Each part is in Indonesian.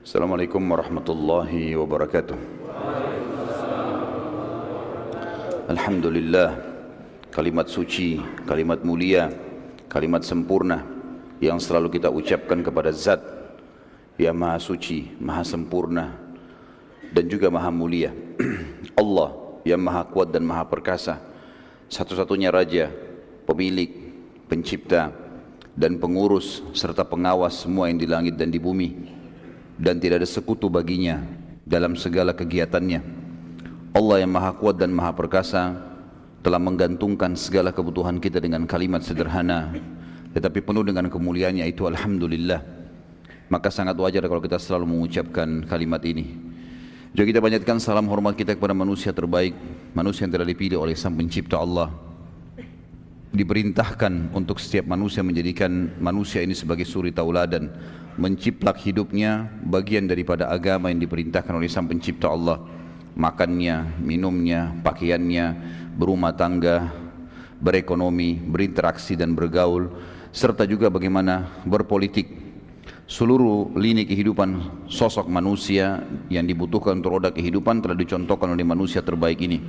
Assalamualaikum warahmatullahi wabarakatuh. Alhamdulillah, kalimat suci, kalimat mulia, kalimat sempurna yang selalu kita ucapkan kepada Zat yang Maha Suci, Maha Sempurna dan juga Maha Mulia. Allah yang Maha Kuat dan Maha Perkasa, satu-satunya Raja, Pemilik, Pencipta dan Pengurus serta pengawas semua yang di langit dan di bumi, dan tidak ada sekutu baginya dalam segala kegiatannya. Allah yang Maha Kuat dan Maha Perkasa telah menggantungkan segala kebutuhan kita dengan kalimat sederhana tetapi penuh dengan kemuliaannya, yaitu Alhamdulillah. Maka sangat wajar kalau kita selalu mengucapkan kalimat ini. Juga kita banyakkan salam hormat kita kepada manusia terbaik, manusia yang telah dipilih oleh Sang Pencipta Allah, diperintahkan untuk setiap manusia menjadikan manusia ini sebagai suri tauladan, menciplak hidupnya bagian daripada agama yang diperintahkan oleh Sang Pencipta Allah. Makannya, minumnya, pakaiannya, berumah tangga, berekonomi, berinteraksi dan bergaul, serta juga bagaimana berpolitik. Seluruh lini kehidupan sosok manusia yang dibutuhkan untuk roda kehidupan telah dicontohkan oleh manusia terbaik ini.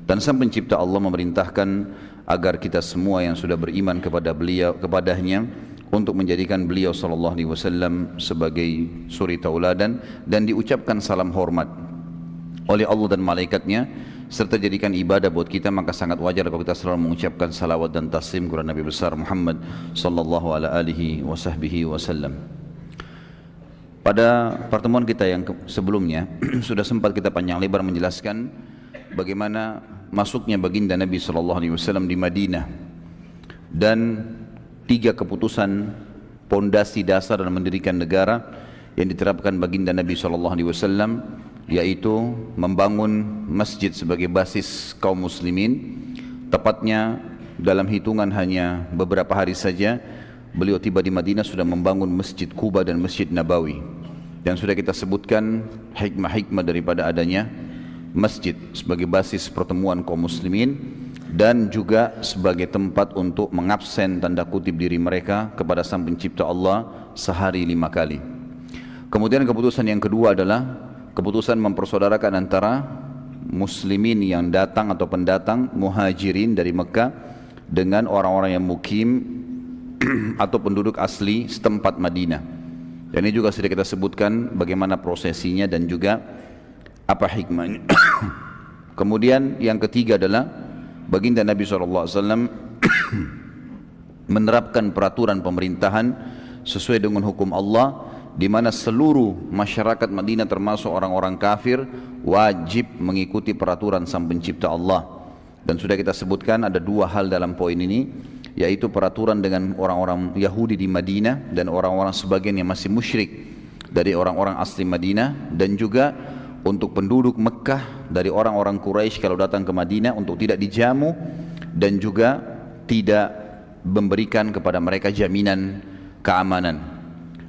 Dan Sang Pencipta Allah memerintahkan agar kita semua yang sudah beriman kepada beliau, kepadanya, untuk menjadikan beliau sallallahu alaihi wasallam sebagai suri tauladan dan diucapkan salam hormat oleh Allah dan malaikatnya, serta jadikan ibadah buat kita. Maka sangat wajar kalau kita selalu mengucapkan salawat dan taslim kepada Nabi besar Muhammad sallallahu alaihi wasallam. Pada pertemuan kita yang sebelumnya sudah sempat kita panjang lebar menjelaskan bagaimana masuknya baginda Nabi sallallahu alaihi wasallam di Madinah dan 3 keputusan pondasi dasar dalam mendirikan negara yang diterapkan baginda Nabi sallallahu alaihi wasallam, yaitu membangun masjid sebagai basis kaum muslimin. Tepatnya dalam hitungan hanya beberapa hari saja beliau tiba di Madinah sudah membangun Masjid Quba dan Masjid Nabawi. Dan sudah kita sebutkan hikmah-hikmah daripada adanya masjid sebagai basis pertemuan kaum muslimin dan juga sebagai tempat untuk mengabsen tanda kutip diri mereka kepada Sang Pencipta Allah sehari 5 kali. Kemudian keputusan yang kedua adalah keputusan mempersaudarakan antara muslimin yang datang atau pendatang muhajirin dari Mekah dengan orang-orang yang mukim atau penduduk asli setempat Madinah. Dan ini juga sudah kita sebutkan bagaimana prosesinya dan juga apa hikmahnya. Kemudian yang ketiga adalah baginda Nabi SAW menerapkan peraturan pemerintahan sesuai dengan hukum Allah, di mana seluruh masyarakat Madinah termasuk orang-orang kafir wajib mengikuti peraturan Sang Pencipta Allah. Dan sudah kita sebutkan ada 2 hal dalam poin ini, yaitu peraturan dengan orang-orang Yahudi di Madinah dan orang-orang sebagian yang masih musyrik dari orang-orang asli Madinah, dan juga untuk penduduk Mekah dari orang-orang Quraisy kalau datang ke Madinah untuk tidak dijamu dan juga tidak memberikan kepada mereka jaminan keamanan.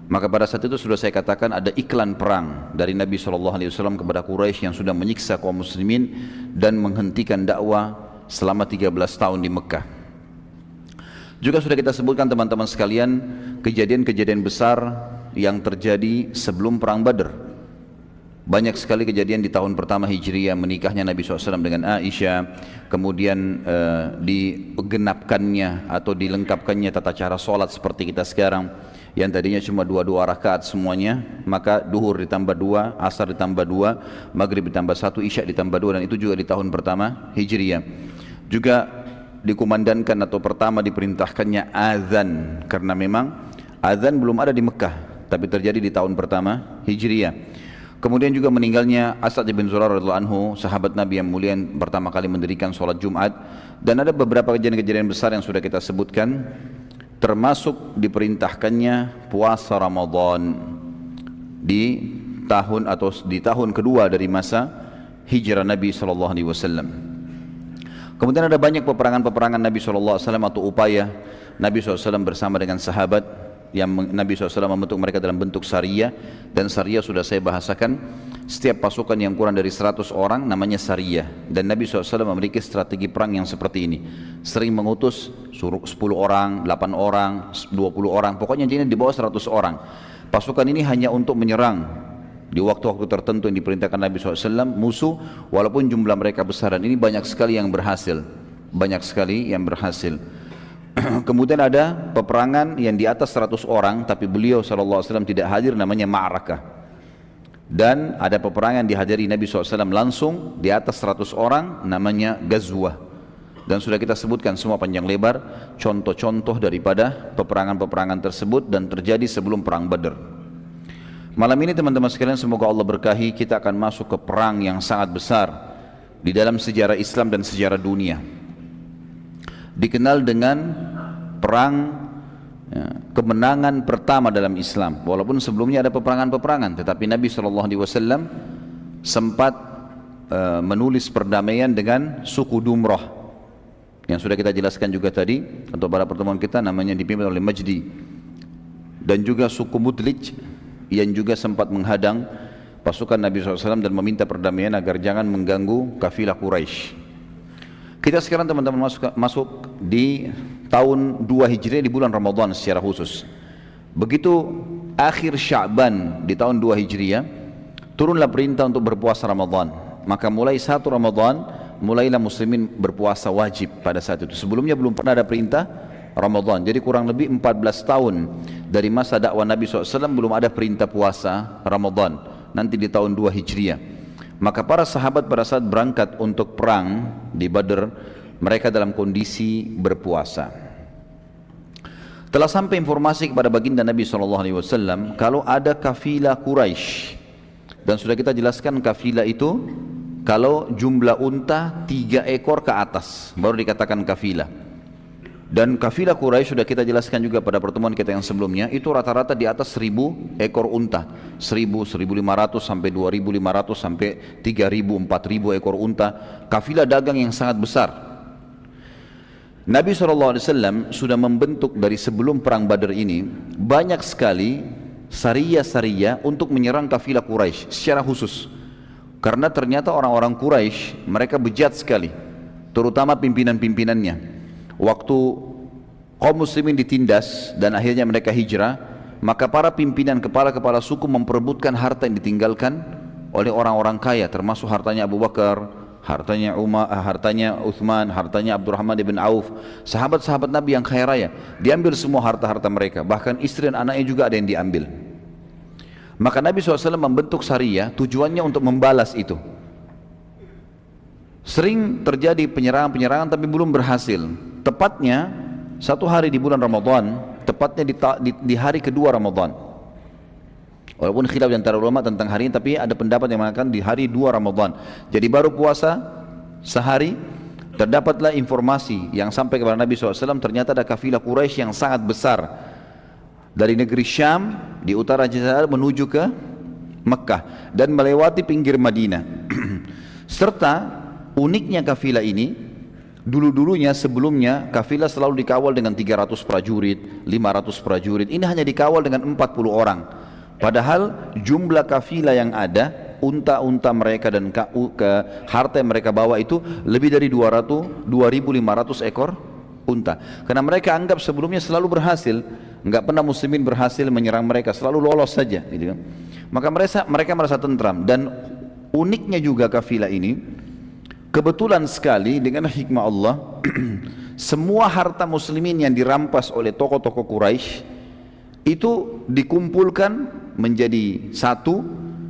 Maka pada saat itu sudah saya katakan ada iklan perang dari Nabi SAW kepada Quraisy yang sudah menyiksa kaum muslimin dan menghentikan dakwah selama 13 tahun di Mekah. Juga sudah kita sebutkan teman-teman sekalian kejadian-kejadian besar yang terjadi sebelum perang Badr. Banyak sekali kejadian di tahun pertama Hijriah, menikahnya Nabi SAW dengan Aisyah, kemudian digenapkannya atau dilengkapkannya tata cara sholat seperti kita sekarang, yang tadinya cuma 2 rakaat semuanya, maka duhur ditambah 2, asar ditambah 2, maghrib ditambah 1, isya ditambah 2, dan itu juga di tahun pertama Hijriah. Juga dikumandangkan atau pertama diperintahkannya azan, karena memang azan belum ada di Mekah, tapi terjadi di tahun pertama Hijriah. Kemudian juga meninggalnya As'ad bin Zurarah radhiyallahu anhu, sahabat Nabi yang mulia yang pertama kali mendirikan sholat Jumat. Dan ada beberapa kejadian-kejadian besar yang sudah kita sebutkan, termasuk diperintahkannya puasa Ramadan di tahun kedua dari masa hijrah Nabi SAW. Kemudian ada banyak peperangan-peperangan Nabi SAW atau upaya Nabi SAW bersama dengan sahabat yang Nabi SAW membentuk mereka dalam bentuk sariyah. Dan sariyah sudah saya bahasakan, setiap pasukan yang kurang dari 100 orang namanya sariyah. Dan Nabi SAW memiliki strategi perang yang seperti ini, sering mengutus suruh 10 orang, 8 orang, 20 orang, pokoknya jadi di bawah 100 orang. Pasukan ini hanya untuk menyerang di waktu-waktu tertentu yang diperintahkan Nabi SAW, musuh walaupun jumlah mereka besar, dan ini banyak sekali yang berhasil, banyak sekali yang berhasil. Kemudian ada peperangan yang di atas 100 orang tapi beliau SAW tidak hadir, namanya Ma'rakah. Dan ada peperangan dihadiri Nabi SAW langsung di atas 100 orang, namanya Ghazwah. Dan sudah kita sebutkan semua panjang lebar contoh-contoh daripada peperangan-peperangan tersebut dan terjadi sebelum perang Badar. Malam ini teman-teman sekalian, semoga Allah berkahi, kita akan masuk ke perang yang sangat besar di dalam sejarah Islam dan sejarah dunia, dikenal dengan perang kemenangan pertama dalam Islam. Walaupun sebelumnya ada peperangan-peperangan, tetapi Nabi SAW sempat menulis perdamaian dengan suku Dumrah yang sudah kita jelaskan juga tadi untuk pada pertemuan kita, namanya dipimpin oleh Majdi, dan juga suku Mudlij yang juga sempat menghadang pasukan Nabi SAW dan meminta perdamaian agar jangan mengganggu kafilah Quraisy. Kita sekarang teman-teman masuk di tahun 2 Hijriah di bulan Ramadan secara khusus. Begitu akhir Sya'ban di tahun 2 Hijriah, turunlah perintah untuk berpuasa Ramadan. Maka mulai 1 Ramadan, mulailah muslimin berpuasa wajib pada saat itu. Sebelumnya belum pernah ada perintah Ramadan. Jadi kurang lebih 14 tahun dari masa dakwah Nabi SAW belum ada perintah puasa Ramadan. Nanti di tahun 2 Hijriah. Maka para sahabat pada saat berangkat untuk perang di Badr, mereka dalam kondisi berpuasa. Telah sampai informasi kepada baginda Nabi SAW kalau ada kafilah Quraisy, dan sudah kita jelaskan kafilah itu kalau jumlah unta 3 ekor ke atas baru dikatakan kafilah. Dan kafilah Quraisy sudah kita jelaskan juga pada pertemuan kita yang sebelumnya, itu rata-rata di atas 1000 ekor unta, 1000, 1500 sampai 2500 sampai 3000, 4000 ekor unta. Kafilah dagang yang sangat besar. Nabi SAW sudah membentuk dari sebelum perang Badar ini banyak sekali sariyah-sariyah untuk menyerang kafilah Quraisy secara khusus. Karena ternyata orang-orang Quraisy mereka bejat sekali, terutama pimpinan-pimpinannya. Waktu kaum muslimin ditindas dan akhirnya mereka hijrah, maka para pimpinan kepala-kepala suku memperebutkan harta yang ditinggalkan oleh orang-orang kaya, termasuk hartanya Abu Bakar, hartanya Umar, hartanya Uthman, hartanya Abdurrahman ibn Auf, sahabat-sahabat Nabi yang kaya raya, diambil semua harta-harta mereka, bahkan istri dan anaknya juga ada yang diambil. Maka Nabi SAW membentuk syariah tujuannya untuk membalas itu. Sering terjadi penyerangan-penyerangan tapi belum berhasil. Tepatnya satu hari di bulan Ramadan, tepatnya di hari kedua Ramadan. Walaupun khilaf di antara ulama tentang hari ini, tapi ada pendapat yang mengatakan di hari 2 Ramadan. Jadi baru puasa sehari, terdapatlah informasi yang sampai kepada Nabi SAW, ternyata ada kafilah Quraisy yang sangat besar dari negeri Syam di utara Jazair menuju ke Mekah dan melewati pinggir Madinah. Serta uniknya kafilah ini, dulu-dulunya sebelumnya kafilah selalu dikawal dengan 300 prajurit, 500 prajurit. Ini hanya dikawal dengan 40 orang. Padahal jumlah kafilah yang ada, unta-unta mereka dan harta yang mereka bawa itu lebih dari 2.500 ekor unta. Karena mereka anggap sebelumnya selalu berhasil, enggak pernah muslimin berhasil menyerang mereka, selalu lolos saja, gitu kan. Maka mereka merasa tentram. Dan uniknya juga kafilah ini, kebetulan sekali dengan hikmah Allah, semua harta muslimin yang dirampas oleh tokoh-tokoh Quraisy itu dikumpulkan menjadi satu,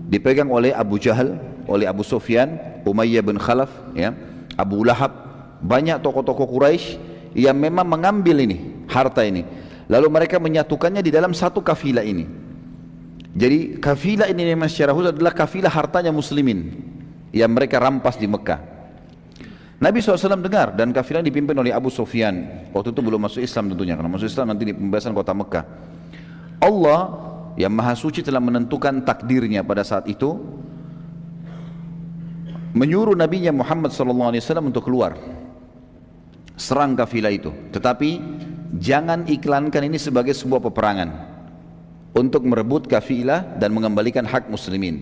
dipegang oleh Abu Jahal, oleh Abu Sufyan, Umayyah bin Khalaf, ya, Abu Lahab, banyak tokoh-tokoh Quraisy yang memang mengambil ini, harta ini. Lalu mereka menyatukannya di dalam satu kafilah ini. Jadi kafilah ini memang secara khusus adalah kafilah hartanya muslimin yang mereka rampas di Mekah. Nabi SAW dengar, dan kafilah dipimpin oleh Abu Sufyan. Waktu itu belum masuk Islam tentunya, karena masuk Islam nanti di pembebasan kota Mekah. Allah yang Maha Suci telah menentukan takdirnya pada saat itu, menyuruh Nabi Muhammad SAW untuk keluar serang kafilah itu. Tetapi jangan iklankan ini sebagai sebuah peperangan untuk merebut kafilah dan mengembalikan hak muslimin.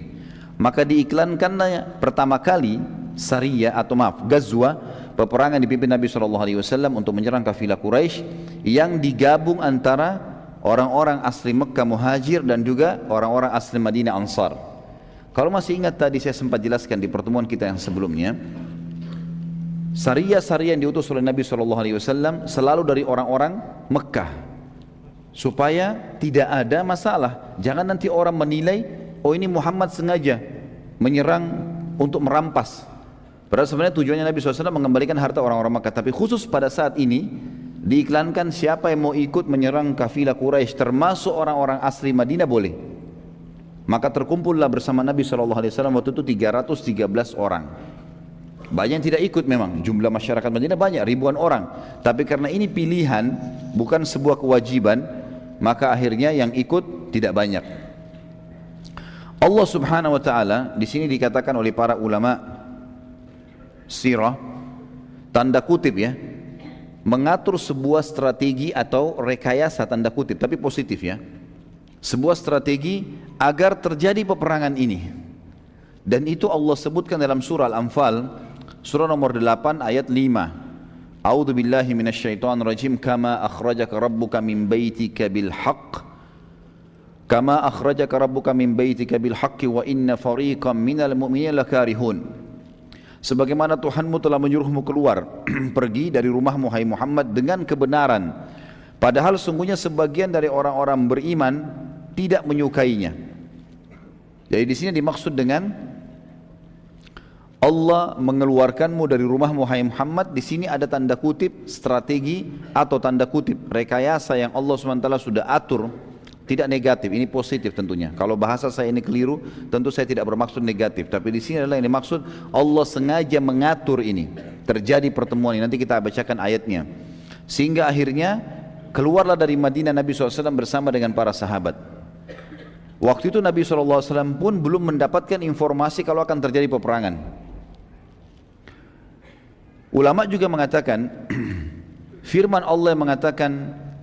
Maka diiklankannya pertama kali sariyah atau Ghazwah, peperangan dipimpin Nabi SAW untuk menyerang kafilah Quraisy yang digabung antara orang-orang asli Mekah Muhajir dan juga orang-orang asli Madinah Ansar. Kalau masih ingat tadi saya sempat jelaskan di pertemuan kita yang sebelumnya, Sariyah-sariyah yang diutus oleh Nabi SAW selalu dari orang-orang Mekah, supaya tidak ada masalah. Jangan nanti orang menilai, oh ini Muhammad sengaja menyerang untuk merampas. Padahal sebenarnya tujuannya Nabi SAW mengembalikan harta orang-orang Mekah. Tapi khusus pada saat ini diiklankan siapa yang mau ikut menyerang kafilah Quraisy, termasuk orang-orang asli Madinah, boleh. Maka terkumpullah bersama Nabi SAW waktu itu 313 orang. Banyak yang tidak ikut memang, jumlah masyarakat Madinah banyak, ribuan orang. Tapi karena ini pilihan, bukan sebuah kewajiban, maka akhirnya yang ikut tidak banyak. Allah Subhanahu wa taala di sini dikatakan oleh para ulama sirah, tanda kutip ya, mengatur sebuah strategi atau rekayasa, tanda kutip tapi positif ya. Sebuah strategi agar terjadi peperangan ini. Dan itu Allah sebutkan dalam surah Al-Anfal, surah nomor 8 ayat 5. A'udzu billahi minasyaitonir rajim. Kama akhrajaka rabbuka min baitika bil haqq. Kama akhrajaka rabbuka min baitika bil haqqi wa inna fariqam minal mu'minina lakarihun. Sebagaimana Tuhanmu telah menyuruhmu keluar pergi dari rumahmu hai Muhammad dengan kebenaran, padahal sungguhnya sebagian dari orang-orang beriman tidak menyukainya. Jadi di sini dimaksud dengan Allah mengeluarkanmu dari rumahmu hai Muhammad, di sini ada tanda kutip strategi atau tanda kutip rekayasa yang Allah SWT sudah atur, tidak negatif, ini positif tentunya. Kalau bahasa saya ini keliru, tentu saya tidak bermaksud negatif, tapi di sini adalah yang dimaksud Allah sengaja mengatur ini terjadi pertemuan ini. Nanti kita bacakan ayatnya. Sehingga akhirnya keluarlah dari Madinah Nabi SAW bersama dengan para sahabat. Waktu itu Nabi SAW pun belum mendapatkan informasi kalau akan terjadi peperangan. Ulama juga mengatakan firman Allah yang mengatakan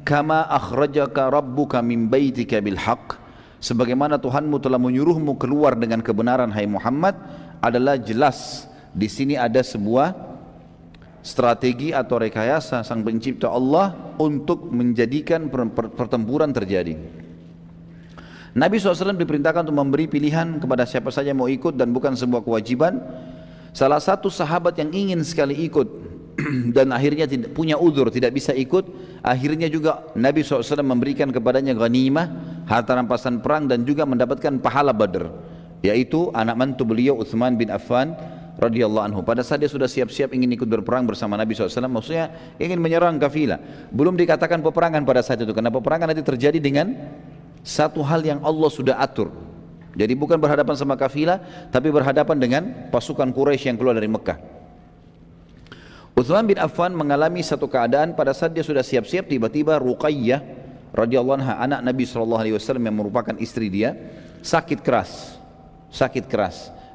kama akhrajaka rabbuka min baitika bil haqq, sebagaimana Tuhanmu telah menyuruhmu keluar dengan kebenaran hai Muhammad, adalah jelas di sini ada sebuah strategi atau rekayasa sang pencipta Allah untuk menjadikan pertempuran terjadi. Nabi SAW diperintahkan untuk memberi pilihan kepada siapa saja yang mau ikut dan bukan sebuah kewajiban. Salah satu sahabat yang ingin sekali ikut dan akhirnya tidak punya uzur, tidak bisa ikut, akhirnya juga Nabi SAW memberikan kepadanya ghanimah, harta rampasan perang, dan juga mendapatkan pahala Badr, yaitu anak mantu beliau Utsman bin Affan radhiyallahu anhu. Pada saat dia sudah siap-siap ingin ikut berperang bersama Nabi SAW, maksudnya ingin menyerang kafilah, belum dikatakan peperangan pada saat itu, karena peperangan nanti terjadi dengan satu hal yang Allah sudah atur. Jadi bukan berhadapan sama kafilah, tapi berhadapan dengan pasukan Quraisy yang keluar dari Mekah. Utsman bin Affan mengalami satu keadaan pada saat dia sudah siap-siap, tiba-tiba Ruqayyah radhiyallahu anha, anak Nabi SAW yang merupakan istri dia, sakit keras,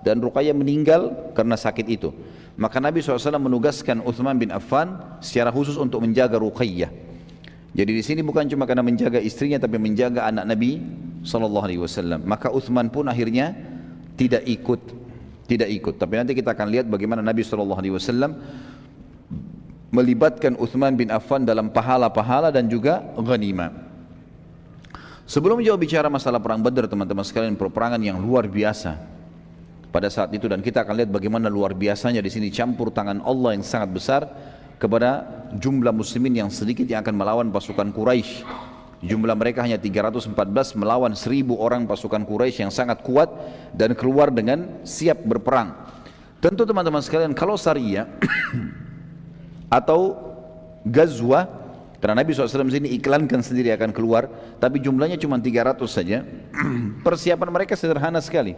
dan Ruqayyah meninggal karena sakit itu. Maka Nabi SAW menugaskan Utsman bin Affan secara khusus untuk menjaga Ruqayyah. Jadi di sini bukan cuma karena menjaga istrinya, tapi menjaga anak Nabi SAW. Maka Utsman pun akhirnya tidak ikut. Tapi nanti kita akan lihat bagaimana Nabi SAW melibatkan Utsman bin Affan dalam pahala-pahala dan juga ghanimah. Sebelum jauh bicara masalah perang Badar, teman-teman sekalian, peperangan yang luar biasa pada saat itu, dan kita akan lihat bagaimana luar biasanya di sini campur tangan Allah yang sangat besar kepada jumlah muslimin yang sedikit yang akan melawan pasukan Quraisy. Jumlah mereka hanya 314 melawan 1000 orang pasukan Quraisy yang sangat kuat dan keluar dengan siap berperang. Tentu teman-teman sekalian, kalau Sariyah atau Ghazwah, karena Nabi SAW sini iklankan sendiri akan keluar, tapi jumlahnya cuma 300 saja. Persiapan mereka sederhana sekali.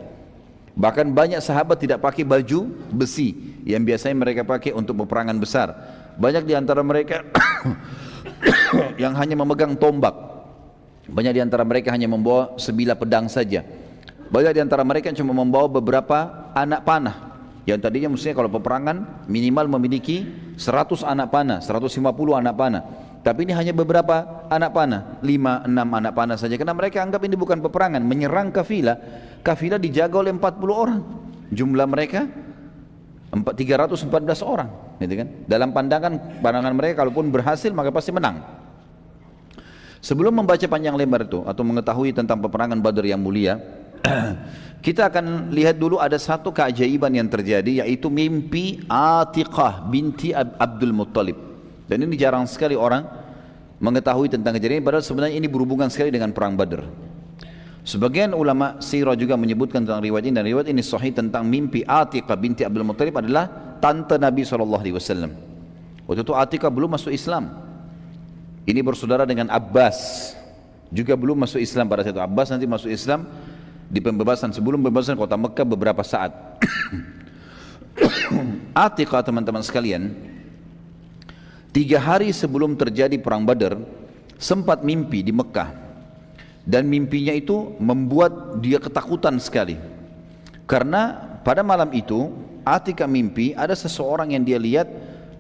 Bahkan banyak sahabat tidak pakai baju besi yang biasanya mereka pakai untuk peperangan besar. Banyak di antara mereka yang hanya memegang tombak. Banyak di antara mereka hanya membawa sebilah pedang saja. Banyak di antara mereka yang cuma membawa beberapa anak panah, yang tadinya mestinya kalau peperangan minimal memiliki 100 anak panah, 150 anak panah. Tapi ini hanya beberapa anak panah, 5-6 anak panah saja. Karena mereka anggap ini bukan peperangan, menyerang kafilah. Kafilah dijaga oleh 40 orang. Jumlah mereka 314 orang, gitu kan? Dalam pandangan mereka, kalaupun berhasil maka pasti menang. Sebelum membaca panjang lebar itu atau mengetahui tentang peperangan Badar yang mulia, Kita akan lihat dulu ada satu keajaiban yang terjadi, yaitu mimpi Atiqah binti Abdul Muttalib. Dan ini jarang sekali orang mengetahui tentang kejadian ini, padahal sebenarnya ini berhubungan sekali dengan perang Badr. Sebagian ulama sirah juga menyebutkan tentang riwayat ini, dan riwayat ini sahih tentang mimpi Atiqah binti Abdul Muttalib adalah tante Nabi SAW. Waktu itu Atiqah belum masuk Islam. Ini bersaudara dengan Abbas, juga belum masuk Islam pada saat itu. Abbas nanti masuk Islam di pembebasan, sebelum pembebasan kota Mekah beberapa saat. Atiqah, teman-teman sekalian, 3 hari sebelum terjadi perang Badar sempat mimpi di Mekah, dan mimpinya itu membuat dia ketakutan sekali, karena pada malam itu Atiqah mimpi ada seseorang yang dia lihat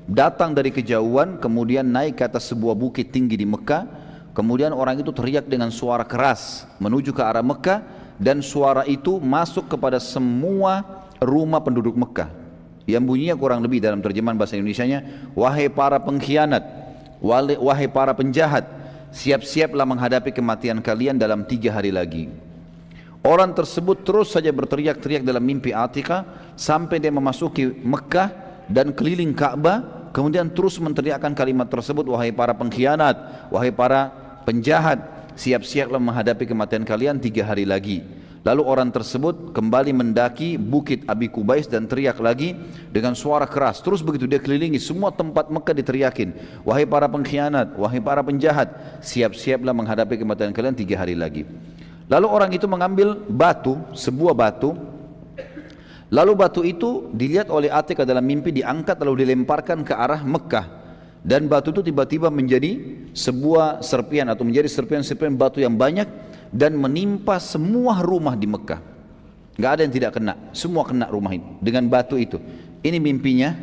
datang dari kejauhan, kemudian naik ke atas sebuah bukit tinggi di Mekah. Kemudian orang itu teriak dengan suara keras menuju ke arah Mekah, dan suara itu masuk kepada semua rumah penduduk Mekah, yang bunyinya kurang lebih dalam terjemahan bahasa Indonesianya, wahai para pengkhianat, wahai para penjahat, siap-siaplah menghadapi kematian kalian dalam 3 hari lagi. Orang tersebut terus saja berteriak-teriak dalam mimpi Atiqah sampai dia memasuki Mekah dan keliling Ka'bah, kemudian terus menteriakkan kalimat tersebut, wahai para pengkhianat, wahai para penjahat, siap-siaplah menghadapi kematian kalian 3 hari lagi. Lalu orang tersebut kembali mendaki bukit Abi Kubais dan teriak lagi dengan suara keras. Terus begitu dia kelilingi semua tempat Mekah diteriakin, wahai para pengkhianat, wahai para penjahat, siap-siaplah menghadapi kematian kalian 3 hari lagi. Lalu orang itu mengambil batu, sebuah batu. Lalu batu itu dilihat oleh Atiqah dalam mimpi, diangkat lalu dilemparkan ke arah Mekah. Dan batu itu tiba-tiba menjadi sebuah serpian atau menjadi serpian-serpian batu yang banyak dan menimpa semua rumah di Mekah. Gak ada yang tidak kena, semua kena rumah itu dengan batu itu. Ini mimpinya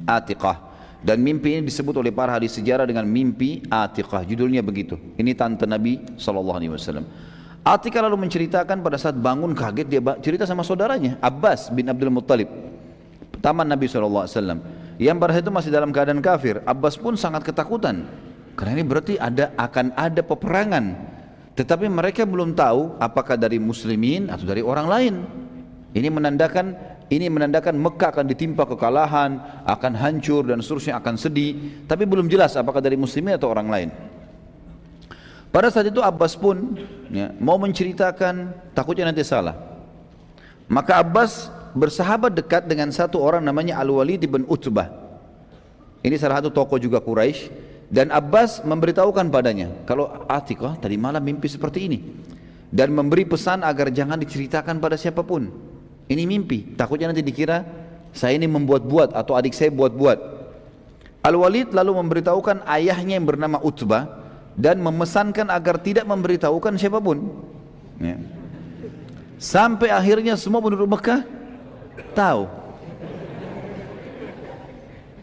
Atiqah, dan mimpi ini disebut oleh para ahli sejarah dengan mimpi Atiqah, judulnya begitu. Ini tante Nabi SAW. Atiqah lalu menceritakan pada saat bangun kaget, dia cerita sama saudaranya Abbas bin Abdul Muttalib, taman Nabi SAW, yang pada saat itu masih dalam keadaan kafir. Abbas pun sangat ketakutan, karena ini berarti akan ada peperangan, tetapi mereka belum tahu apakah dari muslimin atau dari orang lain. Ini menandakan Mekah akan ditimpa kekalahan, akan hancur dan seterusnya, akan sedih, tapi belum jelas apakah dari muslimin atau orang lain. Pada saat itu Abbas pun mau menceritakan, takutnya nanti salah. Maka Abbas bersahabat dekat dengan satu orang namanya Al-Walid bin Utbah. Ini salah satu tokoh juga Quraisy, dan Abbas memberitahukan padanya kalau Atiqah tadi malam mimpi seperti ini, dan memberi pesan agar jangan diceritakan pada siapapun. Ini mimpi, takutnya nanti dikira saya ini membuat-buat atau adik saya buat-buat. Al-Walid lalu memberitahukan ayahnya yang bernama Utbah dan memesankan agar tidak memberitahukan siapapun. Sampai akhirnya semua penduduk Mekah tahu.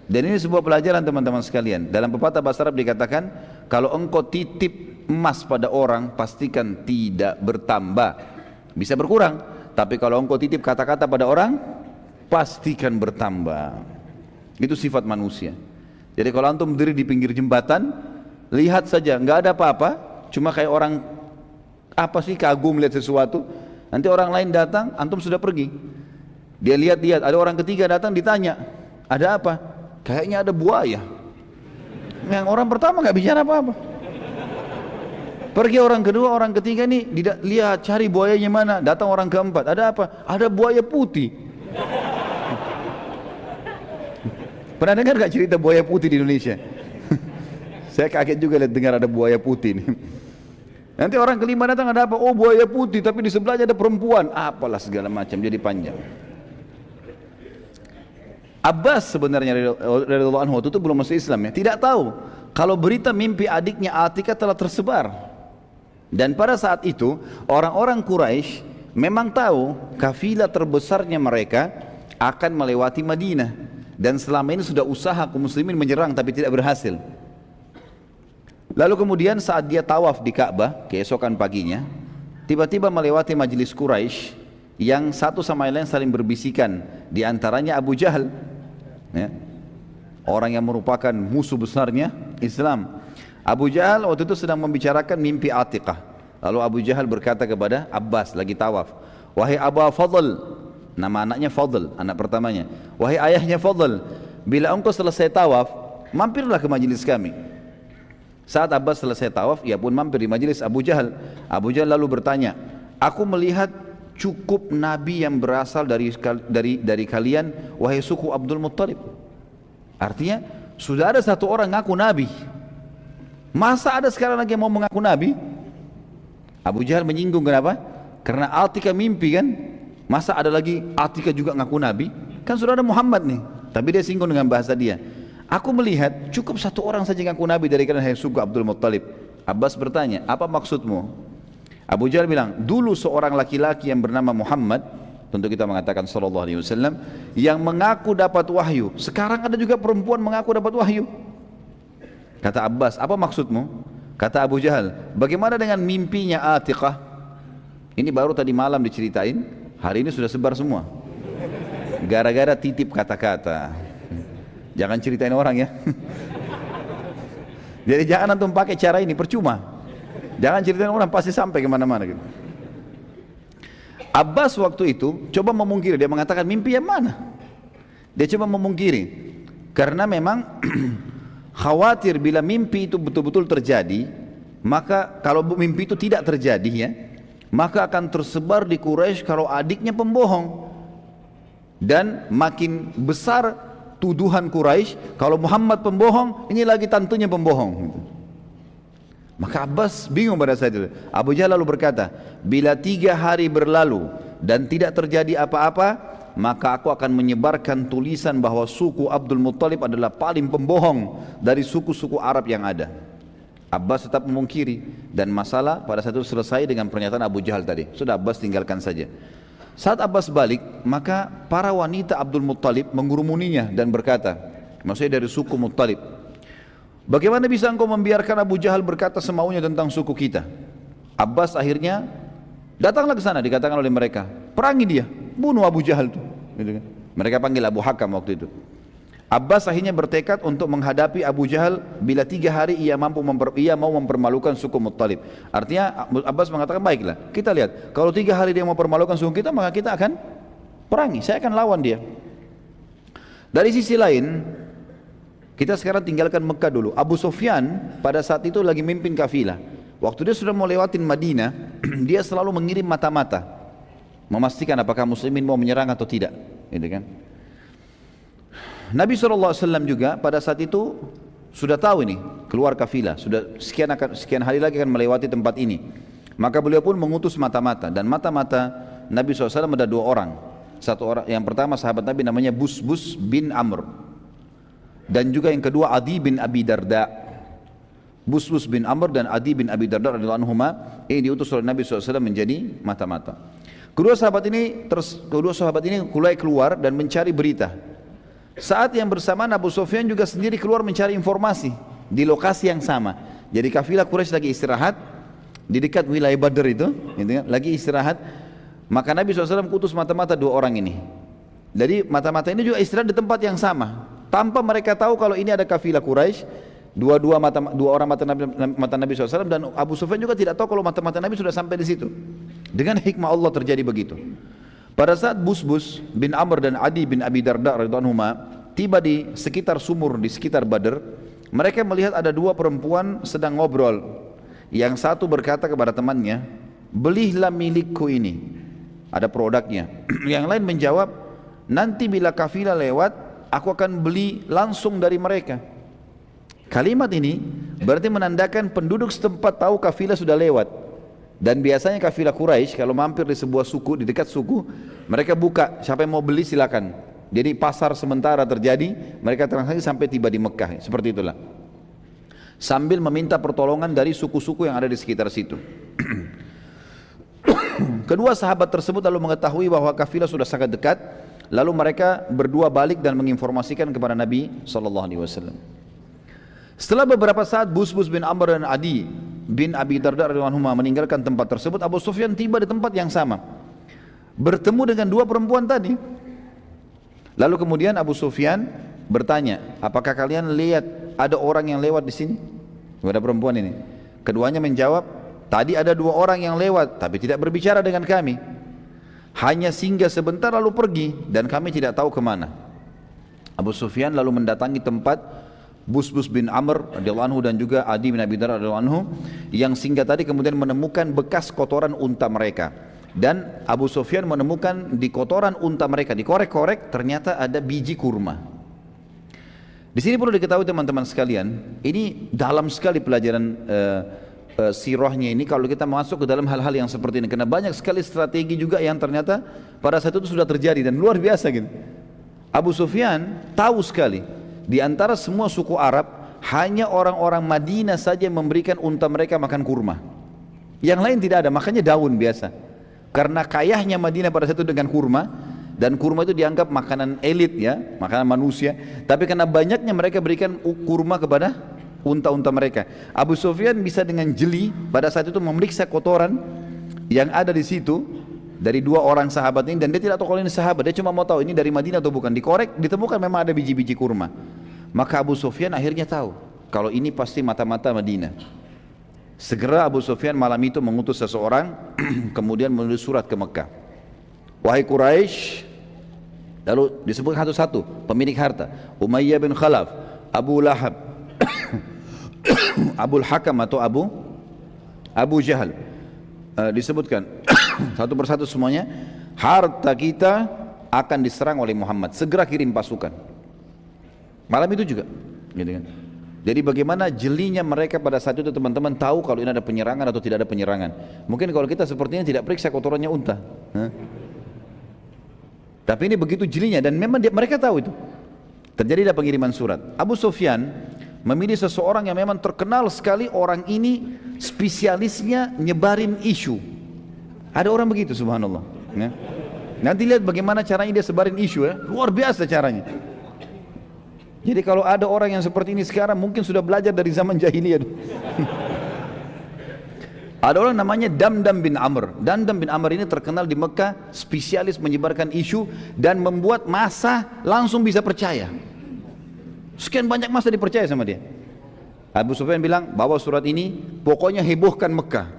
Dan ini sebuah pelajaran teman-teman sekalian. Dalam pepatah bahasa Arab dikatakan, kalau engkau titip emas pada orang, pastikan tidak bertambah, bisa berkurang. Tapi kalau engkau titip kata-kata pada orang, pastikan bertambah. Itu sifat manusia. Jadi kalau antum berdiri di pinggir jembatan, lihat saja, nggak ada apa-apa, cuma kayak orang apa sih, kagum lihat sesuatu. Nanti orang lain datang, antum sudah pergi. Dia lihat-lihat, ada orang ketiga datang, ditanya, ada apa? Kayaknya ada buaya. Yang orang pertama nggak bicara apa-apa. Pergi orang kedua, orang ketiga nih, lihat cari buayanya mana. Datang orang keempat, ada apa? Ada buaya putih. Pernah dengar gak cerita buaya putih di Indonesia? Saya kaget juga lihat dengar ada buaya putih nih. Nanti orang kelima datang, ada apa? Oh, buaya putih, tapi di sebelahnya ada perempuan. Apalah segala macam, jadi panjang. Abbas sebenarnya radhiyallahu anhu itu belum masuk Islam ya, tidak tahu kalau berita mimpi adiknya Atiqah telah tersebar. Dan pada saat itu orang-orang Quraisy memang tahu kafilah terbesarnya mereka akan melewati Madinah, dan selama ini sudah usaha kaum muslimin menyerang tapi tidak berhasil. Lalu kemudian saat dia tawaf di Ka'bah keesokan paginya, tiba-tiba melewati majelis Quraisy yang satu sama lain saling berbisikan, di antaranya Abu Jahal, orang yang merupakan musuh besarnya Islam. Abu Jahal waktu itu sedang membicarakan mimpi Atiqah. Lalu Abu Jahal berkata kepada Abbas lagi tawaf, wahai Aba Fadl, nama anaknya Fadl, anak pertamanya, wahai ayahnya Fadl, bila engkau selesai tawaf, mampirlah ke majelis kami. Saat Abbas selesai tawaf, ia pun mampir di majelis Abu Jahal. Abu Jahal lalu bertanya, aku melihat cukup nabi yang berasal dari kalian, wahai suku Abdul Muttalib. Artinya sudah ada satu orang ngaku nabi, masa ada sekarang lagi yang mau mengaku nabi? Abu Jahal menyinggung, kenapa? Karena Atika mimpi kan, masa ada lagi Atika juga ngaku nabi? Kan sudah ada Muhammad nih. Tapi dia singgung dengan bahasa dia, aku melihat cukup satu orang saja ngaku nabi dari kalian, hai suku Abdul Muttalib. Abbas bertanya, apa maksudmu? Abu Jahal bilang, dulu seorang laki-laki yang bernama Muhammad, tentu kita mengatakan sallallahu alaihi wasallam, yang mengaku dapat wahyu. Sekarang ada juga perempuan mengaku dapat wahyu. Kata Abbas, apa maksudmu? Kata Abu Jahal, bagaimana dengan mimpinya Atiqah? Ini baru tadi malam diceritain, hari ini sudah sebar semua. Gara-gara titip kata-kata. Jangan ceritain orang ya. Jadi jangan antum pakai cara ini, percuma. Jangan ceritain orang, pasti sampai kemana-mana gitu. Abbas waktu itu coba memungkiri, dia mengatakan mimpi yang mana? Dia coba memungkiri, karena memang khawatir bila mimpi itu betul-betul terjadi, maka kalau mimpi itu tidak terjadi ya, maka akan tersebar di Quraisy kalau adiknya pembohong, dan makin besar tuduhan Quraisy kalau Muhammad pembohong, ini lagi tantunya pembohong. Maka Abbas bingung pada saat itu. Abu Jahal lalu berkata, bila 3 hari berlalu dan tidak terjadi apa-apa, maka aku akan menyebarkan tulisan bahwa suku Abdul Muttalib adalah paling pembohong dari suku-suku Arab yang ada. Abbas tetap memungkiri, dan masalah pada saat itu selesai dengan pernyataan Abu Jahal tadi. Sudah, Abbas tinggalkan saja. Saat Abbas balik, maka para wanita Abdul Muttalib mengurumuninya dan berkata, maksudnya dari suku Muttalib, bagaimana bisa engkau membiarkan Abu Jahal berkata semaunya tentang suku kita? Abbas akhirnya datanglah ke sana, dikatakan oleh mereka, perangi dia, bunuh Abu Jahal itu. Gitu kan? Mereka panggil Abu Hakam waktu itu. Abbas akhirnya bertekad untuk menghadapi Abu Jahal bila 3 hari ia mau mempermalukan suku Muttalib. Artinya Abbas mengatakan, baiklah, kita lihat, kalau 3 hari dia mau mempermalukan suku kita, maka kita akan perangi, saya akan lawan dia. Dari sisi lain, kita sekarang tinggalkan Mekah dulu. Abu Sufyan pada saat itu lagi mimpin kafilah. Waktu dia sudah mau lewatin Madinah, dia selalu mengirim mata-mata, memastikan apakah muslimin mau menyerang atau tidak, gitu kan. Nabi SAW juga pada saat itu sudah tahu ini, keluar kafilah, sudah sekian hari lagi akan melewati tempat ini. Maka beliau pun mengutus mata-mata, dan mata-mata Nabi SAW ada 2 orang. Satu orang, yang pertama sahabat Nabi namanya Busbus bin Amr, dan juga yang kedua Adi bin Abi Darda. Busbus bin Amr dan Adi bin Abi Darda radhiyallahu anhuma ini diutus oleh Nabi SAW menjadi mata-mata. Kedua sahabat ini mulai keluar dan mencari berita. Saat yang bersamaan Abu Sufyan juga sendiri keluar mencari informasi di lokasi yang sama. Jadi kafilah Quraisy lagi istirahat di dekat wilayah Badr itu, gitu kan, lagi istirahat. Maka Nabi SAW kutus mata-mata 2 orang ini. Jadi mata-mata ini juga istirahat di tempat yang sama, tanpa mereka tahu kalau ini ada kafilah Quraisy. Dua orang mata Nabi SAW, dan Abu Sufyan juga tidak tahu kalau mata-mata Nabi sudah sampai di situ. Dengan hikmah Allah terjadi begitu. Pada saat Busbus bin Amr dan Adi bin Abi Darda radhiyallahu anhuma tiba di sekitar sumur di sekitar Badr, mereka melihat ada 2 perempuan sedang ngobrol. Yang satu berkata kepada temannya, belilah milikku ini, ada produknya. Yang lain menjawab, nanti bila kafilah lewat, aku akan beli langsung dari mereka. Kalimat ini berarti menandakan penduduk setempat tahu kafilah sudah lewat. Dan biasanya kafilah Quraisy kalau mampir di sebuah suku, di dekat suku, mereka buka, siapa yang mau beli silakan. Jadi pasar sementara terjadi, mereka transaksi sampai tiba di Mekah, seperti itulah. Sambil meminta pertolongan dari suku-suku yang ada di sekitar situ. Kedua sahabat tersebut lalu mengetahui bahwa kafilah sudah sangat dekat, lalu mereka berdua balik dan menginformasikan kepada Nabi SAW. Setelah beberapa saat Busbus bin Amr dan Adi bin Abi Darda radhiyallahu anhuma meninggalkan tempat tersebut, Abu Sufyan tiba di tempat yang sama, bertemu dengan 2 perempuan tadi. Lalu kemudian Abu Sufyan bertanya, apakah kalian lihat ada orang yang lewat di sini? Kepada perempuan ini. Keduanya menjawab, tadi ada 2 orang yang lewat tapi tidak berbicara dengan kami. hanya singgah sebentar lalu pergi dan kami tidak tahu kemana. Abu Sufyan lalu mendatangi tempat Busbus bin Amr radhiyallahu anhu dan juga Adi bin Abi Darda radhiyallahu anhu yang singgah tadi, kemudian menemukan bekas kotoran unta mereka. Dan Abu Sufyan menemukan di kotoran unta mereka, dikorek-korek, ternyata ada biji kurma. Di sini perlu diketahui teman-teman sekalian, ini dalam sekali pelajaran sirahnya ini kalau kita masuk ke dalam hal-hal yang seperti ini, karena banyak sekali strategi juga yang ternyata pada saat itu sudah terjadi dan luar biasa gitu. Abu Sufyan tahu sekali di antara semua suku Arab hanya orang-orang Madinah saja yang memberikan unta mereka makan kurma. Yang lain tidak ada, makanya daun biasa. Karena kayahnya Madinah pada saat itu dengan kurma, dan kurma itu dianggap makanan elit ya, makanan manusia. Tapi karena banyaknya mereka berikan kurma kepada unta-unta mereka. Abu Sufyan bisa dengan jeli pada saat itu memeriksa kotoran yang ada di situ dari dua orang sahabat ini, dan dia tidak tahu kalau ini sahabat, dia cuma mau tahu ini dari Madinah atau bukan. Dikorek, ditemukan memang ada biji-biji kurma. Maka Abu Sufyan akhirnya tahu kalau ini pasti mata-mata Madinah. Segera Abu Sufyan malam itu mengutus seseorang kemudian menulis surat ke Mekah. Wahai Quraisy, lalu disebut satu-satu pemilik harta, Umayyah bin Khalaf, Abu Lahab, Abul Hakam atau Abu Jahal, disebutkan satu persatu semuanya, harta kita akan diserang oleh Muhammad, segera kirim pasukan. Malam itu juga gitu kan. Jadi bagaimana jelinya mereka pada saat itu teman-teman tahu kalau ini ada penyerangan atau tidak ada penyerangan. Mungkin kalau kita sepertinya tidak periksa kotorannya unta, tapi ini begitu jelinya, dan memang mereka tahu itu. Terjadi ada pengiriman surat. Abu Sufyan memilih seseorang yang memang terkenal sekali, orang ini spesialisnya nyebarin isu. Ada orang begitu, subhanallah ya. Nanti lihat bagaimana caranya dia sebarin isu ya, luar biasa caranya. Jadi kalau ada orang yang seperti ini sekarang mungkin sudah belajar dari zaman jahiliyah. Ada orang namanya Damdam bin Amr. Damdam bin Amr ini terkenal di Mekah, spesialis menyebarkan isu dan membuat massa langsung bisa percaya. Sekian banyak massa dipercaya sama dia. Abu Sufyan bilang, bawa surat ini, pokoknya hebohkan Mekah,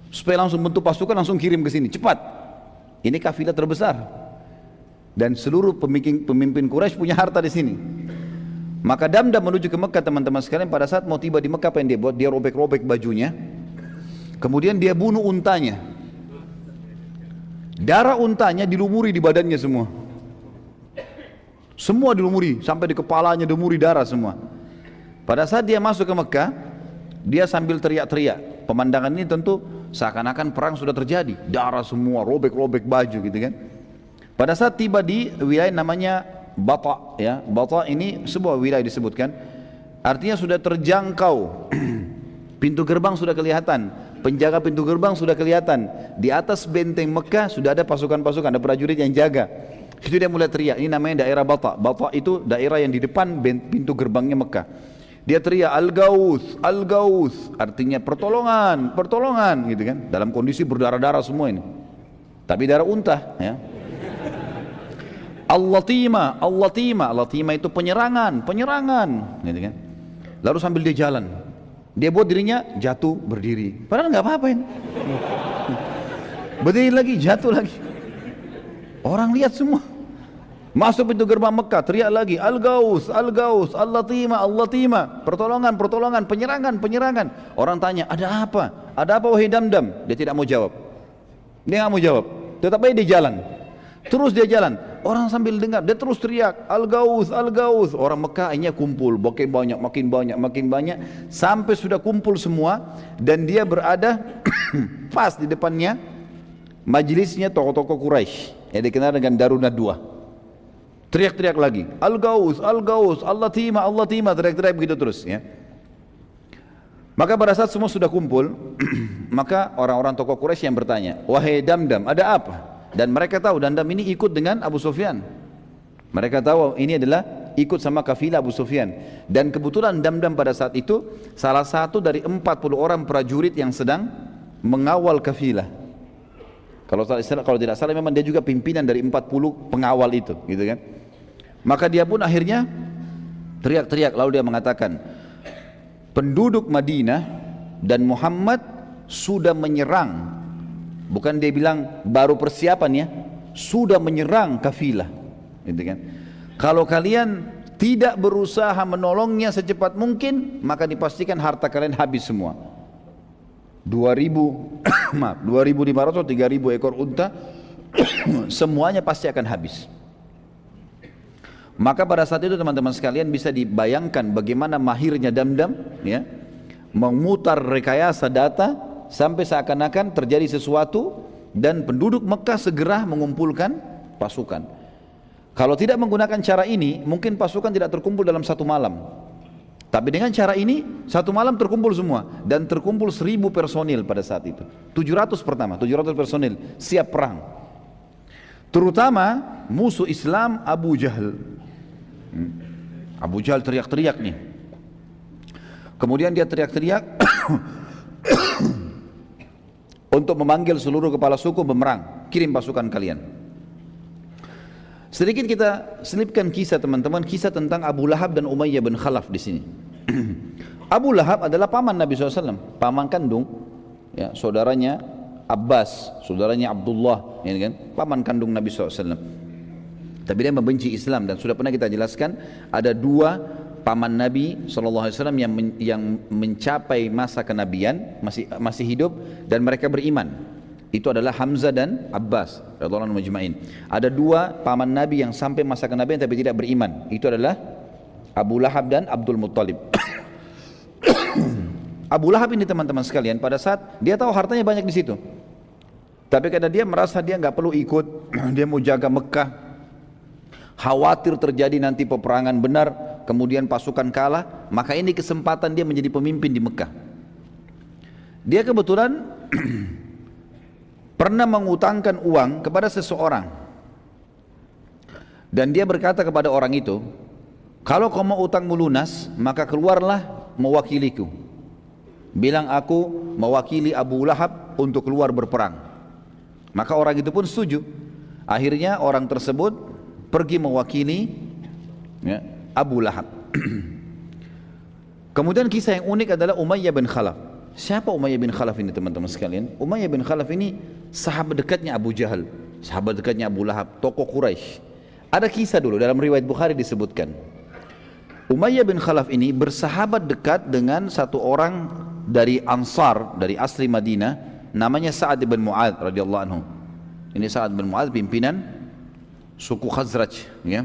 supaya langsung bentuk pasukan, langsung kirim ke sini, cepat. Ini kafilah terbesar, dan seluruh pemimpin Quraisy punya harta di sini. Maka Damdam menuju ke Mekah teman-teman sekalian. Pada saat mau tiba di Mekah, apa yang dia buat? Dia robek-robek bajunya, kemudian dia bunuh untanya. Darah untanya dilumuri di badannya semua. Semua dilumuri, sampai di kepalanya dilumuri darah semua. Pada saat dia masuk ke Mekah, dia sambil teriak-teriak. Pemandangan ini tentu seakan-akan perang sudah terjadi. Darah semua, robek-robek baju gitu kan. Pada saat tiba di wilayah namanya Bata, ya, Bata ini sebuah wilayah disebutkan, artinya sudah terjangkau. Pintu gerbang sudah kelihatan, penjaga pintu gerbang sudah kelihatan. Di atas benteng Mekah sudah ada pasukan-pasukan, ada prajurit yang jaga. Itu dia mulai teriak, ini namanya daerah Bata. Bata itu daerah yang di depan pintu gerbangnya Mekah. Dia teriak Al-Gauth, Al-Gauth, artinya pertolongan, pertolongan gitu kan. Dalam kondisi berdarah-darah semua ini, tapi darah unta ya. Al-Latima, Al-Latima, Al-Latima itu penyerangan, penyerangan gitu kan. Lalu sambil dia jalan, dia buat dirinya jatuh berdiri, padahal nggak apa-apa ini. Berdiri lagi, jatuh lagi. Orang lihat semua. Masuk pintu gerbang Mekah, teriak lagi Al-Gauth, Al-Gauth, Al-Latima, Al-Latima, pertolongan, pertolongan, penyerangan, penyerangan. Orang tanya, ada apa? Ada apa wahai Damdam? Dia tidak mau jawab. Dia nggak mau jawab. Tetap aja dia jalan. Terus dia jalan. Orang sambil dengar, dia terus teriak Al-Gauth, Al-Gauth. Orang Mekah akhirnya kumpul, makin banyak, makin banyak, makin banyak, sampai sudah kumpul semua, dan dia berada pas di depannya majelisnya tokoh-tokoh Quraisy yang dikenal dengan Darun Nadwah. Teriak-teriak lagi Al-Gauth, Al-Gauth, Al-Latima, Al-Latima, teriak-teriak begitu terus ya. Maka pada saat semua sudah kumpul, maka orang-orang tokoh Quraisy yang bertanya, wahai Damdam, ada apa? Dan mereka tahu Damdam ini ikut dengan Abu Sufyan. Mereka tahu ini adalah ikut sama kafilah Abu Sufyan. Dan kebetulan Damdam pada saat itu salah satu dari 40 orang prajurit yang sedang mengawal kafilah. Kalau tidak salah memang dia juga pimpinan dari 40 pengawal itu, gitu kan. Maka dia pun akhirnya teriak-teriak, lalu dia mengatakan, penduduk Madinah dan Muhammad sudah menyerang Bukan dia bilang baru persiapan ya, sudah menyerang kafilah, gitu kan. Kalau kalian tidak berusaha menolongnya secepat mungkin, maka dipastikan harta kalian habis semua. 2.000 maaf, 2.500 atau 3.000 ekor unta semuanya pasti akan habis. Maka pada saat itu teman-teman sekalian bisa dibayangkan bagaimana mahirnya Damdam ya, memutar rekayasa data sampai seakan-akan terjadi sesuatu dan penduduk Mekah segera mengumpulkan pasukan. Kalau tidak menggunakan cara ini, mungkin pasukan tidak terkumpul dalam satu malam. Tapi dengan cara ini, satu malam terkumpul semua. Dan terkumpul 1.000 personil pada saat itu. 700 pertama, 700 personil siap perang. Terutama musuh Islam Abu Jahal. Abu Jahal teriak-teriak nih. Kemudian dia teriak-teriak untuk memanggil seluruh kepala suku memerang, kirim pasukan kalian. Sedikit kita selipkan kisah teman-teman, kisah tentang Abu Lahab dan Umayyah bin Khalaf di sini. Abu Lahab adalah paman Nabi SAW, paman kandung, ya, saudaranya Abbas, saudaranya Abdullah, ya kan, paman kandung Nabi SAW. Tapi dia membenci Islam dan sudah pernah kita jelaskan ada dua paman Nabi SAW yang mencapai masa kenabian, masih hidup dan mereka beriman. Itu adalah Hamzah dan Abbas radhiyallahu anhum majma'in. Ada dua paman Nabi yang sampai masa kenabian tapi tidak beriman. Itu adalah Abu Lahab dan Abdul Muttalib. Abu Lahab ini teman-teman sekalian, pada saat dia tahu hartanya banyak di situ, tapi karena dia merasa dia nggak perlu ikut, dia mau jaga Mekah, khawatir terjadi nanti peperangan benar, kemudian pasukan kalah, maka ini kesempatan dia menjadi pemimpin di Mekah. Dia kebetulan pernah mengutangkan uang kepada seseorang dan dia berkata kepada orang itu, kalau kau mau utangmu lunas, maka keluarlah mewakiliku, bilang aku mewakili Abu Lahab untuk keluar berperang. Maka orang itu pun setuju. Akhirnya orang tersebut pergi mewakili ya, Abu Lahab. Kemudian kisah yang unik adalah Umayyah bin Khalaf. Siapa Umayyah bin Khalaf ini teman-teman sekalian? Umayyah bin Khalaf ini sahabat dekatnya Abu Jahal, sahabat dekatnya Abu Lahab, tokoh Quraisy. Ada kisah dulu dalam riwayat Bukhari disebutkan, Umayyah bin Khalaf ini bersahabat dekat dengan satu orang dari Ansar, dari asli Madinah, namanya Sa'ad bin Mu'adz radhiyallahu anhu. Ini Sa'ad bin Mu'adz pimpinan suku Khazraj, ya,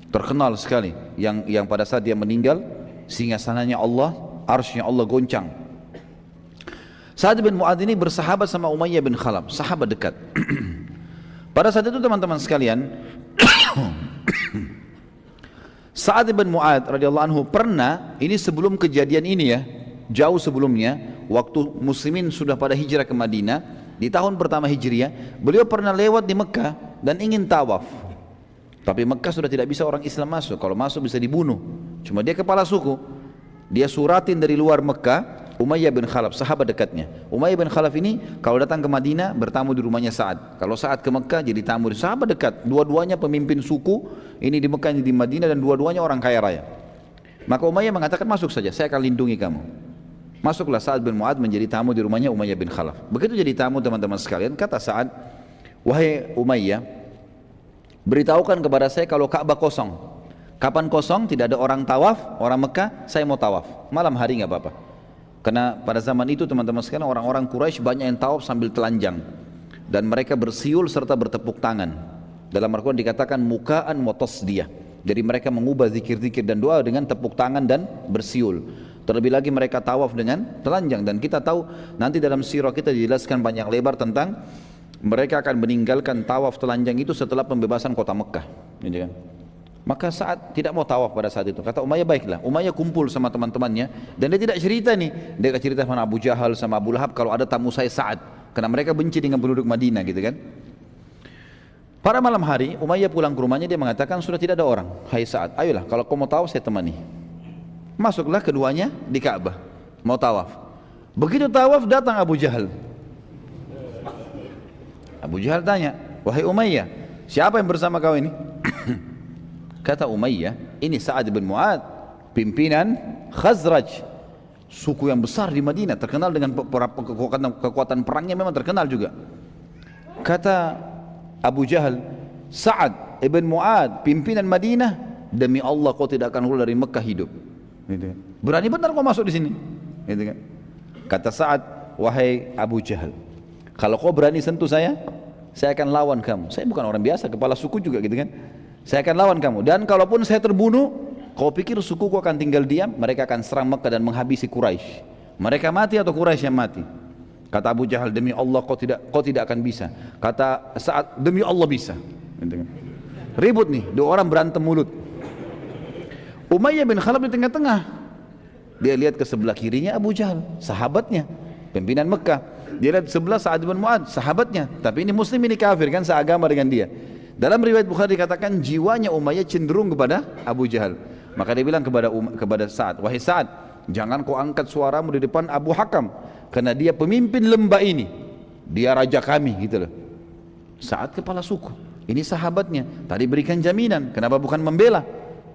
terkenal sekali, yang pada saat dia meninggal singgasananya Allah, arsy-Nya Allah goncang. Sa'ad bin Mu'adz ini bersahabat sama Umayyah bin Khalaf, sahabat dekat. Pada saat itu teman-teman sekalian, Sa'ad bin Mu'adz radhiyallahu anhu pernah, ini sebelum kejadian ini ya, jauh sebelumnya, waktu muslimin sudah pada hijrah ke Madinah, di tahun pertama Hijriah, beliau pernah lewat di Mekah dan ingin tawaf. Tapi Mekah sudah tidak bisa orang Islam masuk, kalau masuk bisa dibunuh. Cuma dia kepala suku, dia suratin dari luar Mekah, Umayyah bin Khalaf, sahabat dekatnya. Umayyah bin Khalaf ini kalau datang ke Madinah bertamu di rumahnya Sa'ad. Kalau Sa'ad ke Mekah jadi tamu, sahabat dekat. Dua-duanya pemimpin suku, ini di Mekah, ini di Madinah, dan dua-duanya orang kaya raya. Maka Umayyah mengatakan, masuk saja, saya akan lindungi kamu. Masuklah Sa'ad bin Mu'adz menjadi tamu di rumahnya Umayyah bin Khalaf. Begitu jadi tamu teman-teman sekalian, kata Sa'ad, wahai Umayyah, beritahukan kepada saya kalau Ka'bah kosong. Kapan kosong? Tidak ada orang tawaf, orang Mekah, saya mau tawaf. Malam hari nggak apa-apa. Karena pada zaman itu teman-teman sekalian, orang-orang Quraisy banyak yang tawaf sambil telanjang dan mereka bersiul serta bertepuk tangan. Dalam Al-Quran dikatakan mukaan wa tasdiyah. Jadi mereka mengubah zikir-zikir dan doa dengan tepuk tangan dan bersiul. Terlebih lagi mereka tawaf dengan telanjang, dan kita tahu nanti dalam sirah kita dijelaskan banyak lebar tentang mereka akan meninggalkan tawaf telanjang itu setelah pembebasan kota Mekah, gitu kan. Maka Sa'ad tidak mau tawaf pada saat itu. Kata Umayyah, baiklah. Umayyah kumpul sama teman-temannya dan dia tidak cerita nih, dia cerita sama Abu Jahal sama Abu Lahab kalau ada tamu saya Sa'ad, karena mereka benci dengan penduduk Madinah, gitu kan. Pada malam hari Umayyah pulang ke rumahnya, dia mengatakan sudah tidak ada orang. Hai Sa'ad, ayolah kalau kau mau tawaf saya temani. Masuklah keduanya di Ka'bah mau tawaf. Begitu tawaf datang Abu Jahal. Abu Jahal tanya, wahai Umayyah, siapa yang bersama kau ini? Kata Umayyah, ini Sa'ad bin Mu'adz, pimpinan Khazraj, suku yang besar di Madinah, terkenal dengan kekuatan perangnya, memang terkenal juga. Kata Abu Jahal, Sa'ad ibn Mu'ad, pimpinan Madinah, demi Allah kau tidak akan keluar dari Mekah hidup. Gitu kan. Berani benar kau masuk di sini. Gitu kan. Kata Sa'ad, wahai Abu Jahal, kalau kau berani sentuh saya akan lawan kamu. Saya bukan orang biasa, kepala suku juga gitu kan. Saya akan lawan kamu. Dan kalaupun saya terbunuh, kau pikir sukuku akan tinggal diam? Mereka akan serang Mekah dan menghabisi Quraisy. Mereka mati atau Quraisy yang mati? Kata Abu Jahal, demi Allah kau tidak akan bisa. Kata Sa'ad, demi Allah bisa. Ribut nih, dua orang berantem mulut. Umayyah bin Khalaf di tengah-tengah. Dia lihat ke sebelah kirinya Abu Jahal, sahabatnya, pimpinan Mekah. Dia lihat sebelah Sa'ad bin Mu'ad, sahabatnya. Tapi ini muslim, ini kafir kan, seagama dengan dia. Dalam riwayat Bukhari dikatakan jiwanya Umayyah cenderung kepada Abu Jahal. Maka dia bilang kepada Sa'ad, wahai Sa'ad, jangan kau angkat suaramu di depan Abu Hakam, karena dia pemimpin lembah ini, dia raja kami, gitu loh. Sa'ad kepala suku, ini sahabatnya, tadi berikan jaminan, kenapa bukan membela?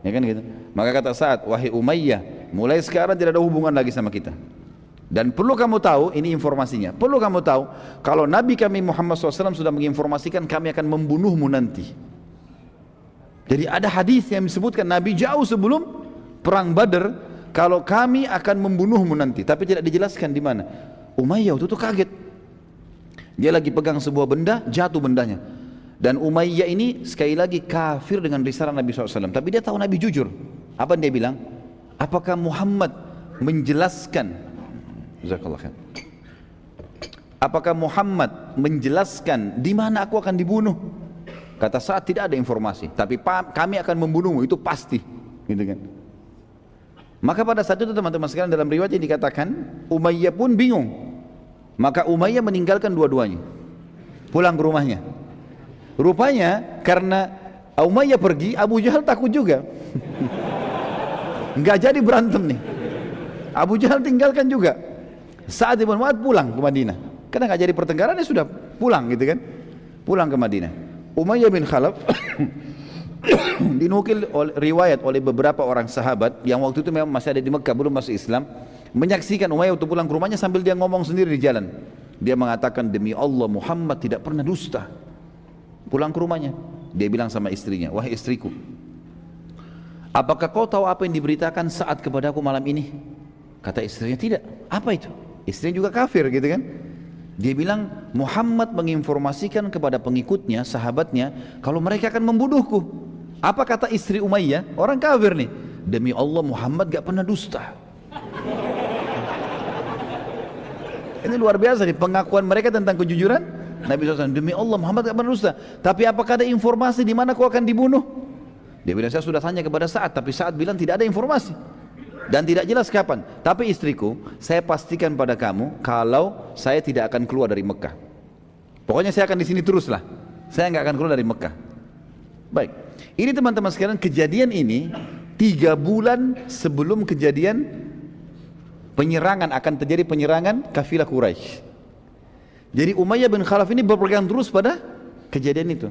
Ya kan gitu. Maka kata Sa'ad, wahai Umayyah, mulai sekarang tidak ada hubungan lagi sama kita. Dan perlu kamu tahu, ini informasinya, perlu kamu tahu, kalau Nabi kami Muhammad SAW sudah menginformasikan kami akan membunuhmu nanti. Jadi ada hadis yang disebutkan Nabi jauh sebelum perang Badar, kalau kami akan membunuhmu nanti, tapi tidak dijelaskan di mana. Umayyah itu kaget. Dia lagi pegang sebuah benda, jatuh bendanya. Dan Umayyah ini sekali lagi kafir dengan risalah Nabi SAW. Tapi dia tahu Nabi jujur. Apa dia bilang? Apakah Muhammad menjelaskan? Apakah Muhammad menjelaskan di mana aku akan dibunuh? Kata Sa'ad, tidak ada informasi. Tapi kami akan membunuhmu, itu pasti. Gitu kan? Maka pada saat itu teman-teman sekalian, dalam riwayat yang dikatakan Umayyah pun bingung. Maka Umayyah meninggalkan dua-duanya, pulang ke rumahnya. Rupanya karena Umayyah pergi, Abu Jahal takut juga. Nggak jadi berantem nih. Abu Jahal tinggalkan juga. Sa'ad bin Mu'adz pulang ke Madinah. Karena nggak jadi pertengkaran, dia sudah pulang gitu kan. Pulang ke Madinah. Umayyah bin Khalaf dinukil riwayat oleh beberapa orang sahabat yang waktu itu memang masih ada di Mekah, belum masuk Islam, menyaksikan Umayyah untuk pulang ke rumahnya sambil dia ngomong sendiri di jalan. Dia mengatakan, demi Allah Muhammad tidak pernah dusta. Pulang ke rumahnya, dia bilang sama istrinya, wahai istriku, apakah kau tahu apa yang diberitakan Sa'ad kepadaku malam ini? Kata istrinya, tidak. Apa itu? Istrinya juga kafir gitu kan. Dia bilang, Muhammad menginformasikan kepada pengikutnya, sahabatnya, kalau mereka akan membunuhku. Apa kata istri Umayyah? Orang kafir nih. Demi Allah Muhammad gak pernah dusta. Ini luar biasa nih pengakuan mereka tentang kejujuran Nabi SAW. Demi Allah Muhammad gak pernah dusta. Tapi apakah ada informasi di mana kau akan dibunuh? Dia bilang, saya sudah tanya kepada Sa'ad, tapi Sa'ad bilang tidak ada informasi dan tidak jelas kapan. Tapi istriku, saya pastikan pada kamu kalau saya tidak akan keluar dari Mekah. Pokoknya saya akan di sini teruslah. Saya nggak akan keluar dari Mekah. Baik, ini teman-teman sekalian, kejadian ini 3 bulan sebelum kejadian penyerangan, akan terjadi penyerangan kafilah Quraisy. Jadi Umayyah bin Khalaf ini berpegang terus pada kejadian itu.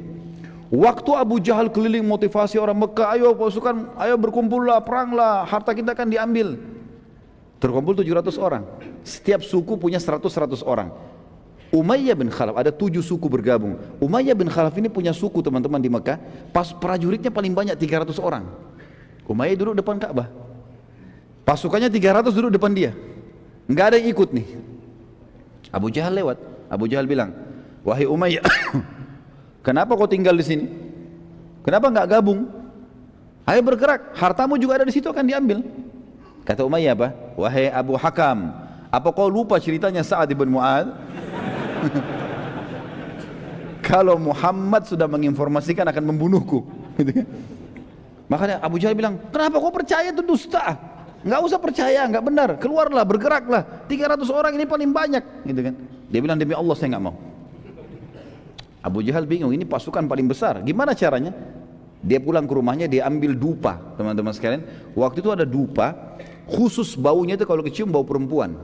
Waktu Abu Jahal keliling motivasi orang Mekah, ayo pasukan, ayo berkumpullah, peranglah, harta kita akan diambil. Terkumpul 700 orang. Setiap suku punya 100 orang. Umayyah bin Khalaf, ada 7 suku bergabung. Umayyah bin Khalaf ini punya suku teman-teman di Mekah, pas prajuritnya paling banyak 300 orang. Umayyah duduk depan Ka'bah, pasukannya 300 duduk depan dia, nggak ada yang ikut nih. Abu Jahal lewat, Abu Jahal bilang, wahai Umayyah, kenapa kau tinggal di sini? Kenapa nggak gabung? Ayo bergerak, hartamu juga ada di situ, akan diambil. Kata Umayyah apa? Wahai Abu Hakam, apa kau lupa ceritanya Sa'ad bin Mu'adz? Kalau Muhammad sudah menginformasikan akan membunuhku. Makanya Abu Jahal bilang, kenapa kau percaya itu dusta? Nggak usah percaya, nggak benar. Keluarlah, bergeraklah. 300 orang ini paling banyak, gitu kan? Dia bilang, demi Allah saya nggak mau. Abu Jahal bingung, ini pasukan paling besar. Gimana caranya? Dia pulang ke rumahnya, dia ambil dupa, teman-teman sekalian. Waktu itu ada dupa, khusus baunya itu kalau kecium bau perempuan.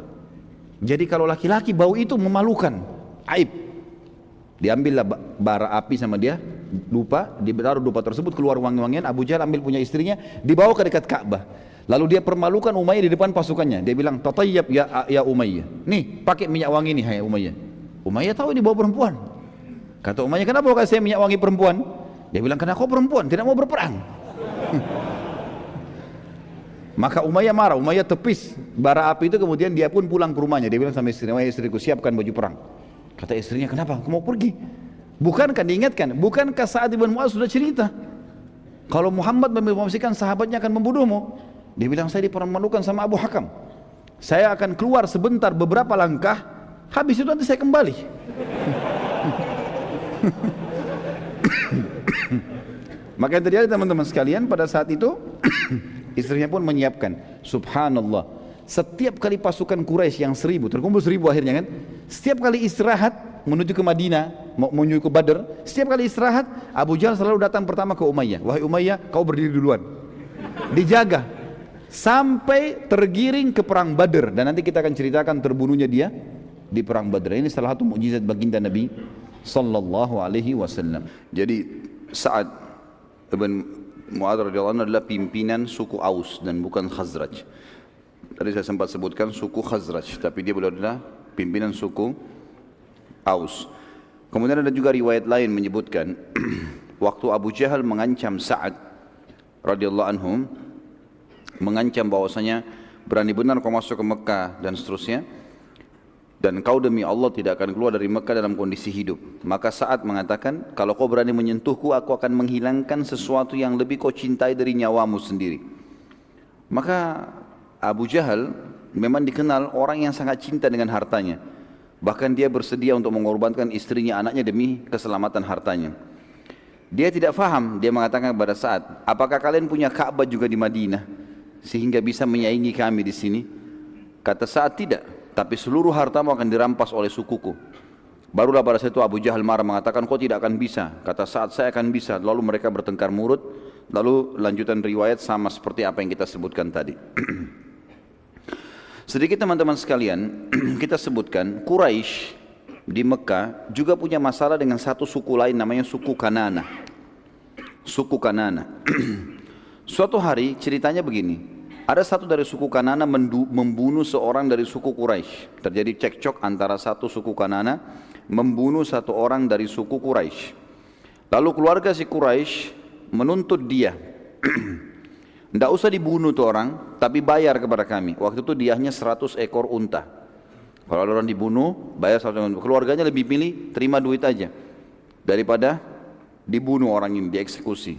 Jadi kalau laki-laki bau itu memalukan, aib. Diambillah bara api sama dia, dupa, ditaruh dupa tersebut, keluar wangi-wangian. Abu Jahal ambil punya istrinya, dibawa ke dekat Ka'bah. Lalu dia permalukan Umayyah di depan pasukannya. Dia bilang, tatayyab ya Umayyah. Nih, pakai minyak wangi nih, hai Umayyah. Umayyah tahu ini bau perempuan. Kata Umayyah, kenapa kau kasih saya minyak wangi perempuan? Dia bilang, karena kau perempuan, tidak mau berperang. Maka Umayyah marah, Umayyah tepis bara api itu, kemudian dia pun pulang ke rumahnya. Dia bilang sama istrinya, istriku siapkan baju perang. Kata istrinya, kenapa? Aku mau pergi. Bukankah diingatkan? Bukankah Sa'ad bin Mu'adz sudah cerita kalau Muhammad mempromosikan sahabatnya akan membunuhmu? Dia bilang, saya dipermalukan sama Abu Hakam. Saya akan keluar sebentar beberapa langkah, habis itu nanti saya kembali. Maka yang terjadi teman-teman sekalian, pada saat itu istrinya pun menyiapkan. Subhanallah, setiap kali pasukan Quraisy yang 1000 terkumpul 1000 akhirnya kan, setiap kali istirahat menuju ke Madinah, menuju ke Badr, setiap kali istirahat Abu Jahal selalu datang pertama ke Umayyah. Wahai Umayyah, kau berdiri duluan, dijaga sampai tergiring ke perang Badr, dan nanti kita akan ceritakan terbunuhnya dia di perang Badr. Ini salah satu mukjizat baginda Nabi sallallahu alaihi wasallam. Jadi Sa'ad bin Mu'adz radhiyallahu anhu adalah pimpinan suku Aus dan bukan Khazraj. Tadi saya sempat sebutkan suku Khazraj, tapi dia adalah pimpinan suku Aus. Kemudian ada juga riwayat lain menyebutkan waktu Abu Jahal mengancam Sa'ad radhiyallahu anhu, mengancam bahwasanya berani benar kau masuk ke Mekah dan seterusnya, dan kau demi Allah tidak akan keluar dari Mekah dalam kondisi hidup. Maka Sa'ad mengatakan, kalau kau berani menyentuhku, aku akan menghilangkan sesuatu yang lebih kau cintai dari nyawamu sendiri. Maka Abu Jahal memang dikenal orang yang sangat cinta dengan hartanya. Bahkan dia bersedia untuk mengorbankan istrinya, anaknya demi keselamatan hartanya. Dia tidak faham, dia mengatakan kepada Sa'ad, apakah kalian punya Ka'bah juga di Madinah sehingga bisa menyaingi kami di sini? Kata Sa'ad, tidak, tapi seluruh hartamu akan dirampas oleh sukuku. Barulah pada saat itu Abu Jahal marah mengatakan, kau tidak akan bisa. Kata Sa'ad, saya akan bisa. Lalu mereka bertengkar mulut. Lalu lanjutan riwayat sama seperti apa yang kita sebutkan tadi. Sedikit teman-teman sekalian, kita sebutkan Quraisy di Mekah juga punya masalah dengan satu suku lain, namanya suku Kanana. Suku Kanana. Suatu hari ceritanya begini, ada satu dari suku Kanana membunuh seorang dari suku Quraisy. Terjadi cekcok antara satu suku Kanana membunuh satu orang dari suku Quraisy. Lalu keluarga si Quraisy menuntut dia, tidak usah dibunuh tuh orang, tapi bayar kepada kami. Waktu itu diahnya 100 ekor unta. Kalau orang dibunuh, bayar 100 ekor unta. Keluarganya lebih pilih terima duit aja daripada dibunuh orang ini, dieksekusi.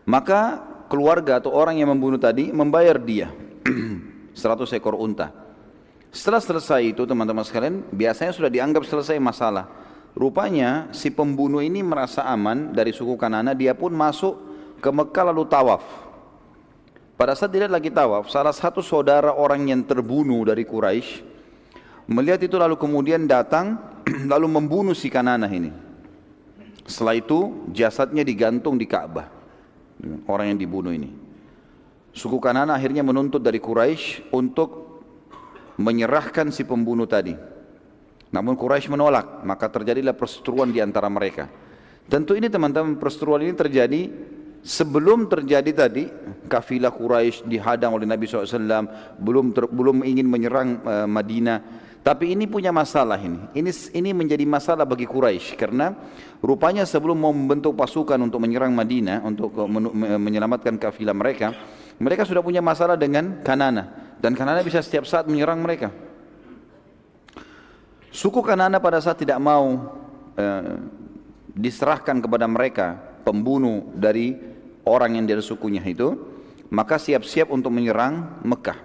Maka keluarga atau orang yang membunuh tadi membayar dia 100 ekor unta. Setelah selesai itu teman-teman sekalian, biasanya sudah dianggap selesai masalah. Rupanya si pembunuh ini merasa aman dari suku Kanana, dia pun masuk ke Mekah lalu tawaf. Pada saat dia lagi tawaf, salah satu saudara orang yang terbunuh dari Quraisy melihat itu, lalu kemudian datang lalu membunuh si Kanana ini. Setelah itu jasadnya digantung di Ka'bah, orang yang dibunuh ini. Suku Kanana akhirnya menuntut dari Quraisy untuk menyerahkan si pembunuh tadi. Namun Quraisy menolak, maka terjadilah perseteruan di antara mereka. Tentu ini teman-teman, perseteruan ini terjadi sebelum terjadi tadi kafilah Quraisy dihadang oleh Nabi SAW, belum ingin menyerang Madinah. Tapi ini punya masalah ini. Ini menjadi masalah bagi Quraisy karena rupanya sebelum mau membentuk pasukan untuk menyerang Madinah, untuk menyelamatkan kafilah mereka, mereka sudah punya masalah dengan Kanana, dan Kanana bisa setiap saat menyerang mereka. Suku Kanana pada saat tidak mau diserahkan kepada mereka pembunuh dari orang yang dari sukunya itu, maka siap-siap untuk menyerang Mekah.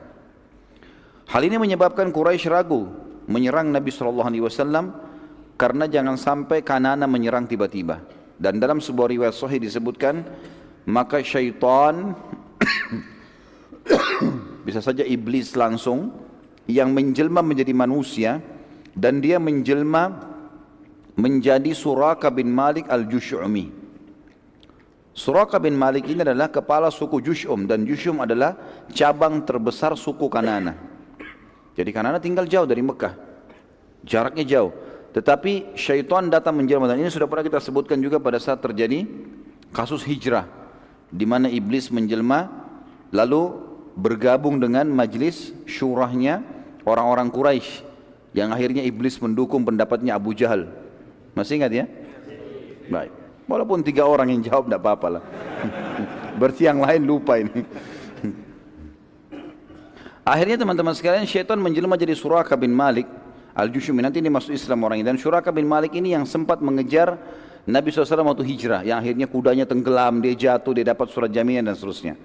Hal ini menyebabkan Quraisy ragu menyerang Nabi SAW karena jangan sampai Kanana menyerang tiba-tiba. Dan dalam sebuah riwayat sahih disebutkan, maka syaitan bisa saja iblis langsung yang menjelma menjadi manusia, dan dia menjelma menjadi Suraka bin Malik al-Jush'umi. Suraka bin Malik ini adalah kepala suku Jush'um, dan Jush'um adalah cabang terbesar suku Kanana. Jadi Kanana tinggal jauh dari Mekah, jaraknya jauh. Tetapi syaitan datang menjelma, dan ini sudah pernah kita sebutkan juga pada saat terjadi kasus hijrah, di mana iblis menjelma lalu bergabung dengan majlis syurahnya orang-orang Quraisy, yang akhirnya iblis mendukung pendapatnya Abu Jahal. Masih ingat ya? Baik. Walaupun 3 orang yang jawab tidak apa-apa lah. Berarti yang lain lupa ini. Akhirnya teman-teman sekalian, syaitan menjelma jadi Suraka bin Malik Al-Jushumi. Nanti ini masuk Islam orang ini. Dan Suraka bin Malik ini yang sempat mengejar Nabi SAW waktu hijrah, yang akhirnya kudanya tenggelam, dia jatuh, dia dapat surat jaminan dan seterusnya.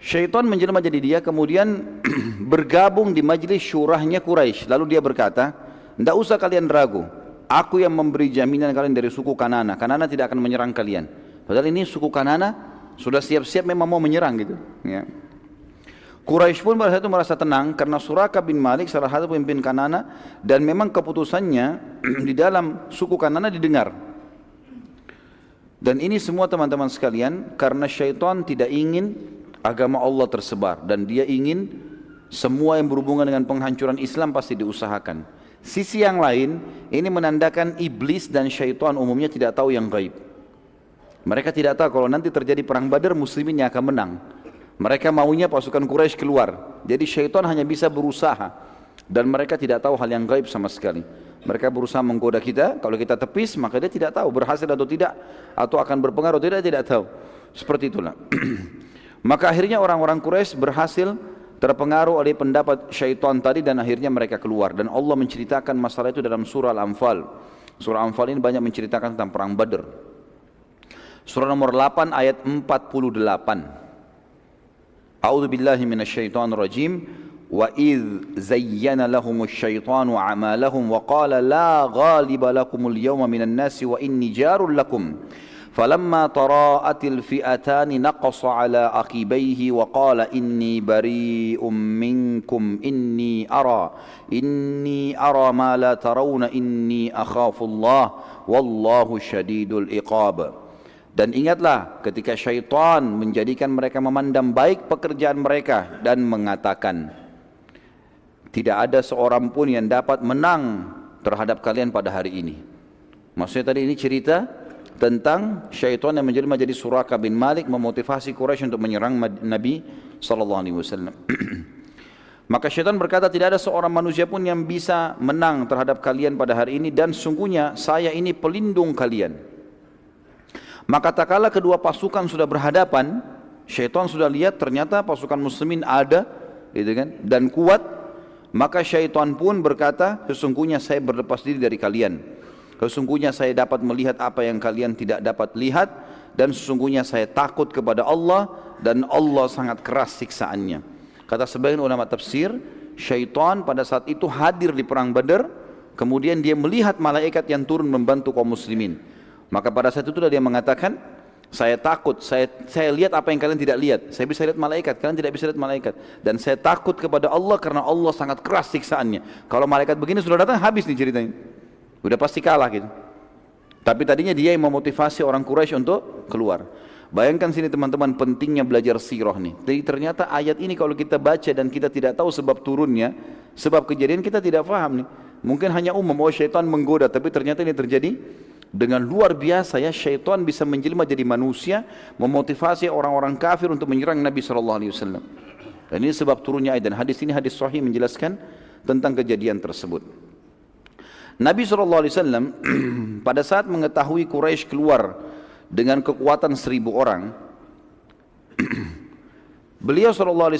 Syaitan menjelma jadi dia, kemudian bergabung di majelis syurahnya Quraisy. Lalu dia berkata, tidak usah kalian ragu, aku yang memberi jaminan kalian dari suku Kanana. Kanana tidak akan menyerang kalian. Padahal ini suku Kanana sudah siap-siap memang mau menyerang gitu. Ya. Quraisy pun pada saat itu merasa tenang karena Suraka bin Malik salah satu pemimpin Kanana, dan memang keputusannya di dalam suku Kanana didengar. Dan ini semua teman-teman sekalian karena syaitan tidak ingin agama Allah tersebar, dan dia ingin semua yang berhubungan dengan penghancuran Islam pasti diusahakan. Sisi yang lain, ini menandakan iblis dan syaitan umumnya tidak tahu yang gaib. Mereka tidak tahu kalau nanti terjadi perang Badar, muslimin yang akan menang. Mereka maunya pasukan Quraisy keluar. Jadi syaitan hanya bisa berusaha, dan mereka tidak tahu hal yang gaib sama sekali. Mereka berusaha menggoda kita, kalau kita tepis maka dia tidak tahu berhasil atau tidak, atau akan berpengaruh atau tidak tahu. Seperti itulah. Maka akhirnya orang-orang Quraisy berhasil terpengaruh oleh pendapat syaitan tadi, dan akhirnya mereka keluar. Dan Allah menceritakan masalah itu dalam surah Al-Anfal. Surah Al-Anfal ini banyak menceritakan tentang perang Badar. Surah nomor 8 ayat 48. A'udzu billahi minasyaitonir rajim. Wa idz zayyana lahumusy syaitanu a'malahum wa qala la ghaliba lakumul yawma minan nasi wa inni jarul lakum. فلما تراءت الفئتان نقص على عقبيه وقال إني بريء منكم إني أرى ما لا ترون إني أخاف الله والله شديد العقاب. Dan ingatlah ketika syaitan menjadikan mereka memandang baik pekerjaan mereka dan mengatakan, tidak ada seorang pun yang dapat menang terhadap kalian pada hari ini. Maksudnya tadi ini cerita tentang syaitan yang menjelma jadi Suraka bin Malik, memotivasi Quraisy untuk menyerang Nabi SAW. Maka syaitan berkata, tidak ada seorang manusia pun yang bisa menang terhadap kalian pada hari ini, dan sungguhnya saya ini pelindung kalian. Maka tak kala kedua pasukan sudah berhadapan, syaitan sudah lihat ternyata pasukan muslimin ada, gitu kan, dan kuat. Maka syaitan pun berkata, sesungguhnya saya berlepas diri dari kalian. Sesungguhnya saya dapat melihat apa yang kalian tidak dapat lihat, dan sesungguhnya saya takut kepada Allah, dan Allah sangat keras siksaannya. Kata sebagian ulama tafsir, syaitan pada saat itu hadir di perang Badar, kemudian dia melihat malaikat yang turun membantu kaum muslimin. Maka pada saat itu dia mengatakan, saya takut, saya lihat apa yang kalian tidak lihat. Saya bisa lihat malaikat, kalian tidak bisa lihat malaikat. Dan saya takut kepada Allah karena Allah sangat keras siksaannya. Kalau malaikat begini sudah datang, habis nih ceritanya. Udah pasti kalah gitu. Tapi tadinya dia yang memotivasi orang Quraisy untuk keluar. Bayangkan sini teman-teman pentingnya belajar sirah nih. Jadi ternyata ayat ini kalau kita baca dan kita tidak tahu sebab turunnya, sebab kejadian, kita tidak paham nih. Mungkin hanya umum, oh syaitan menggoda, tapi ternyata ini terjadi dengan luar biasa ya. Syaitan bisa menjelma jadi manusia, memotivasi orang-orang kafir untuk menyerang Nabi SAW. Dan ini sebab turunnya ayat, dan hadis ini hadis sahih menjelaskan tentang kejadian tersebut. Nabi SAW pada saat mengetahui Quraisy keluar dengan kekuatan 1.000 orang, beliau SAW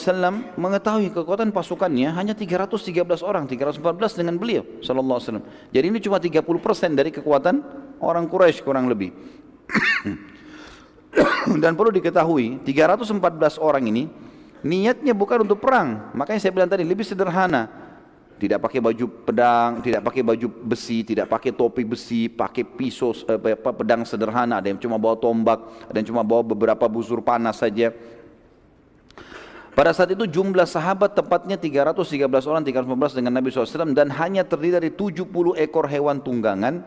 mengetahui kekuatan pasukannya hanya 313 orang, 314 dengan beliau SAW. Jadi ini cuma 30% dari kekuatan orang Quraisy kurang lebih. Dan perlu diketahui 314 orang ini niatnya bukan untuk perang. Makanya saya bilang tadi lebih sederhana. Tidak pakai baju pedang, tidak pakai baju besi, tidak pakai topi besi, pakai pisau, pedang sederhana. Ada yang cuma bawa tombak, ada yang cuma bawa beberapa busur panas saja. Pada saat itu jumlah sahabat tepatnya 313 orang, 315 dengan Nabi SAW, dan hanya terdiri dari 70 ekor hewan tunggangan,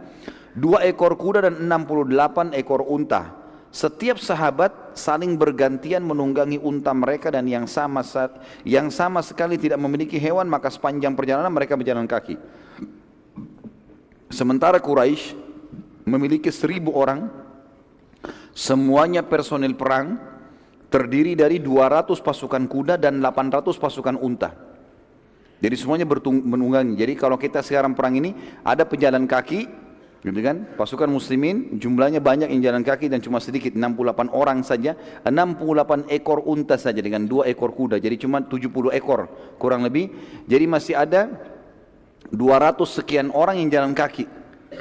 2 ekor kuda dan 68 ekor unta. Setiap sahabat saling bergantian menunggangi unta mereka, dan yang sama sekali tidak memiliki hewan, maka sepanjang perjalanan mereka berjalan kaki. Sementara Quraisy memiliki 1.000 orang, semuanya personil perang, terdiri dari 200 pasukan kuda dan 800 pasukan unta. Jadi semuanya menunggangi. Jadi kalau kita sekarang perang ini, ada pejalan kaki, Gitu kan? Pasukan muslimin jumlahnya banyak yang jalan kaki dan cuma sedikit, 68 orang saja, 68 ekor unta saja dengan 2 ekor kuda, jadi cuma 70 ekor kurang lebih. Jadi masih ada 200 sekian orang yang jalan kaki,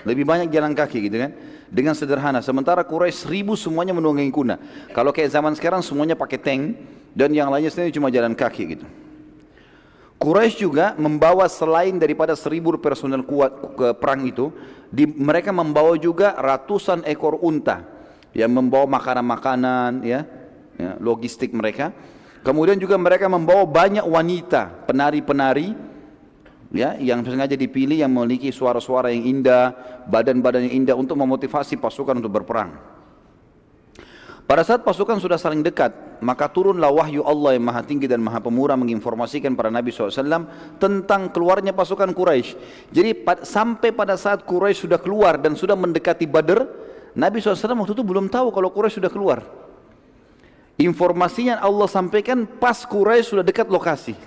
lebih banyak jalan kaki gitu kan, dengan sederhana. Sementara Quraisy 1000 semuanya menunggangi kuda. Kalau kayak zaman sekarang semuanya pakai tank dan yang lainnya sendiri cuma jalan kaki gitu. Quraisy juga membawa selain daripada 1000 personel kuat ke perang itu, mereka membawa juga ratusan ekor unta yang membawa makanan-makanan, ya, logistik mereka. Kemudian juga mereka membawa banyak wanita, penari-penari, ya, yang sengaja dipilih yang memiliki suara-suara yang indah, badan-badan yang indah untuk memotivasi pasukan untuk berperang. Pada saat pasukan sudah saling dekat, maka turunlah wahyu Allah yang maha tinggi dan maha pemurah menginformasikan para Nabi SAW tentang keluarnya pasukan Quraisy. Jadi sampai pada saat Quraisy sudah keluar dan sudah mendekati Badr, Nabi SAW waktu itu belum tahu kalau Quraisy sudah keluar. Informasinya Allah sampaikan pas Quraisy sudah dekat lokasi.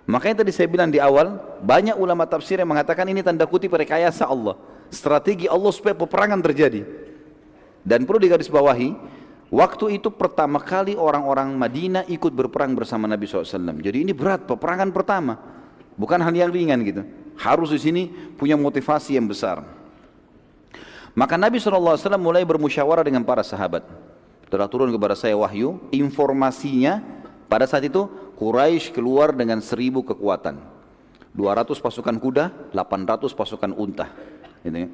Makanya tadi saya bilang di awal, banyak ulama tafsir yang mengatakan ini tanda kutip rekayasa Allah, strategi Allah supaya peperangan terjadi. Dan perlu digarisbawahi, waktu itu pertama kali orang-orang Madinah ikut berperang bersama Nabi SAW. Jadi ini berat, peperangan pertama, bukan hal yang ringan gitu. Harus di sini punya motivasi yang besar. Maka Nabi SAW mulai bermusyawarah dengan para sahabat. Telah turun kepada saya wahyu, informasinya pada saat itu Quraisy keluar dengan 1000 kekuatan, 200 pasukan kuda, 800 pasukan unta, gitu ya.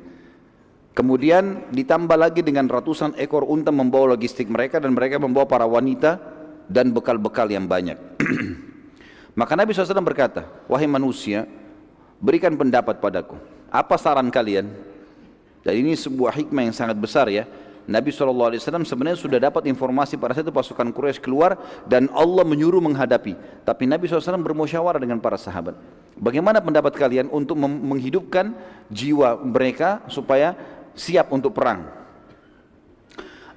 Kemudian ditambah lagi dengan ratusan ekor unta membawa logistik mereka, dan mereka membawa para wanita dan bekal-bekal yang banyak. Maka Nabi SAW berkata, wahai manusia, berikan pendapat padaku, apa saran kalian? Dan ini sebuah hikmah yang sangat besar ya. Nabi SAW sebenarnya sudah dapat informasi pada saat itu pasukan Quraisy keluar dan Allah menyuruh menghadapi. Tapi Nabi SAW bermusyawarah dengan para sahabat. Bagaimana pendapat kalian untuk menghidupkan jiwa mereka supaya siap untuk perang?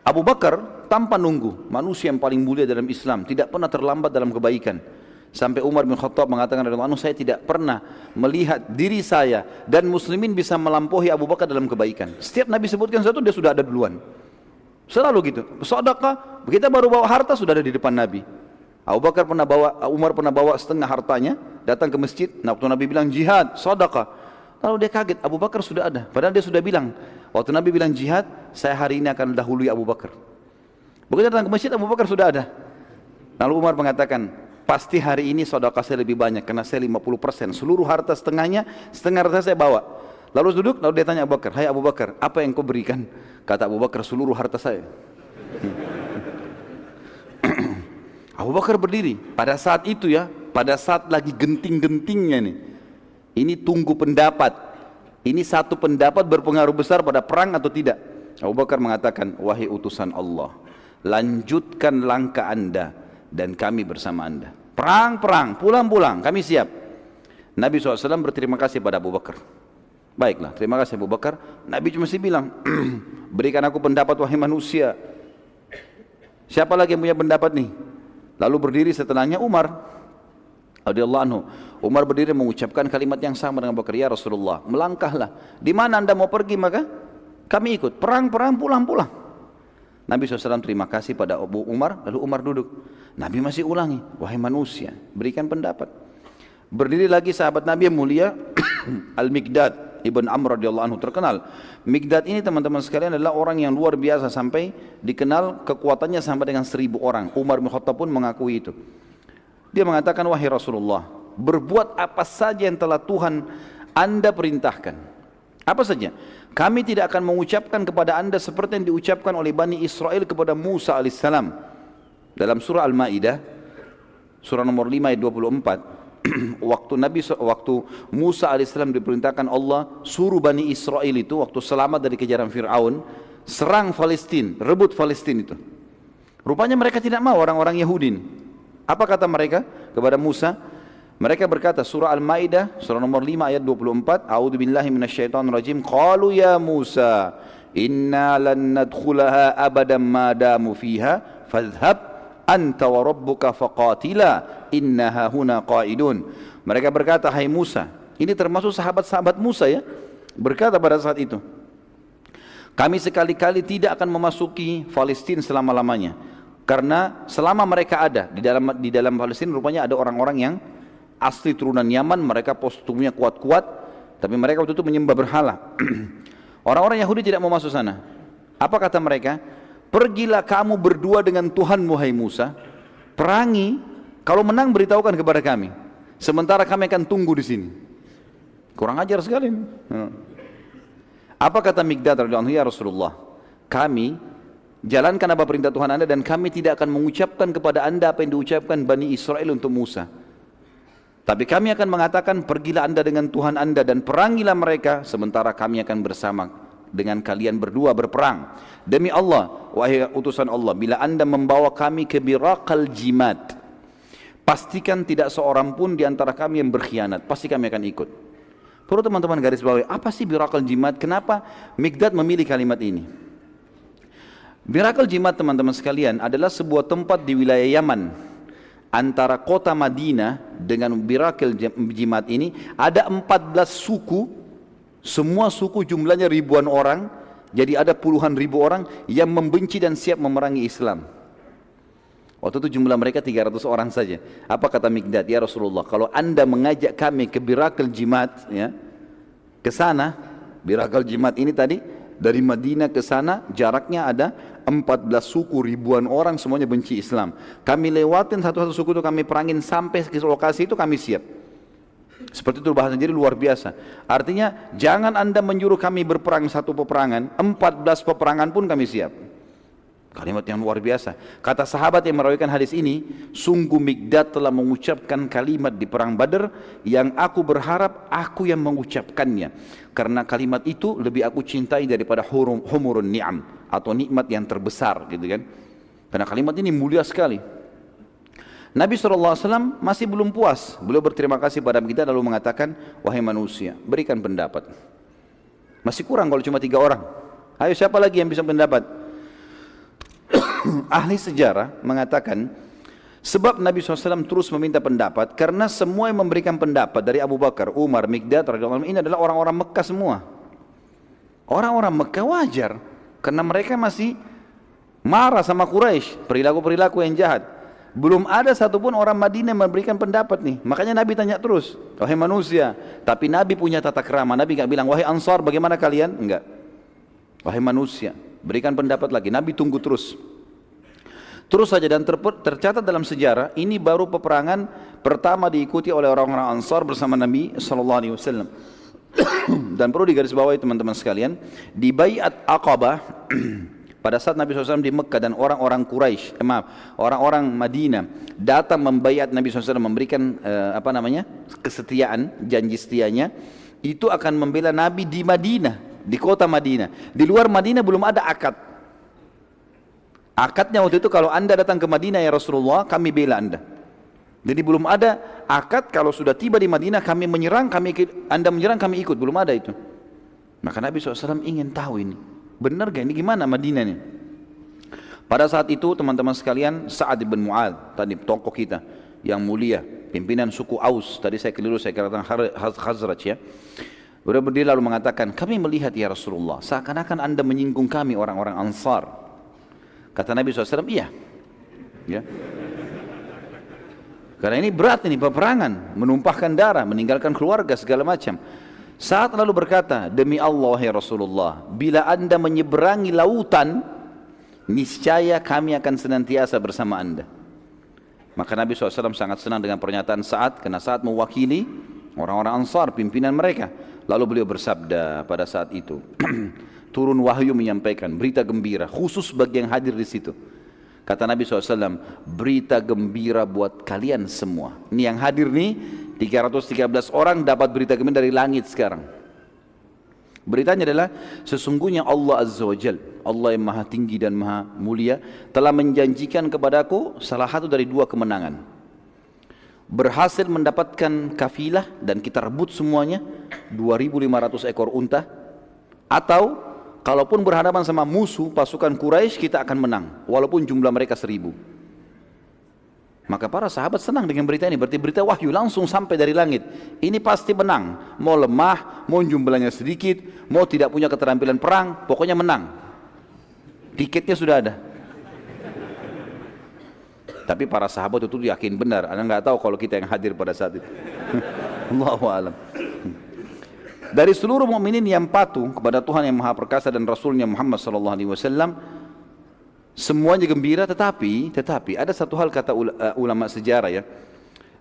Abu Bakar tanpa nunggu, manusia yang paling mulia dalam Islam, tidak pernah terlambat dalam kebaikan. Sampai Umar bin Khattab mengatakan, saya tidak pernah melihat diri saya dan muslimin bisa melampaui Abu Bakar dalam kebaikan. Setiap Nabi sebutkan sesuatu dia sudah ada duluan. Selalu gitu. Sedekah, kita baru bawa harta sudah ada di depan Nabi. Umar pernah bawa setengah hartanya datang ke masjid. Nah, waktu Nabi bilang jihad, sedekah, lalu dia kaget, Abu Bakar sudah ada. Padahal dia sudah bilang, waktu Nabi bilang jihad, saya hari ini akan dahului Abu Bakar. Begitu datang ke masjid, Abu Bakar sudah ada. Lalu Umar mengatakan, pasti hari ini sedekah saya lebih banyak karena saya 50%. Seluruh harta setengahnya, setengah harta saya bawa. Lalu duduk, lalu dia tanya Abu Bakar, hai Abu Bakar, apa yang kau berikan? Kata Abu Bakar, seluruh harta saya. Abu Bakar berdiri. Pada saat itu ya, pada saat lagi genting-gentingnya nih, ini tunggu pendapat. Ini satu pendapat berpengaruh besar pada perang atau tidak. Abu Bakar mengatakan, wahai utusan Allah, lanjutkan langkah anda dan kami bersama anda. Perang, pulang, kami siap. Nabi SAW berterima kasih pada Abu Bakar. Baiklah, terima kasih Abu Bakar. Nabi cuma bilang, berikan aku pendapat wahai manusia. Siapa lagi yang punya pendapat nih? Lalu berdiri setelahnya Umar radhiyallahu anhu. Umar berdiri mengucapkan kalimat yang sama dengan Abu Bakar, ya Rasulullah, melangkahlah. Di mana anda mau pergi maka kami ikut. Perang, pulang. Nabi SAW terima kasih pada Abu Umar, lalu Umar duduk. Nabi masih ulangi, wahai manusia, berikan pendapat. Berdiri lagi sahabat Nabi yang mulia, Al-Miqdad Ibn Amr radhiyallahu anhu, terkenal. Miqdad ini teman-teman sekalian adalah orang yang luar biasa, sampai dikenal kekuatannya sampai dengan 1000 orang. Umar bin Khattab pun mengakui itu. Dia mengatakan, wahai Rasulullah, berbuat apa saja yang telah Tuhan anda perintahkan. Apa saja. Kami tidak akan mengucapkan kepada anda seperti yang diucapkan oleh Bani Israel kepada Musa alaihissalam. Dalam surah Al-Ma'idah, surah nomor 5 ayat 24. waktu Musa alaihissalam diperintahkan Allah suruh Bani Israel itu, waktu selamat dari kejaran Fir'aun, serang Palestina, rebut Palestina itu. Rupanya mereka tidak mau, orang-orang Yahudi. Apa kata mereka kepada Musa? Mereka berkata, surah Al-Ma'idah, surah nomor 5 ayat 24, A'udzubillahi minasyaitonirrajim, qalu ya Musa, inna lan nadkhulaha abadan ma damu fiha, fadhhab anta wa rabbuka faqatila innaha huna qaidun. Mereka berkata, hai Musa, ini termasuk sahabat-sahabat Musa ya, berkata pada saat itu, Kami sekali-kali tidak akan memasuki Palestina selama-lamanya. Karena selama mereka ada di dalam Palestina rupanya ada orang-orang yang asli turunan Yaman, mereka posturnya kuat-kuat, tapi mereka waktu itu menyembah berhala. Orang-orang Yahudi tidak mau masuk sana. Apa kata mereka? Pergilah kamu berdua dengan Tuhanmu hai Musa, perangi, kalau menang beritahukan kepada kami. Sementara kami akan tunggu di sini. Kurang ajar sekali. Apa kata Mikdad radhiyallahu anhu, ya Rasulullah, kami jalankan apa perintah Tuhan Anda dan kami tidak akan mengucapkan kepada Anda apa yang diucapkan Bani Israel untuk Musa. Tapi kami akan mengatakan, pergilah Anda dengan Tuhan Anda dan perangilah mereka, sementara kami akan bersama dengan kalian berdua berperang. Demi Allah, wahai utusan Allah, bila Anda membawa kami ke Biraqal Jimad, pastikan tidak seorang pun di antara kami yang berkhianat, pasti kami akan ikut. Perlu teman-teman garis bawahi, apa sih Biraqal Jimad? Kenapa Mikdad memilih kalimat ini? Biraqal Jimad teman-teman sekalian adalah sebuah tempat di wilayah Yaman. Antara kota Madinah dengan Biraqal Jimad ini ada 14 suku, semua suku jumlahnya ribuan orang, jadi ada puluhan ribu orang yang membenci dan siap memerangi Islam. Waktu itu jumlah mereka 300 orang saja. Apa kata Mikdad? Ya Rasulullah, kalau Anda mengajak kami ke Biraqal Jimad, ya, ke sana, Biraqal Jimad ini tadi dari Madinah ke sana jaraknya ada 14 suku, ribuan orang, semuanya benci Islam. Kami lewatin satu-satu suku itu, kami perangin sampai ke lokasi itu, kami siap. Seperti itu bahasa, jadi luar biasa. Artinya jangan Anda menyuruh kami berperang satu peperangan, 14 peperangan pun kami siap. Kalimat yang luar biasa. Kata sahabat yang merawikan hadis ini, sungguh Mikdad telah mengucapkan kalimat di perang Badar yang aku berharap aku yang mengucapkannya, karena kalimat itu lebih aku cintai daripada humurun ni'am, atau nikmat yang terbesar, gitu kan. Karena kalimat ini mulia sekali. Nabi SAW masih belum puas. Beliau berterima kasih pada kita lalu mengatakan, wahai manusia, berikan pendapat. Masih kurang kalau cuma 3 orang. Ayo, siapa lagi yang bisa pendapat? Ahli sejarah mengatakan sebab Nabi SAW terus meminta pendapat karena semua yang memberikan pendapat dari Abu Bakar, Umar, Mikdad radhiyallahu anhu ini adalah orang-orang Mekah semua. Orang-orang Mekah wajar karena mereka masih marah sama Quraisy, perilaku-perilaku yang jahat. Belum ada satupun orang Madinah yang memberikan pendapat nih. Makanya Nabi tanya terus, wahai manusia. Tapi Nabi punya tata krama. Nabi enggak bilang, wahai Ansar bagaimana kalian? Enggak. Wahai manusia, berikan pendapat lagi. Nabi tunggu terus. Terus saja, dan tercatat dalam sejarah ini baru peperangan pertama diikuti oleh orang-orang Ansar bersama Nabi SAW. Dan perlu digarisbawahi teman-teman sekalian, di Bai'at Aqabah pada saat Nabi SAW di Mekah dan orang-orang Quraisy, orang-orang Madinah datang membaiat Nabi SAW, memberikan kesetiaan, janji setianya, itu akan membela Nabi di Madinah, di kota Madinah. Di luar Madinah belum ada akad. Akadnya waktu itu, kalau Anda datang ke Madinah ya Rasulullah, kami bela Anda. Jadi belum ada akad, kalau sudah tiba di Madinah kami menyerang, Anda menyerang kami ikut, belum ada itu. Maka Nabi SAW ingin tahu ini, benar gak ini, gimana Madinah ini? Pada saat itu teman-teman sekalian, Sa'ad bin Mu'adz, tadi tokoh kita yang mulia, pimpinan suku Aus, tadi saya keliru, saya katakan Khazraj ya. Beliau berdiri lalu mengatakan, kami melihat ya Rasulullah, seakan-akan Anda menyinggung kami orang-orang Ansar. Kata Nabi SAW, iya. Ya. Karena ini berat, ini peperangan, menumpahkan darah, meninggalkan keluarga, segala macam. Saat lalu berkata, demi Allah ya Rasulullah, bila Anda menyeberangi lautan, niscaya kami akan senantiasa bersama Anda. Maka Nabi SAW sangat senang dengan pernyataan Sa'ad, karena Sa'ad mewakili orang-orang Ansar, pimpinan mereka. Lalu beliau bersabda pada saat itu, turun wahyu menyampaikan berita gembira khusus bagi yang hadir di situ. Kata Nabi SAW, berita gembira buat kalian semua. Ini yang hadir nih 313 orang dapat berita gembira dari langit sekarang. Beritanya adalah, sesungguhnya Allah Azza wa Jal, Allah yang maha tinggi dan maha mulia, telah menjanjikan kepadaku salah satu dari 2 kemenangan. Berhasil mendapatkan kafilah dan kita rebut semuanya 2.500 ekor unta, atau kalaupun berhadapan sama musuh pasukan Quraisy kita akan menang walaupun jumlah mereka 1.000. Maka para sahabat senang dengan berita ini, berarti berita wahyu langsung sampai dari langit. Ini pasti menang, mau lemah, mau jumlahnya sedikit, mau tidak punya keterampilan perang, pokoknya menang. Tiketnya sudah ada. Tapi para sahabat itu yakin benar. Anda nggak tahu kalau kita yang hadir pada saat itu. Allahu a'lam. Dari seluruh mukminin yang patuh kepada Tuhan yang Maha Perkasa dan Rasulnya Muhammad sallallahu alaihi wasallam, semuanya gembira, tetapi ada satu hal kata ulama sejarah ya.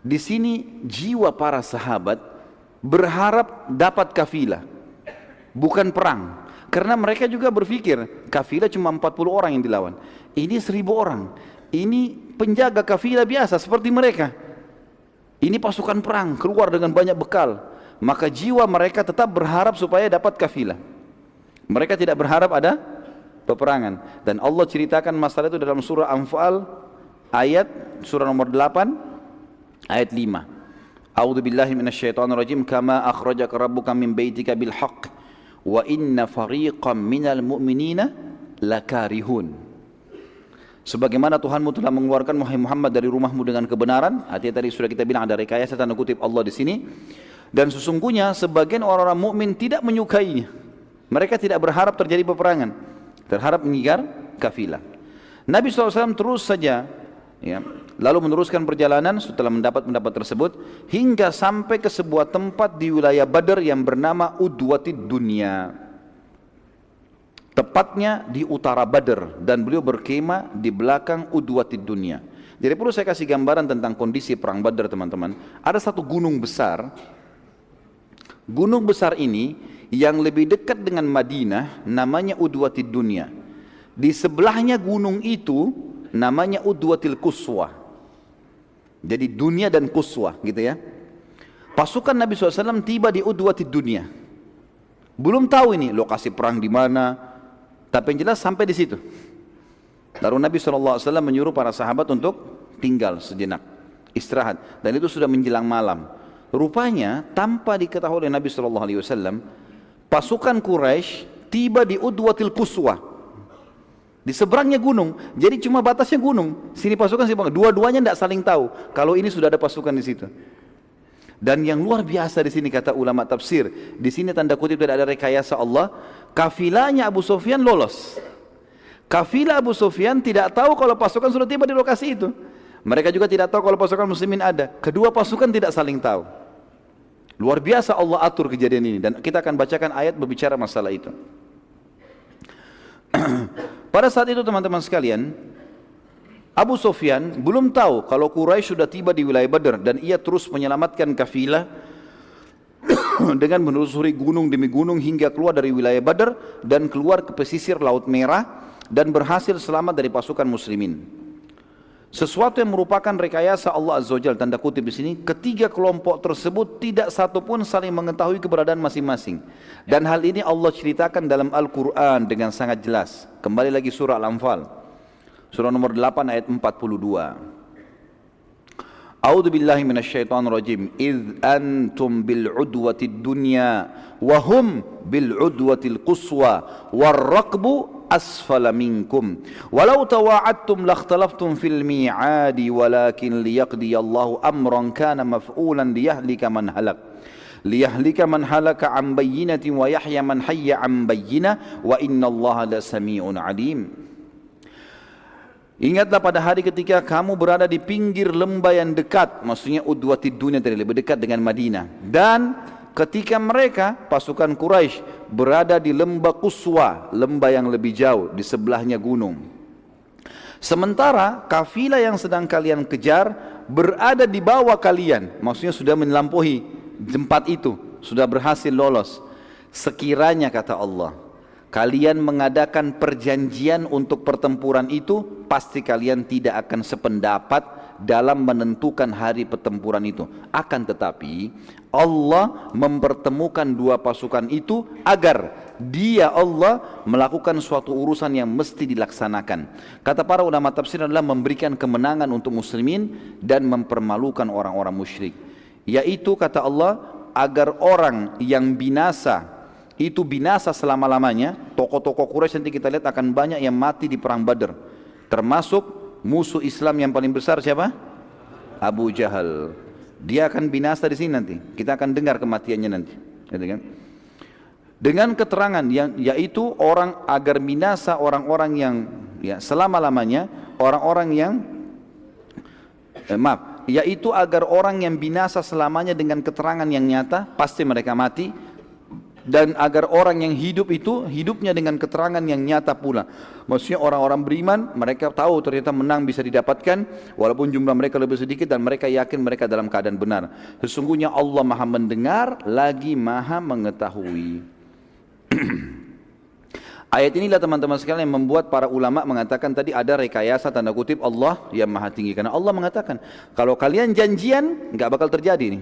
Di sini jiwa para sahabat berharap dapat kafilah, bukan perang. Karena mereka juga berpikir kafilah cuma 40 orang yang dilawan. Ini 1000 orang. Ini penjaga kafilah biasa seperti mereka. Ini pasukan perang keluar dengan banyak bekal. Maka jiwa mereka tetap berharap supaya dapat kafilah. Mereka tidak berharap ada peperangan. Dan Allah ceritakan masalah itu dalam surah Anfal ayat surah nomor 8 ayat 5. A'udzu billahi minasyaitonir rajim, kama akhrajaka rabbuka min baitika bil haqq wa inna fariqam minal mu'minina lakarihun. Sebagaimana Tuhanmu telah mengeluarkan Muhammad dari rumahmu dengan kebenaran, artinya tadi sudah kita bilang ada rekayasa tanda kutip Allah di sini. Dan sesungguhnya sebagian orang-orang mukmin tidak menyukainya. Mereka tidak berharap terjadi peperangan, berharap mengejar kafilah. Nabi SAW terus saja ya, lalu meneruskan perjalanan setelah mendapat pendapat tersebut hingga sampai ke sebuah tempat di wilayah Badr yang bernama Udwatid Dunya. Tepatnya di utara Badr, dan beliau berkemah di belakang Udwatid Dunya. Jadi perlu saya kasih gambaran tentang kondisi perang Badr teman-teman. Ada satu gunung besar. Gunung besar ini yang lebih dekat dengan Madinah namanya Udwatid Dunya. Di sebelahnya gunung itu namanya Udwatil Quswa. Jadi dunia dan Quswa gitu ya. Pasukan Nabi SAW tiba di Udwatid Dunya. Belum tahu ini lokasi perang di mana, tapi yang jelas sampai di situ. Lalu Nabi SAW menyuruh para sahabat untuk tinggal sejenak, istirahat. Dan itu sudah menjelang malam. Rupanya tanpa diketahui oleh Nabi SAW, pasukan Quraisy tiba di Udwatil Quswa. Di seberangnya gunung, jadi cuma batasnya gunung. Sini pasukan, sini pasukan. Dua-duanya tidak saling tahu kalau ini sudah ada pasukan di situ. Dan yang luar biasa di sini kata ulama tafsir, di sini tanda kutip tidak ada rekayasa Allah. Kafilahnya Abu Sufyan lolos. Kafilah Abu Sufyan tidak tahu kalau pasukan sudah tiba di lokasi itu. Mereka juga tidak tahu kalau pasukan muslimin ada. Kedua pasukan tidak saling tahu. Luar biasa Allah atur kejadian ini, dan kita akan bacakan ayat berbicara masalah itu. Pada saat itu teman-teman sekalian, Abu Sufyan belum tahu kalau Quraisy sudah tiba di wilayah Badr, dan ia terus menyelamatkan kafilah dengan menelusuri gunung demi gunung hingga keluar dari wilayah Badr dan keluar ke pesisir Laut Merah dan berhasil selamat dari pasukan muslimin. Sesuatu yang merupakan rekayasa Allah Azza wa Jalla, tanda kutip di sini, ketiga kelompok tersebut tidak satu pun saling mengetahui keberadaan masing-masing. Dan hal ini Allah ceritakan dalam Al-Quran dengan sangat jelas. Kembali lagi surah Al-Anfal, surah nomor 8 ayat 42. A'udzu billahi minasyaitonir rajim. Idz antum bil udwatid dunya wa hum bil udwatil quswa war raqbu asfala minkum walau tawa'adtum lakhtalaftum fil mi'adi walakin liyaqdiyallahu amran kana maf'ulan liyahlika man halaka an bayyinatin wa yahya man hayya an bayyinah wa innallaha lasami'un alim. Ingatlah pada hari ketika kamu berada di pinggir lembah yang dekat, maksudnya Udwatid Dunya tadi, lebih dekat dengan Madinah, dan ketika mereka pasukan Quraisy berada di lembah Quswa, lembah yang lebih jauh di sebelahnya gunung. Sementara kafilah yang sedang kalian kejar berada di bawah kalian, maksudnya sudah melampaui tempat itu, sudah berhasil lolos. Sekiranya kata Allah, kalian mengadakan perjanjian untuk pertempuran itu, pasti kalian tidak akan sependapat dalam menentukan hari pertempuran itu. Akan tetapi Allah mempertemukan dua pasukan itu agar Dia Allah melakukan suatu urusan yang mesti dilaksanakan. Kata para ulama tafsir adalah memberikan kemenangan untuk muslimin dan mempermalukan orang-orang musyrik. Yaitu kata Allah, agar orang yang binasa itu binasa selama-lamanya. Tokoh-tokoh Quraisy nanti kita lihat akan banyak yang mati di perang Badr, termasuk musuh Islam yang paling besar siapa? Abu Jahal. Dia akan binasa di sini nanti. Kita akan dengar kematiannya nanti. Gitu kan? Dengan keterangan yang yaitu orang agar binasa orang-orang yang ya selama-lamanya orang-orang yang yaitu agar orang yang binasa selamanya dengan keterangan yang nyata pasti mereka mati, dan agar orang yang hidup itu hidupnya dengan keterangan yang nyata pula. Maksudnya orang-orang beriman mereka tahu ternyata menang bisa didapatkan walaupun jumlah mereka lebih sedikit, dan mereka yakin mereka dalam keadaan benar. Sesungguhnya Allah Maha mendengar lagi Maha mengetahui. Ayat inilah teman-teman sekalian yang membuat para ulama mengatakan tadi ada rekayasa tanda kutip Allah yang Maha tinggi, karena Allah mengatakan kalau kalian janjian nggak bakal terjadi nih.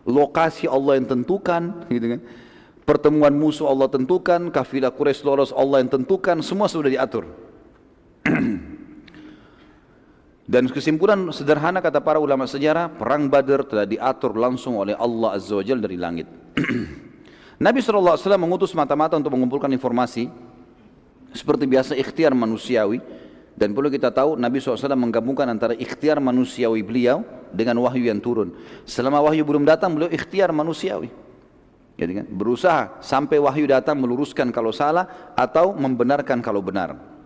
Lokasi Allah yang tentukan, gitu kan? Pertemuan musuh Allah tentukan, kafilah Quraisy lolos Allah yang tentukan, semua sudah diatur. Dan kesimpulan sederhana kata para ulama sejarah, perang Badar telah diatur langsung oleh Allah Azza wa Jalla dari langit. Nabi SAW mengutus mata-mata untuk mengumpulkan informasi. Seperti biasa ikhtiar manusiawi. Dan perlu kita tahu Nabi SAW menggabungkan antara ikhtiar manusiawi beliau dengan wahyu yang turun. Selama wahyu belum datang beliau ikhtiar manusiawi. Jadi kan, berusaha sampai wahyu datang meluruskan kalau salah atau membenarkan kalau benar.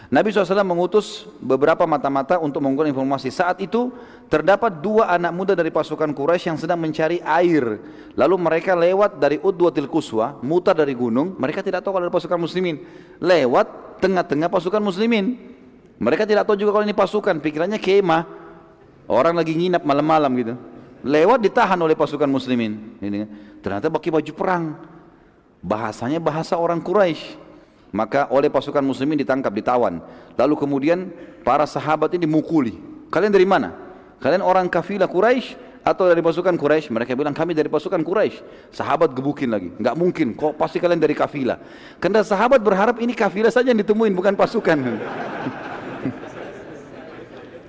Nabi SAW mengutus beberapa mata-mata untuk mengumpulkan informasi. Saat itu terdapat 2 anak muda dari pasukan Quraisy yang sedang mencari air. Lalu mereka lewat dari Udwatil Quswa, mutar dari gunung. Mereka tidak tahu kalau ada pasukan muslimin. Lewat tengah-tengah pasukan muslimin. Mereka tidak tahu juga kalau ini pasukan. Pikirannya kemah, orang lagi nginap malam-malam gitu. Lewat ditahan oleh pasukan muslimin. Ternyata pakai baju perang. Bahasanya bahasa orang Quraisy. Maka oleh pasukan muslimin ditangkap, ditawan. Lalu kemudian para sahabat ini dimukuli. Kalian dari mana? Kalian orang kafilah Quraisy atau dari pasukan Quraisy? Mereka bilang kami dari pasukan Quraisy. Sahabat gebukin lagi. Enggak mungkin, kok pasti kalian dari kafilah. Karena sahabat berharap ini kafilah saja yang ditemuin, bukan pasukan.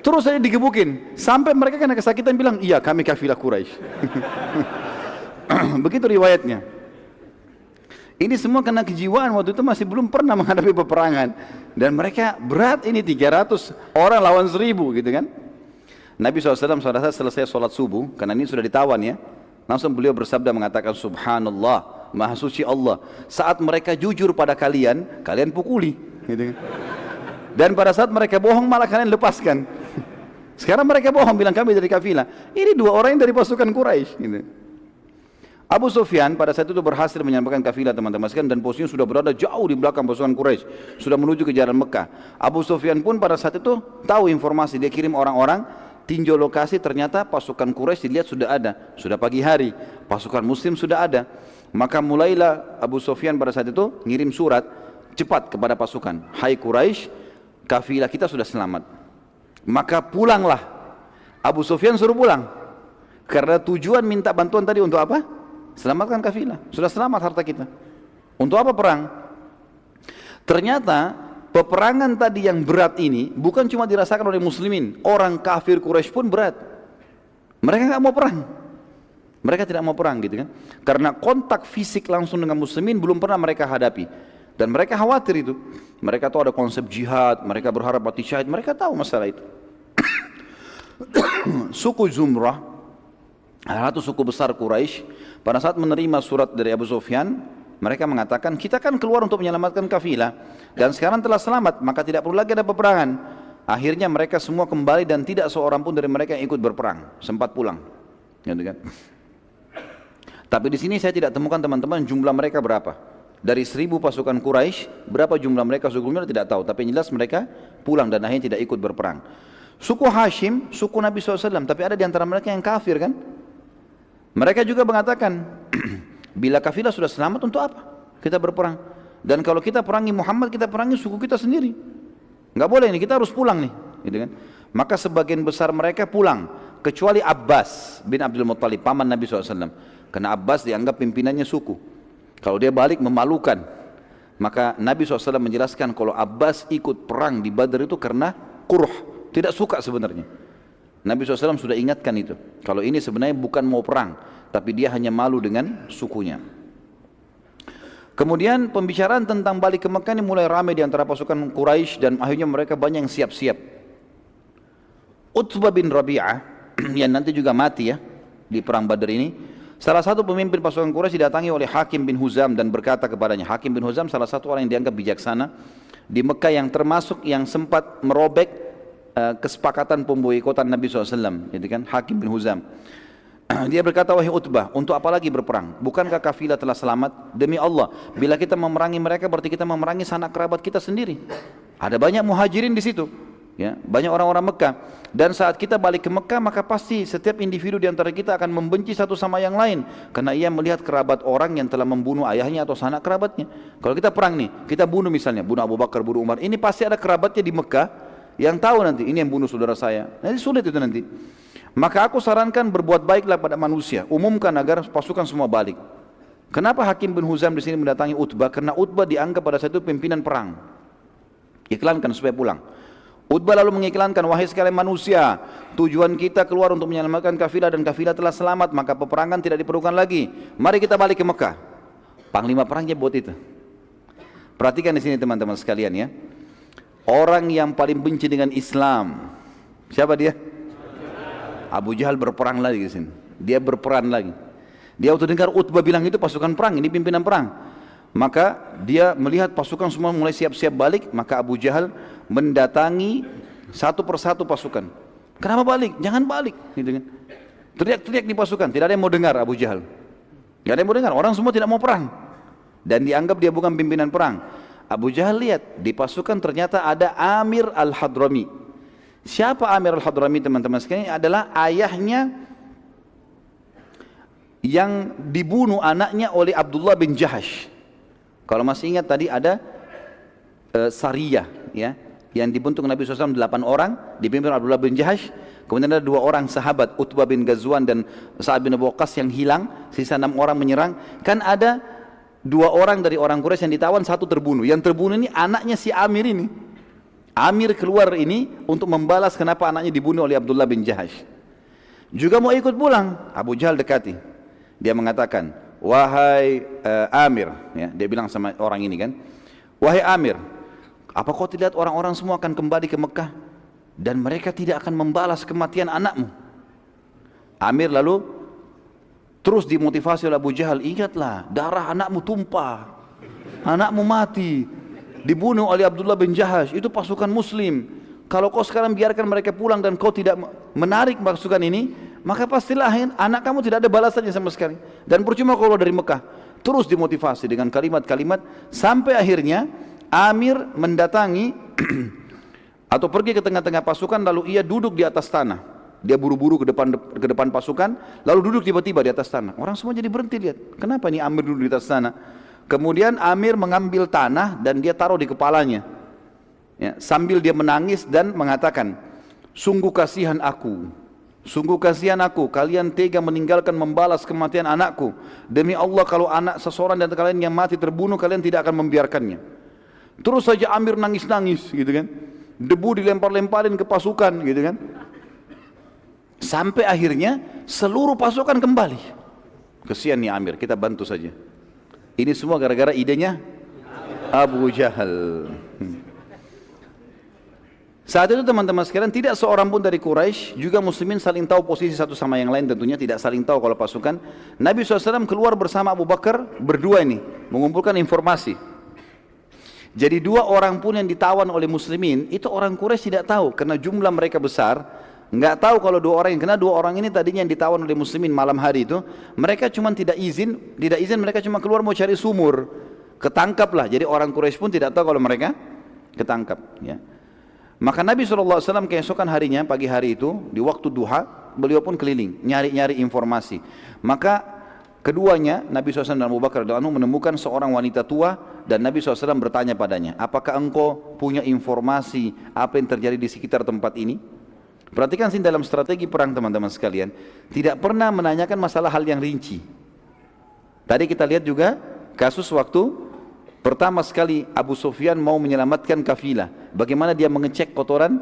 Terus saja digebukin. Sampai mereka kena kesakitan bilang, iya kami kafilah Quraisy. Begitu riwayatnya. Ini semua karena kejiwaan waktu itu masih belum pernah menghadapi peperangan. Dan mereka berat ini 300 orang lawan 1000 gitu kan. Nabi SAW pada saat selesai sholat subuh, karena ini sudah ditawan ya, langsung beliau bersabda mengatakan Subhanallah, Maha Suci Allah, saat mereka jujur pada kalian, kalian pukuli gitu kan. Dan pada saat mereka bohong malah kalian lepaskan. Sekarang mereka bohong bilang kami dari kafilah. Ini 2 orang yang dari pasukan Quraisy gitu. Abu Sufyan pada saat itu berhasil menyampaikan kafilah teman-teman sekalian, dan posisinya sudah berada jauh di belakang pasukan Quraisy, sudah menuju ke jalan Mekah. Abu Sufyan pun pada saat itu tahu informasi, dia kirim orang-orang tinjau lokasi, ternyata pasukan Quraisy dilihat sudah ada, sudah pagi hari, pasukan muslim sudah ada. Maka mulailah Abu Sufyan pada saat itu ngirim surat cepat kepada pasukan, hai Quraisy, kafilah kita sudah selamat. Maka pulanglah. Abu Sufyan suruh pulang. Karena tujuan minta bantuan tadi untuk apa? Selamatkan kafilah. Sudah selamat harta kita. Untuk apa perang? Ternyata peperangan tadi yang berat ini bukan cuma dirasakan oleh muslimin. Orang kafir Quraisy pun berat. Mereka nggak mau perang. Mereka tidak mau perang gitu kan. Karena kontak fisik langsung dengan muslimin belum pernah mereka hadapi. Dan mereka khawatir itu. Mereka tahu ada konsep jihad. Mereka berharap mati syahid. Mereka tahu masalah itu. Suku Zumrah, satu suku besar Quraisy, pada saat menerima surat dari Abu Sufyan, mereka mengatakan kita kan keluar untuk menyelamatkan kafilah dan sekarang telah selamat, maka tidak perlu lagi ada peperangan. Akhirnya mereka semua kembali dan tidak seorang pun dari mereka yang ikut berperang, sempat pulang. Gitu kan? Tapi di sini saya tidak temukan teman-teman jumlah mereka berapa. Dari 1000 pasukan Quraisy, berapa jumlah mereka sesungguhnya tidak tahu. Tapi yang jelas mereka pulang dan akhirnya tidak ikut berperang. Suku Hashim, suku Nabi SAW, tapi ada di antara mereka yang kafir kan? Mereka juga mengatakan, bila kafilah sudah selamat untuk apa kita berperang? Dan kalau kita perangi Muhammad, kita perangi suku kita sendiri. Nggak boleh nih, kita harus pulang nih, gitu kan? Maka sebagian besar mereka pulang, kecuali Abbas bin Abdul Muttalib, paman Nabi SAW. Karena Abbas dianggap pimpinannya suku. Kalau dia balik memalukan. Maka Nabi SAW menjelaskan kalau Abbas ikut perang di Badar itu karena kurh, tidak suka sebenarnya. Nabi SAW sudah ingatkan itu. Kalau ini sebenarnya bukan mau perang, tapi dia hanya malu dengan sukunya. Kemudian pembicaraan tentang balik ke Mekah ini mulai ramai di antara pasukan Quraisy dan akhirnya mereka banyak yang siap-siap. Utbah bin Rabi'ah yang nanti juga mati ya di perang Badar ini. Salah satu pemimpin pasukan Quraisy didatangi oleh Hakim bin Huzam dan berkata kepadanya, Hakim bin Huzam salah satu orang yang dianggap bijaksana di Mekah yang termasuk yang sempat merobek kesepakatan pemboikotan Nabi SAW, gitu kan? Hakim bin Huzam. Dia berkata, wahai Utbah, untuk apa lagi berperang? Bukankah kafilah telah selamat? Demi Allah, bila kita memerangi mereka berarti kita memerangi sanak kerabat kita sendiri. Ada banyak muhajirin di situ. Ya, banyak orang-orang Mekah, dan saat kita balik ke Mekah maka pasti setiap individu di antara kita akan membenci satu sama yang lain karena ia melihat kerabat orang yang telah membunuh ayahnya atau sanak kerabatnya. Kalau kita perang nih, kita bunuh misalnya, bunuh Abu Bakar, bunuh Umar, ini pasti ada kerabatnya di Mekah yang tahu nanti ini yang bunuh saudara saya. Nanti sulit itu nanti. Maka aku sarankan berbuat baiklah pada manusia, umumkan agar pasukan semua balik. Kenapa Hakim bin Huzam di sini mendatangi Utbah? Karena Utbah dianggap pada saat itu pimpinan perang. Iklankan supaya pulang. Utbah lalu mengiklankan, wahai sekalian manusia, tujuan kita keluar untuk menyelamatkan kafilah dan kafilah telah selamat, maka peperangan tidak diperlukan lagi. Mari kita balik ke Mekah. Panglima perangnya buat itu. Perhatikan di sini teman-teman sekalian ya. Orang yang paling benci dengan Islam, siapa dia? Abu Jahal berperang lagi di sini. Dia berperan lagi. Dia waktu dengar Utbah bilang itu pasukan perang, ini pimpinan perang. Maka dia melihat pasukan semua mulai siap-siap balik, maka Abu Jahal mendatangi satu persatu pasukan. Kenapa balik? Jangan balik, gitu kan. Teriak-teriak di pasukan, tidak ada yang mau dengar Abu Jahal. Tidak ada yang mau dengar, orang semua tidak mau perang. Dan dianggap dia bukan pimpinan perang. Abu Jahal lihat, di pasukan ternyata ada Amir al-Hadrami. Siapa Amir al-Hadrami teman-teman sekalian? Adalah ayahnya yang dibunuh anaknya oleh Abdullah bin Jahash. Kalau masih ingat tadi ada Sariyah ya, yang dibentuk Nabi SAW 8 orang dipimpin Abdullah bin Jahash. Kemudian ada 2 orang sahabat Utbah bin Ghazwan dan Sa'ad bin Abi Waqqas yang hilang, sisa 6 orang menyerang. Kan ada 2 orang dari orang Quraisy yang ditawan, 1 terbunuh. Yang terbunuh ini anaknya si Amir ini. Amir keluar ini untuk membalas kenapa anaknya dibunuh oleh Abdullah bin Jahash. Juga mau ikut pulang, Abu Jahal dekati. Dia mengatakan, wahai Amir, ya, dia bilang sama orang ini kan, wahai Amir, apa kau tidak lihat orang-orang semua akan kembali ke Mekah dan mereka tidak akan membalas kematian anakmu? Amir lalu terus dimotivasi oleh Abu Jahal, ingatlah darah anakmu tumpah, anakmu mati, dibunuh oleh Abdullah bin Jahash, itu pasukan muslim. Kalau kau sekarang biarkan mereka pulang dan kau tidak menarik pasukan ini, maka pastilah anak kamu tidak ada balasannya sama sekali. Dan percuma kalau dari Mekah. Terus dimotivasi dengan kalimat-kalimat sampai akhirnya Amir mendatangi atau pergi ke tengah-tengah pasukan, lalu ia duduk di atas tanah. Dia buru-buru ke depan pasukan, lalu duduk tiba-tiba di atas tanah. Orang semua jadi berhenti lihat. Kenapa nih Amir duduk di atas tanah? Kemudian Amir mengambil tanah dan dia taruh di kepalanya. Ya, sambil dia menangis dan mengatakan, sungguh kasihan aku, sungguh kasihan aku, kalian tega meninggalkan membalas kematian anakku. Demi Allah kalau anak seseorang dan kalian yang mati terbunuh, kalian tidak akan membiarkannya. Terus saja Amir nangis-nangis gitu kan, debu dilempar-lemparin ke pasukan gitu kan, sampai akhirnya seluruh pasukan kembali. Kesian nih Amir, kita bantu saja. Ini semua gara-gara idenya Abu Jahal. Saat itu teman-teman sekalian, tidak seorang pun dari Quraisy, juga muslimin saling tahu posisi satu sama yang lain, tentunya tidak saling tahu kalau pasukan. Nabi SAW keluar bersama Abu Bakar berdua ini, mengumpulkan informasi. Jadi 2 orang pun yang ditawan oleh muslimin, itu orang Quraisy tidak tahu, karena jumlah mereka besar, nggak tahu kalau 2 orang, karena 2 orang ini tadinya yang ditawan oleh muslimin malam hari itu, mereka cuma tidak izin mereka cuma keluar mau cari sumur, ketangkaplah. Jadi orang Quraisy pun tidak tahu kalau mereka ketangkap ya. Maka Nabi SAW keesokan harinya, pagi hari itu, di waktu duha, beliau pun keliling, nyari-nyari informasi. Maka keduanya, Nabi SAW dan Abu Bakar menemukan seorang wanita tua, dan Nabi SAW bertanya padanya, apakah engkau punya informasi apa yang terjadi di sekitar tempat ini? Perhatikan sini dalam strategi perang teman-teman sekalian, tidak pernah menanyakan masalah hal yang rinci. Tadi kita lihat juga kasus waktu pertama sekali Abu Sufyan mau menyelamatkan kafilah, bagaimana dia mengecek kotoran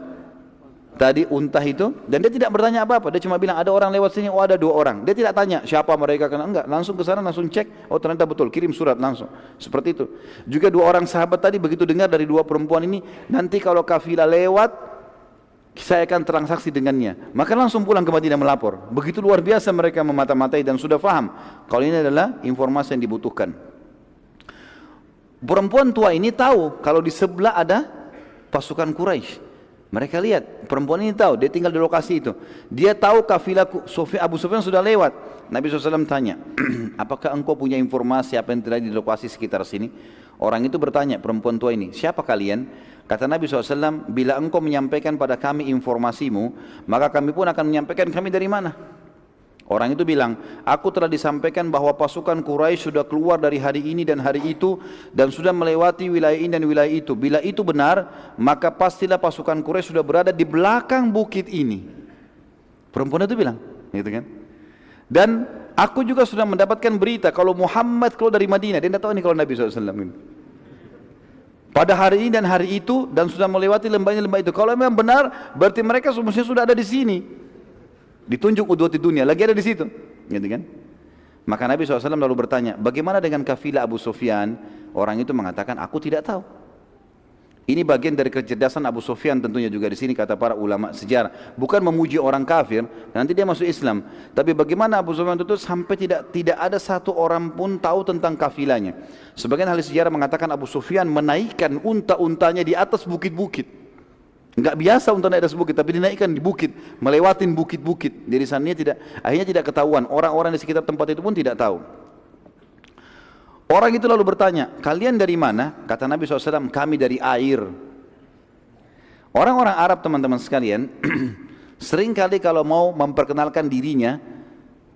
tadi unta itu, dan dia tidak bertanya apa-apa, dia cuma bilang ada orang lewat sini, oh ada 2 orang. Dia tidak tanya siapa mereka, enggak, langsung ke sana, langsung cek, oh ternyata betul, kirim surat langsung. Seperti itu. Juga 2 orang sahabat tadi begitu dengar dari 2 perempuan ini, nanti kalau kafilah lewat, saya akan transaksi dengannya. Maka langsung pulang ke Madinah melapor. Begitu luar biasa mereka memata-matai dan sudah faham kalau ini adalah informasi yang dibutuhkan. Perempuan tua ini tahu kalau di sebelah ada pasukan Quraisy. Mereka lihat, perempuan ini tahu, dia tinggal di lokasi itu. Dia tahu kafilah Abu Sufyan sudah lewat. Nabi SAW tanya, apakah engkau punya informasi apa yang terjadi di lokasi sekitar sini? Orang itu bertanya, perempuan tua ini, siapa kalian? Kata Nabi SAW, bila engkau menyampaikan pada kami informasimu, maka kami pun akan menyampaikan kami dari mana. Orang itu bilang, aku telah disampaikan bahwa pasukan Quraisy sudah keluar dari hari ini dan hari itu, dan sudah melewati wilayah ini dan wilayah itu. Bila itu benar, maka pastilah pasukan Quraisy sudah berada di belakang bukit ini. Perempuan itu bilang, gitu kan? Dan aku juga sudah mendapatkan berita kalau Muhammad keluar dari Madinah. Dia tidak tahu ini kalau Nabi SAW. Pada hari ini dan hari itu, dan sudah melewati lembah itu. Kalau memang benar, berarti mereka semestinya sudah ada di sini. Ditunjuk udwati dunia, lagi ada di situ, gitu kan? Maka Nabi SAW lalu bertanya, bagaimana dengan kafilah Abu Sufyan? Orang itu mengatakan, aku tidak tahu. Ini bagian dari kecerdasan Abu Sufyan tentunya juga di sini kata para ulama sejarah. Bukan memuji orang kafir, nanti dia masuk Islam. Tapi bagaimana Abu Sufyan itu sampai tidak ada satu orang pun tahu tentang kafilahnya. Sebagian ahli sejarah mengatakan Abu Sufyan menaikkan unta-untanya di atas bukit-bukit. Enggak biasa unta naik atas bukit, tapi dinaikkan di bukit, melewatin bukit-bukit. Jadi sananya akhirnya tidak ketahuan. Orang-orang di sekitar tempat itu pun tidak tahu. Orang itu lalu bertanya, kalian dari mana? Kata Nabi SAW, kami dari air. Orang-orang Arab teman-teman sekalian, sering kali kalau mau memperkenalkan dirinya,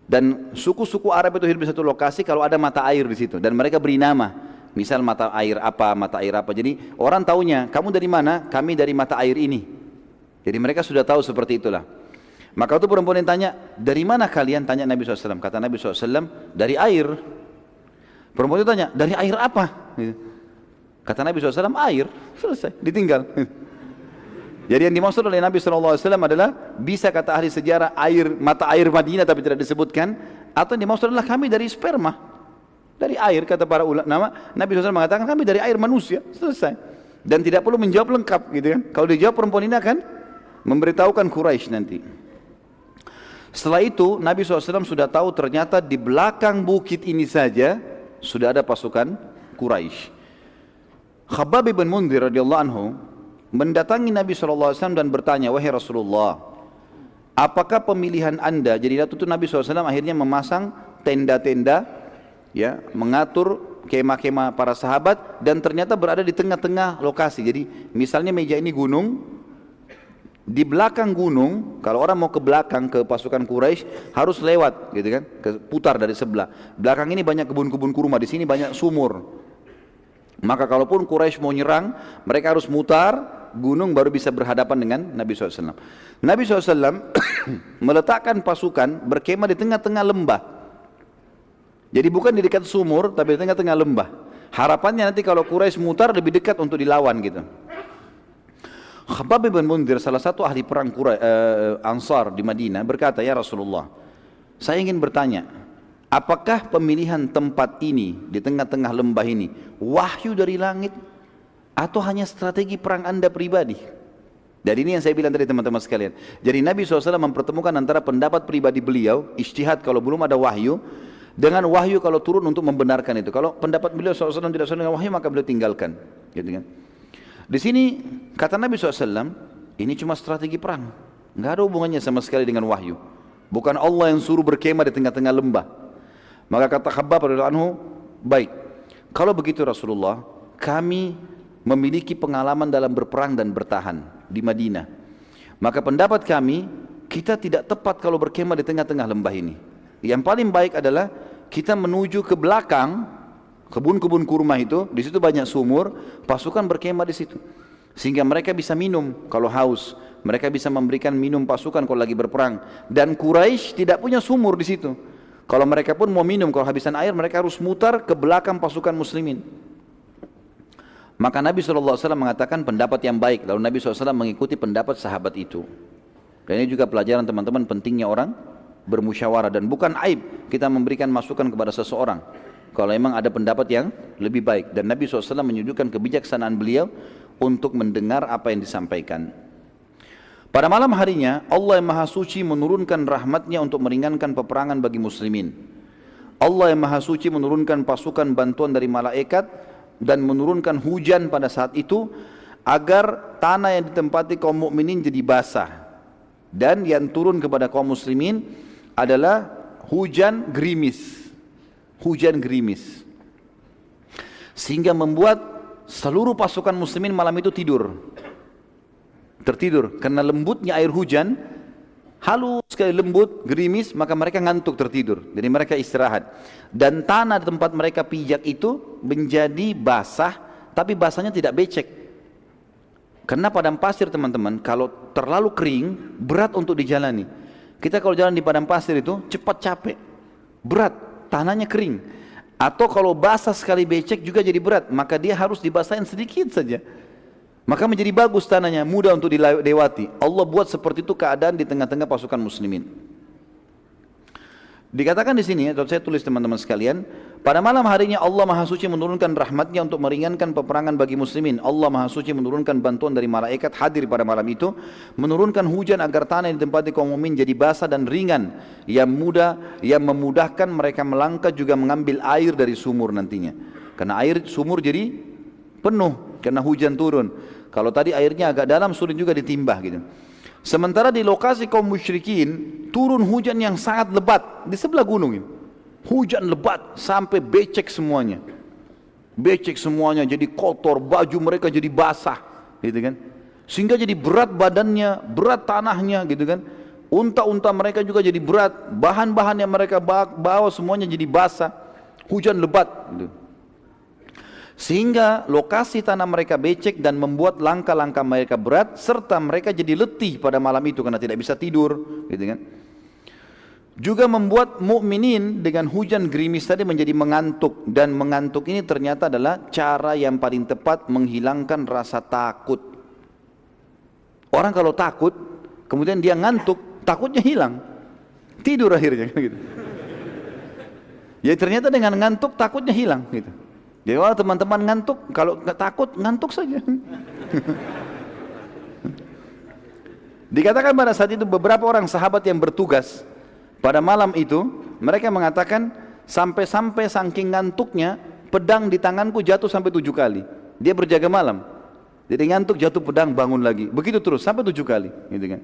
dan suku-suku Arab itu hidup di satu lokasi kalau ada mata air di situ, dan mereka beri nama. Misal mata air apa, mata air apa. Jadi orang taunya, kamu dari mana? Kami dari mata air ini. Jadi mereka sudah tahu seperti itulah. Maka itu perempuan yang tanya, dari mana kalian? Tanya Nabi SAW. Kata Nabi SAW, dari air. Perempuan itu tanya, dari air apa? Kata Nabi SAW, air. Selesai, ditinggal. Jadi yang dimaksud oleh Nabi SAW adalah, bisa kata ahli sejarah, air, mata air Madinah tapi tidak disebutkan, atau yang dimaksud adalah kami dari sperma. Dari air, kata para ulama. Nabi SAW mengatakan, kami dari air manusia. Selesai. Dan tidak perlu menjawab lengkap, gitu kan. Kalau dijawab, perempuan ini akan memberitahukan Quraisy nanti. Setelah itu, Nabi SAW sudah tahu ternyata di belakang bukit ini saja, sudah ada pasukan Quraisy. Khabbab bin Mundhir radhiyallahu anhu mendatangi Nabi SAW dan bertanya, wahai Rasulullah, apakah pemilihan anda? Jadi waktu itu Nabi SAW akhirnya memasang tenda-tenda, ya, mengatur kemah-kemah para sahabat, dan ternyata berada di tengah-tengah lokasi. Jadi misalnya meja ini gunung, di belakang gunung, kalau orang mau ke belakang ke pasukan Quraisy harus lewat, gitu kan, putar dari sebelah. Belakang ini banyak kebun-kebun kurma, di sini banyak sumur. Maka kalaupun Quraisy mau nyerang, mereka harus mutar gunung baru bisa berhadapan dengan Nabi SAW. Nabi SAW meletakkan pasukan berkemah di tengah-tengah lembah. Jadi bukan di dekat sumur, tapi di tengah-tengah lembah. Harapannya nanti kalau Quraisy mutar lebih dekat untuk dilawan, gitu. Khabbab bin Mundhir, salah satu ahli perang Ansar di Madinah, berkata, ya Rasulullah, saya ingin bertanya, apakah pemilihan tempat ini di tengah-tengah lembah ini wahyu dari langit atau hanya strategi perang anda pribadi? Dan ini yang saya bilang tadi teman-teman sekalian. Jadi Nabi SAW mempertemukan antara pendapat pribadi beliau, ijtihad kalau belum ada wahyu, dengan wahyu kalau turun untuk membenarkan itu. Kalau pendapat beliau SAW tidak sesuai dengan wahyu, maka beliau tinggalkan, gitu kan. Di sini kata Nabi SAW, ini cuma strategi perang, nggak ada hubungannya sama sekali dengan wahyu. Bukan Allah yang suruh berkemah di tengah-tengah lembah. Maka kata Khabbab radhiyallahu anhu, baik, kalau begitu Rasulullah, kami memiliki pengalaman dalam berperang dan bertahan di Madinah. Maka pendapat kami, kita tidak tepat kalau berkemah di tengah-tengah lembah ini. Yang paling baik adalah kita menuju ke belakang kebun-kebun kurma itu, di situ banyak sumur, pasukan berkemah di situ. Sehingga mereka bisa minum kalau haus, mereka bisa memberikan minum pasukan kalau lagi berperang. Dan Quraisy tidak punya sumur di situ. Kalau mereka pun mau minum, kalau habisan air, mereka harus mutar ke belakang pasukan muslimin. Maka Nabi SAW mengatakan pendapat yang baik, lalu Nabi SAW mengikuti pendapat sahabat itu. Dan ini juga pelajaran teman-teman, pentingnya orang bermusyawarah, dan bukan aib kita memberikan masukan kepada seseorang kalau memang ada pendapat yang lebih baik. Dan Nabi SAW menunjukkan kebijaksanaan beliau untuk mendengar apa yang disampaikan. Pada malam harinya Allah yang Maha Suci menurunkan rahmatnya untuk meringankan peperangan bagi muslimin. Allah yang Maha Suci menurunkan pasukan bantuan dari malaikat dan menurunkan hujan pada saat itu agar tanah yang ditempati kaum mukminin jadi basah. Dan yang turun kepada kaum muslimin adalah hujan gerimis. Hujan gerimis. Sehingga membuat seluruh pasukan muslimin malam itu tertidur karena lembutnya air hujan, halus sekali lembut, gerimis, maka mereka ngantuk tertidur. Jadi mereka istirahat. Dan tanah di tempat mereka pijak itu menjadi basah, tapi basahnya tidak becek. Karena padang pasir teman-teman, kalau terlalu kering, berat untuk dijalani. Kita kalau jalan di padang pasir itu cepat capek, berat, tanahnya kering. Atau kalau basah sekali becek juga jadi berat, maka dia harus dibasahin sedikit saja. Maka menjadi bagus tanahnya, mudah untuk dilewati. Allah buat seperti itu keadaan di tengah-tengah pasukan muslimin. Dikatakan di sini, atau saya tulis teman-teman sekalian, pada malam harinya Allah Maha Suci menurunkan rahmatnya untuk meringankan peperangan bagi muslimin. Allah Maha Suci menurunkan bantuan dari malaikat hadir pada malam itu, menurunkan hujan agar tanah yang ditempati kaum mukmin jadi basah dan ringan, yang memudahkan mereka melangkah juga mengambil air dari sumur nantinya. Karena air sumur jadi penuh karena hujan turun. Kalau tadi airnya agak dalam sulit juga ditimbah gitu. Sementara di lokasi kaum musyrikin turun hujan yang sangat lebat di sebelah gunung ini. Hujan lebat sampai becek semuanya. Becek semuanya jadi kotor, baju mereka jadi basah gitu kan. Sehingga jadi berat badannya, berat tanahnya gitu kan. Unta-unta mereka juga jadi berat, bahan-bahan yang mereka bawa semuanya jadi basah. Hujan lebat gitu. Sehingga lokasi tanah mereka becek dan membuat langkah-langkah mereka berat, serta mereka jadi letih pada malam itu karena tidak bisa tidur, gitu kan. Juga membuat mukminin dengan hujan gerimis tadi menjadi mengantuk, dan mengantuk ini ternyata adalah cara yang paling tepat menghilangkan rasa takut. Orang kalau takut, kemudian dia ngantuk, takutnya hilang, tidur akhirnya, gitu. Ya ternyata dengan ngantuk takutnya hilang, gitu. Jadi kalau teman-teman ngantuk, kalau nggak takut ngantuk saja. Dikatakan pada saat itu beberapa orang sahabat yang bertugas pada malam itu, mereka mengatakan sampai-sampai saking ngantuknya pedang di tanganku jatuh sampai 7 kali. Dia berjaga malam, jadi ngantuk jatuh pedang bangun lagi, begitu terus sampai 7 kali, gitu kan.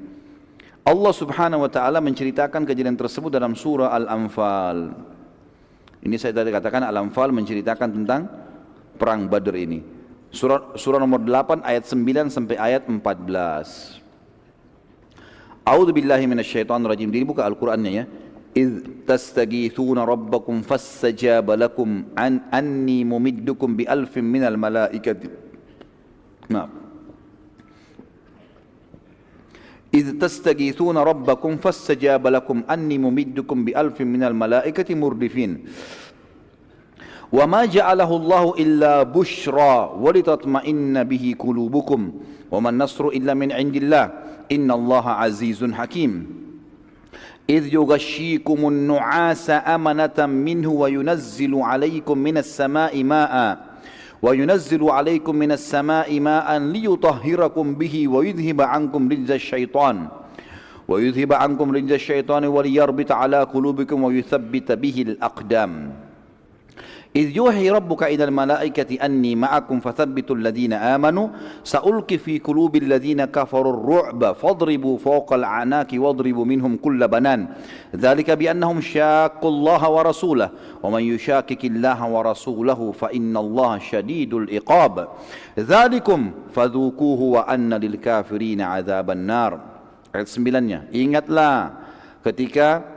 Allah Subhanahu Wa Taala menceritakan kejadian tersebut dalam surah Al-Anfal. Ini saya tadi katakan Al-Anfal menceritakan tentang perang Badr ini. Surah nomor 8 ayat 9 sampai ayat 14. A'udzu billahi minasyaitonir rajim. Dibuka Al-Qur'annya ya. إذ تستغيثون ربكم فاستجاب لكم أني ممدكم بألف من الملائكة. نعم. إذ تستغيثون ربكم فاستجاب لكم أني ممدكم بألف من الملائكة مردفين وما جعله الله إلا بشرى ولتطمئن به قلوبكم وما النصر إلا من عند الله إن الله عزيز حكيم إذ يغشيكم النعاس أمنة منه وينزل عليكم من السماء ماء ليطهركم به ويذهب عنكم رجز الشيطان وليربط على قلوبكم ويثبت به الأقدام إذ يوحي ربك إلى الملائكة أني معكم فثبتوا الذين آمنوا سألقي في قلوب الذين كفروا الرعب فاضربوا فوق الأعناق واضربوا منهم كل بنان ذلك بأنهم شاقوا الله ورسوله ومن يشاكك الله ورسوله فإن الله شديد العقاب ذلكم فذوقوه وأن للكافرين عذاب النار. Ayat 9-nya, ingatlah ketika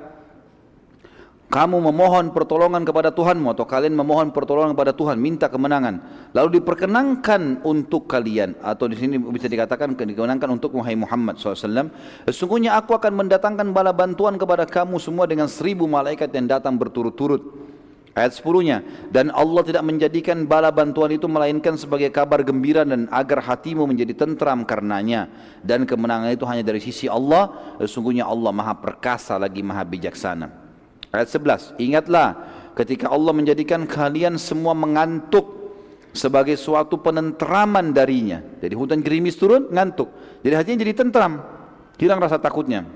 kamu memohon pertolongan kepada Tuhanmu, atau kalian memohon pertolongan kepada Tuhan, minta kemenangan, lalu diperkenankan untuk kalian, atau di sini bisa dikatakan dikenankan untuk Muhammad SAW. Sesungguhnya aku akan mendatangkan bala bantuan kepada kamu semua dengan 1000 malaikat yang datang berturut-turut. Ayat 10-nya, dan Allah tidak menjadikan bala bantuan itu melainkan sebagai kabar gembira dan agar hatimu menjadi tentram karenanya, dan kemenangan itu hanya dari sisi Allah. Sesungguhnya Allah Maha Perkasa lagi Maha Bijaksana. Ayat 11, ingatlah ketika Allah menjadikan kalian semua mengantuk sebagai suatu penentraman darinya. Jadi hujan gerimis turun, ngantuk, jadi hatinya jadi tentram. hilang rasa takutnya.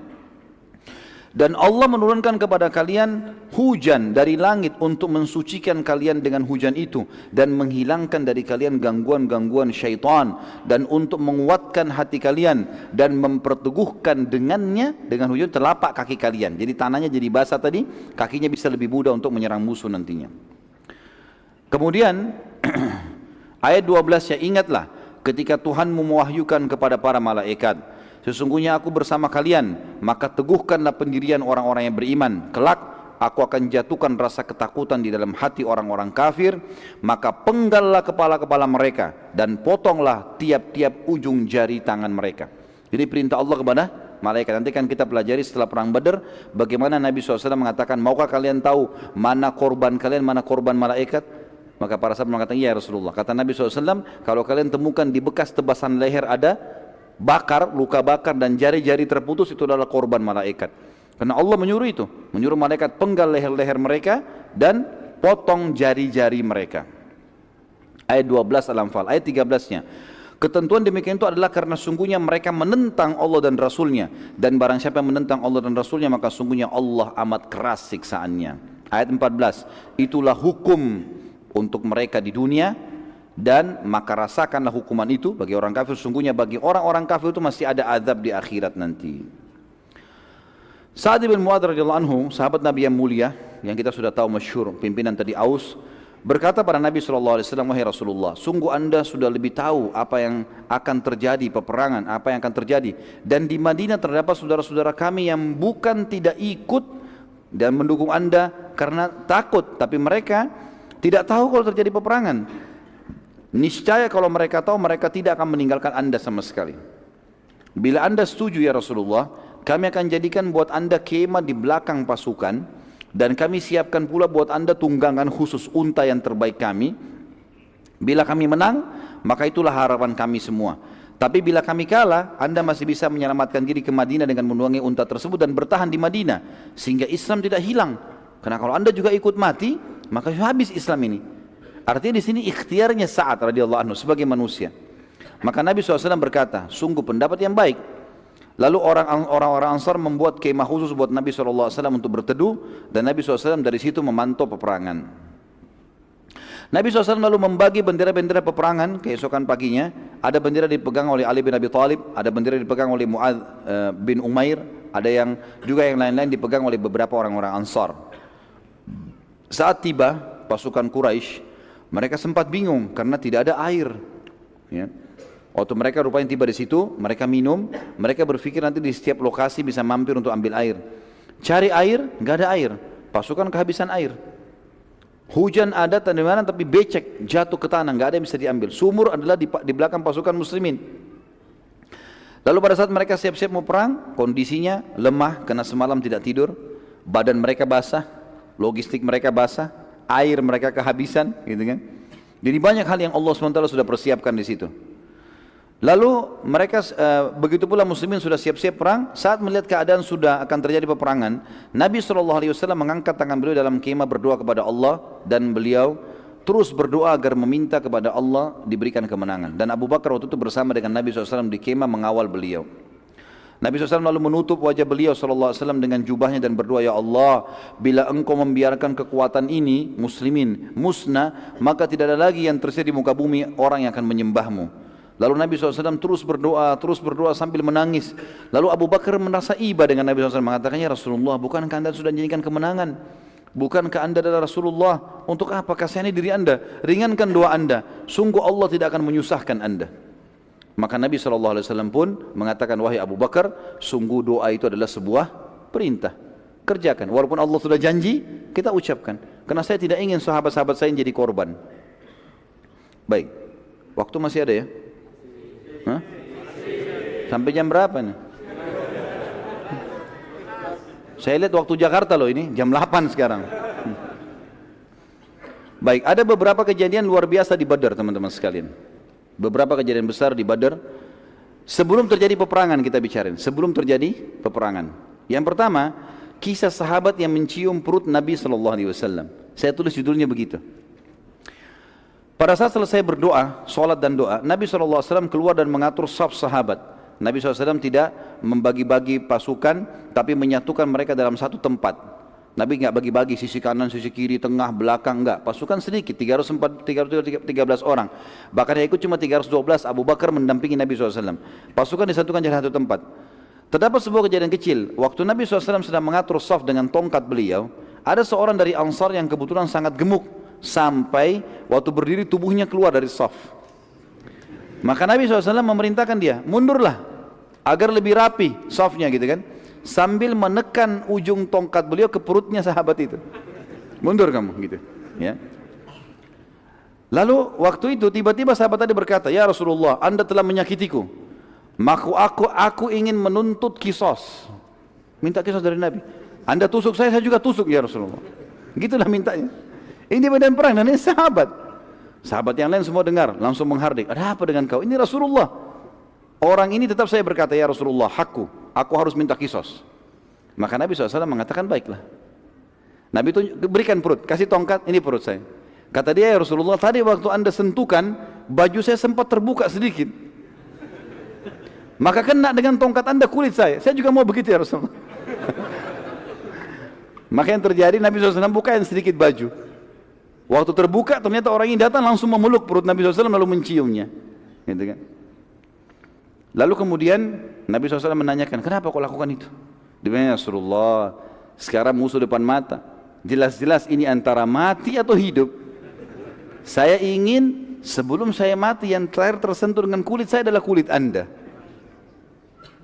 Dan Allah menurunkan kepada kalian hujan dari langit untuk mensucikan kalian dengan hujan itu dan menghilangkan dari kalian gangguan-gangguan syaitan dan untuk menguatkan hati kalian dan memperteguhkan dengannya, dengan hujan, telapak kaki kalian. Jadi tanahnya jadi basah tadi, kakinya bisa lebih mudah untuk menyerang musuh nantinya. Kemudian ayat 12 ya, ingatlah ketika Tuhanmu mewahyukan kepada para malaikat, sesungguhnya aku bersama kalian, maka teguhkanlah pendirian orang-orang yang beriman. Kelak aku akan jatuhkan rasa ketakutan di dalam hati orang-orang kafir, maka penggallah kepala-kepala mereka dan potonglah tiap-tiap ujung jari tangan mereka. Jadi perintah Allah kepada malaikat. Nanti kan kita pelajari setelah perang Badar bagaimana Nabi SAW mengatakan, maukah kalian tahu mana korban kalian, mana korban malaikat? Maka para sahabat mengatakan, iya Rasulullah. Kata Nabi SAW, kalau kalian temukan di bekas tebasan leher ada bakar, luka bakar dan jari-jari terputus, itu adalah korban malaikat. Karena Allah menyuruh itu, menyuruh malaikat penggal leher-leher mereka dan potong jari-jari mereka. Ayat 12 Al-Anfal. Ayat 13-nya, ketentuan demikian itu adalah karena sungguhnya mereka menentang Allah dan Rasulnya, dan barang siapa yang menentang Allah dan Rasulnya maka sungguhnya Allah amat keras siksaannya. Ayat 14, itulah hukum untuk mereka di dunia, dan maka rasakanlah hukuman itu bagi orang kafir. Sungguhnya bagi orang-orang kafir itu masih ada azab di akhirat nanti. Sa'ad bin Mu'adz radhiyallahu anhu, sahabat Nabi yang mulia yang kita sudah tahu masyhur, pimpinan tadi Aus, berkata pada Nabi SAW, wahai Rasulullah, sungguh anda sudah lebih tahu apa yang akan terjadi, peperangan apa yang akan terjadi, dan di Madinah terdapat saudara-saudara kami yang bukan tidak ikut dan mendukung anda karena takut, tapi mereka tidak tahu kalau terjadi peperangan. Niscaya kalau mereka tahu, mereka tidak akan meninggalkan anda sama sekali. Bila anda setuju ya Rasulullah, kami akan jadikan buat anda kemah di belakang pasukan, dan kami siapkan pula buat anda tunggangan khusus unta yang terbaik kami. Bila kami menang, maka itulah harapan kami semua. Tapi bila kami kalah, anda masih bisa menyelamatkan diri ke Madinah dengan menunggangi unta tersebut dan bertahan di Madinah, sehingga Islam tidak hilang. Karena kalau anda juga ikut mati, maka habis Islam ini. Artinya di sini ikhtiarnya Sa'ad radhiyallahu anhu sebagai manusia. Maka Nabi SAW berkata, sungguh pendapat yang baik. Lalu orang-orang Ansar membuat kemah khusus buat Nabi SAW untuk berteduh, dan Nabi SAW dari situ memantau peperangan. Nabi SAW lalu membagi bendera-bendera peperangan. Keesokan paginya ada bendera dipegang oleh Ali bin Abi Thalib, ada bendera dipegang oleh Mu'adz bin Umair, ada yang juga yang lain-lain dipegang oleh beberapa orang-orang Ansar. Saat tiba pasukan Quraisy, mereka sempat bingung karena tidak ada air. Ya. Waktu mereka rupanya tiba di situ, mereka minum, mereka berpikir nanti di setiap lokasi bisa mampir untuk ambil air. Cari air, nggak ada air. Pasukan kehabisan air. Hujan ada di mana tapi becek, jatuh ke tanah, nggak ada yang bisa diambil. Sumur adalah di belakang pasukan muslimin. Lalu pada saat mereka siap-siap mau perang, kondisinya lemah karena semalam tidak tidur, badan mereka basah, logistik mereka basah, air mereka kehabisan, gitu kan. Jadi banyak hal yang Allah SWT sudah persiapkan di situ. Lalu mereka begitu pula muslimin sudah siap-siap perang. Saat melihat keadaan sudah akan terjadi peperangan, Nabi SAW mengangkat tangan beliau dalam kemah berdoa kepada Allah, dan beliau terus berdoa agar meminta kepada Allah diberikan kemenangan. Dan Abu Bakar waktu itu bersama dengan Nabi SAW di kemah mengawal beliau. Nabi SAW lalu menutup wajah beliau SAW dengan jubahnya dan berdoa, ya Allah, bila engkau membiarkan kekuatan ini muslimin musnah, maka tidak ada lagi yang tersisa di muka bumi orang yang akan menyembahmu. Lalu Nabi SAW terus berdoa sambil menangis. Lalu Abu Bakar merasa iba dengan Nabi SAW, mengatakannya, Rasulullah, bukankah anda sudah menjanjikan kemenangan? Bukankah anda adalah Rasulullah? Untuk apa kasihani diri anda? Ringankan doa anda. Sungguh Allah tidak akan menyusahkan anda. Maka Nabi SAW pun mengatakan, wahai Abu Bakar, sungguh doa itu adalah sebuah perintah. Kerjakan. Walaupun Allah sudah janji, kita ucapkan. Karena saya tidak ingin sahabat-sahabat saya jadi korban. Baik. Waktu masih ada ya? Hah? Sampai jam berapa nih? Saya lihat waktu Jakarta loh ini, jam 8 sekarang. Baik, ada beberapa kejadian luar biasa di Badar teman-teman sekalian. Beberapa kejadian besar di Badar. Sebelum terjadi peperangan kita bicarain, sebelum terjadi peperangan. Yang pertama, kisah sahabat yang mencium perut Nabi SAW. Saya tulis judulnya begitu. Pada saat selesai berdoa, sholat dan doa, Nabi SAW keluar dan mengatur saf sahabat. Nabi SAW tidak membagi-bagi pasukan, tapi menyatukan mereka dalam satu tempat. Nabi nggak bagi-bagi sisi kanan, sisi kiri, tengah, belakang, enggak. Pasukan sedikit, 313 orang. Bahkan yang ikut cuma 312, Abu Bakar mendampingi Nabi SAW. Pasukan disatukan di satu tempat. Terdapat sebuah kejadian kecil. Waktu Nabi SAW sedang mengatur saf dengan tongkat beliau, ada seorang dari Ansar yang kebetulan sangat gemuk, sampai waktu berdiri tubuhnya keluar dari saf. Maka Nabi SAW memerintahkan dia, mundurlah, agar lebih rapi safnya gitu kan. Sambil menekan ujung tongkat beliau ke perutnya sahabat itu. Mundur kamu gitu, ya. Lalu waktu itu tiba-tiba sahabat tadi berkata, "Ya Rasulullah, Anda telah menyakitiku. Maka aku ingin menuntut kisos." Minta kisos dari Nabi. "Anda tusuk saya juga tusuk ya Rasulullah." Gitulah mintanya. Ini medan perang dan ini sahabat. Sahabat yang lain semua dengar, langsung menghardik. "Ada apa dengan kau? Ini Rasulullah." Orang ini tetap saya berkata, "Ya Rasulullah, aku harus minta kisos." Maka Nabi SAW mengatakan, "Baiklah." Nabi itu berikan perut, kasih tongkat, ini perut saya. Kata dia, "Ya Rasulullah, tadi waktu Anda sentuhkan, baju saya sempat terbuka sedikit. Maka kena dengan tongkat Anda kulit saya juga mau begitu ya Rasulullah." Maka yang terjadi, Nabi SAW bukain sedikit baju. Waktu terbuka, ternyata orang ini datang langsung memeluk perut Nabi SAW lalu menciumnya. Gitu kan? Lalu kemudian Nabi SAW menanyakan, "Kenapa kau lakukan itu?" Dia bilang, "Ya Rasulullah, sekarang musuh depan mata. Jelas-jelas ini antara mati atau hidup. Saya ingin sebelum saya mati yang terakhir tersentuh dengan kulit saya adalah kulit Anda."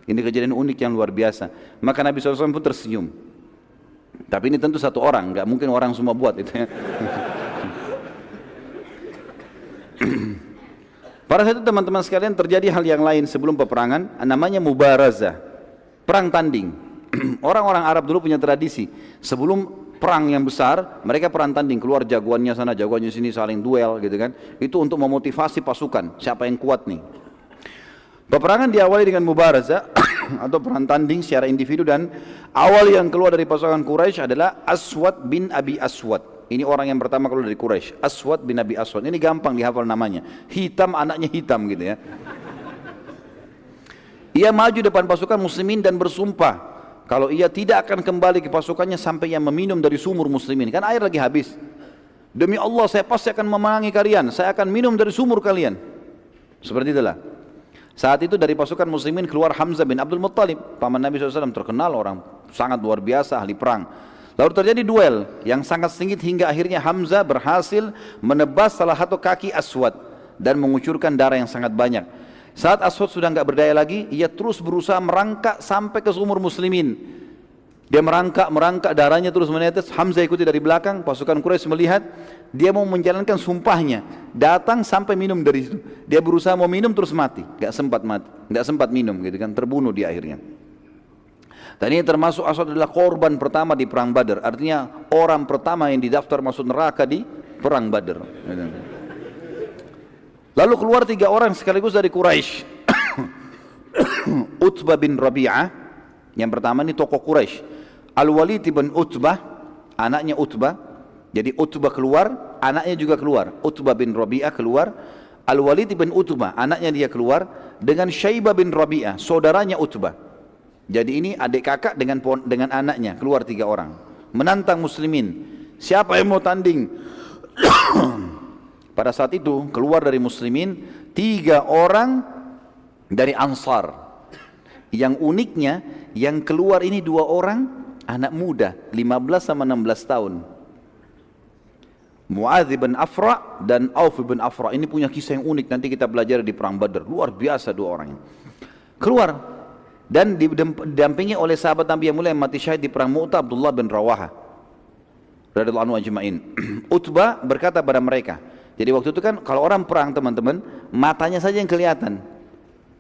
Ini kejadian unik yang luar biasa. Maka Nabi SAW pun tersenyum. Tapi ini tentu satu orang, nggak mungkin orang semua buat itu ya. Pada saat itu teman-teman sekalian terjadi hal yang lain sebelum peperangan, namanya mubarazah, perang tanding. Orang-orang Arab dulu punya tradisi, sebelum perang yang besar, mereka perang tanding, keluar jagoannya sana, jagoannya sini, saling duel gitu kan. Itu untuk memotivasi pasukan, siapa yang kuat nih. Peperangan diawali dengan mubarazah atau perang tanding secara individu, dan awal yang keluar dari pasukan Quraisy adalah Aswad bin Abi Aswad. Ini orang yang pertama keluar dari Quraisy, Aswad bin Abi Aswad. Ini gampang dihafal namanya. Hitam, anaknya hitam gitu ya. Ia maju depan pasukan muslimin dan bersumpah kalau ia tidak akan kembali ke pasukannya sampai ia meminum dari sumur muslimin. Kan air lagi habis. "Demi Allah, saya pasti akan memenangi kalian. Saya akan minum dari sumur kalian." Seperti itulah. Saat itu dari pasukan muslimin keluar Hamzah bin Abdul Muttalib, paman Nabi SAW, terkenal orang sangat luar biasa, ahli perang. Lalu terjadi duel yang sangat sengit hingga akhirnya Hamzah berhasil menebas salah satu kaki Aswad dan mengucurkan darah yang sangat banyak. Saat Aswad sudah enggak berdaya lagi, ia terus berusaha merangkak sampai ke sumur muslimin. Dia merangkak, darahnya terus menetes. Hamzah ikuti dari belakang. Pasukan Quraisy melihat dia mau menjalankan sumpahnya, datang sampai minum dari situ. Dia berusaha mau minum terus mati, enggak sempat minum gitu kan, terbunuh di akhirnya. Dan ini termasuk Aswad adalah korban pertama di perang Badar. Artinya orang pertama yang didaftar masuk neraka di perang Badar. Lalu keluar 3 orang sekaligus dari Quraisy. Utbah bin Rabi'ah, yang pertama ini tokoh Quraisy. Al-Walid bin Utbah, anaknya Utbah. Jadi Utbah keluar, anaknya juga keluar. Utbah bin Rabi'ah keluar. Al-Walid bin Utbah, anaknya dia keluar. Dengan Syaibah bin Rabi'ah, saudaranya Utbah. Jadi ini adik kakak dengan anaknya, keluar 3 orang menantang muslimin. Siapa yang mau tanding? Pada saat itu keluar dari muslimin 3 orang dari Ansar. Yang uniknya, yang keluar ini 2 orang anak muda, 15 sama 16 tahun. Mu'adz bin Afra dan Auf bin Afra. Ini punya kisah yang unik, nanti kita belajar di perang Badar. Luar biasa 2 orang ini. Keluar dan didampingi oleh sahabat Nabi yang mulia yang mati syahid di perang Mu'tah, Abdullah bin Rawaha radhiyallahu anhu ajma'in. Utbah berkata pada mereka, jadi waktu itu kan kalau orang perang teman-teman, matanya saja yang kelihatan.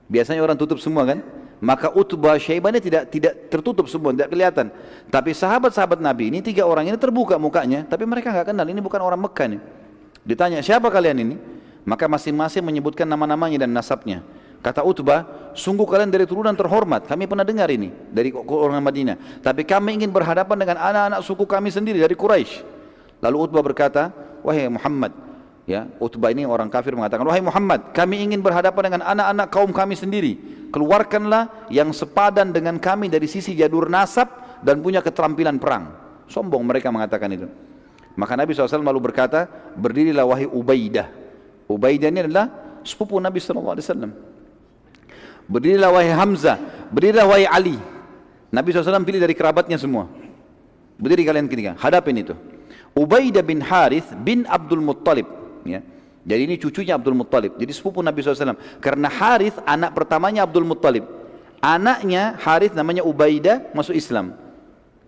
Biasanya orang tutup semua kan? Maka Utbah, Syaibah ini tidak tertutup semua, tidak kelihatan. Tapi sahabat-sahabat Nabi ini 3 orang ini terbuka mukanya, tapi mereka enggak kenal, ini bukan orang Mekah nih. Ditanya, "Siapa kalian ini?" Maka masing-masing menyebutkan nama-namanya dan nasabnya. Kata Utbah, "Sungguh kalian dari turunan terhormat, kami pernah dengar ini dari orang Madinah. Tapi kami ingin berhadapan dengan anak-anak suku kami sendiri dari Quraisy." Lalu Utbah berkata, "Wahai Muhammad, Ya, Utbah ini orang kafir mengatakan, wahai Muhammad, kami ingin berhadapan dengan anak-anak kaum kami sendiri. Keluarkanlah yang sepadan dengan kami dari sisi jalur nasab dan punya keterampilan perang. Sombong mereka mengatakan itu. Maka Nabi SAW lalu berkata, berdirilah wahai Ubaidah. Ubaidah ini adalah sepupu Nabi SAW. Berdirilah wahai Hamzah. Berdirilah wahai Ali. Nabi SAW pilih dari kerabatnya semua. Berdiri kalian ketiga, hadapin itu. Ubaidah bin Harith bin Abdul Muttalib. Ya. Jadi ini cucunya Abdul Muttalib. Jadi sepupu Nabi SAW. Karena Harith anak pertamanya Abdul Muttalib. Anaknya Harith namanya Ubaidah masuk Islam.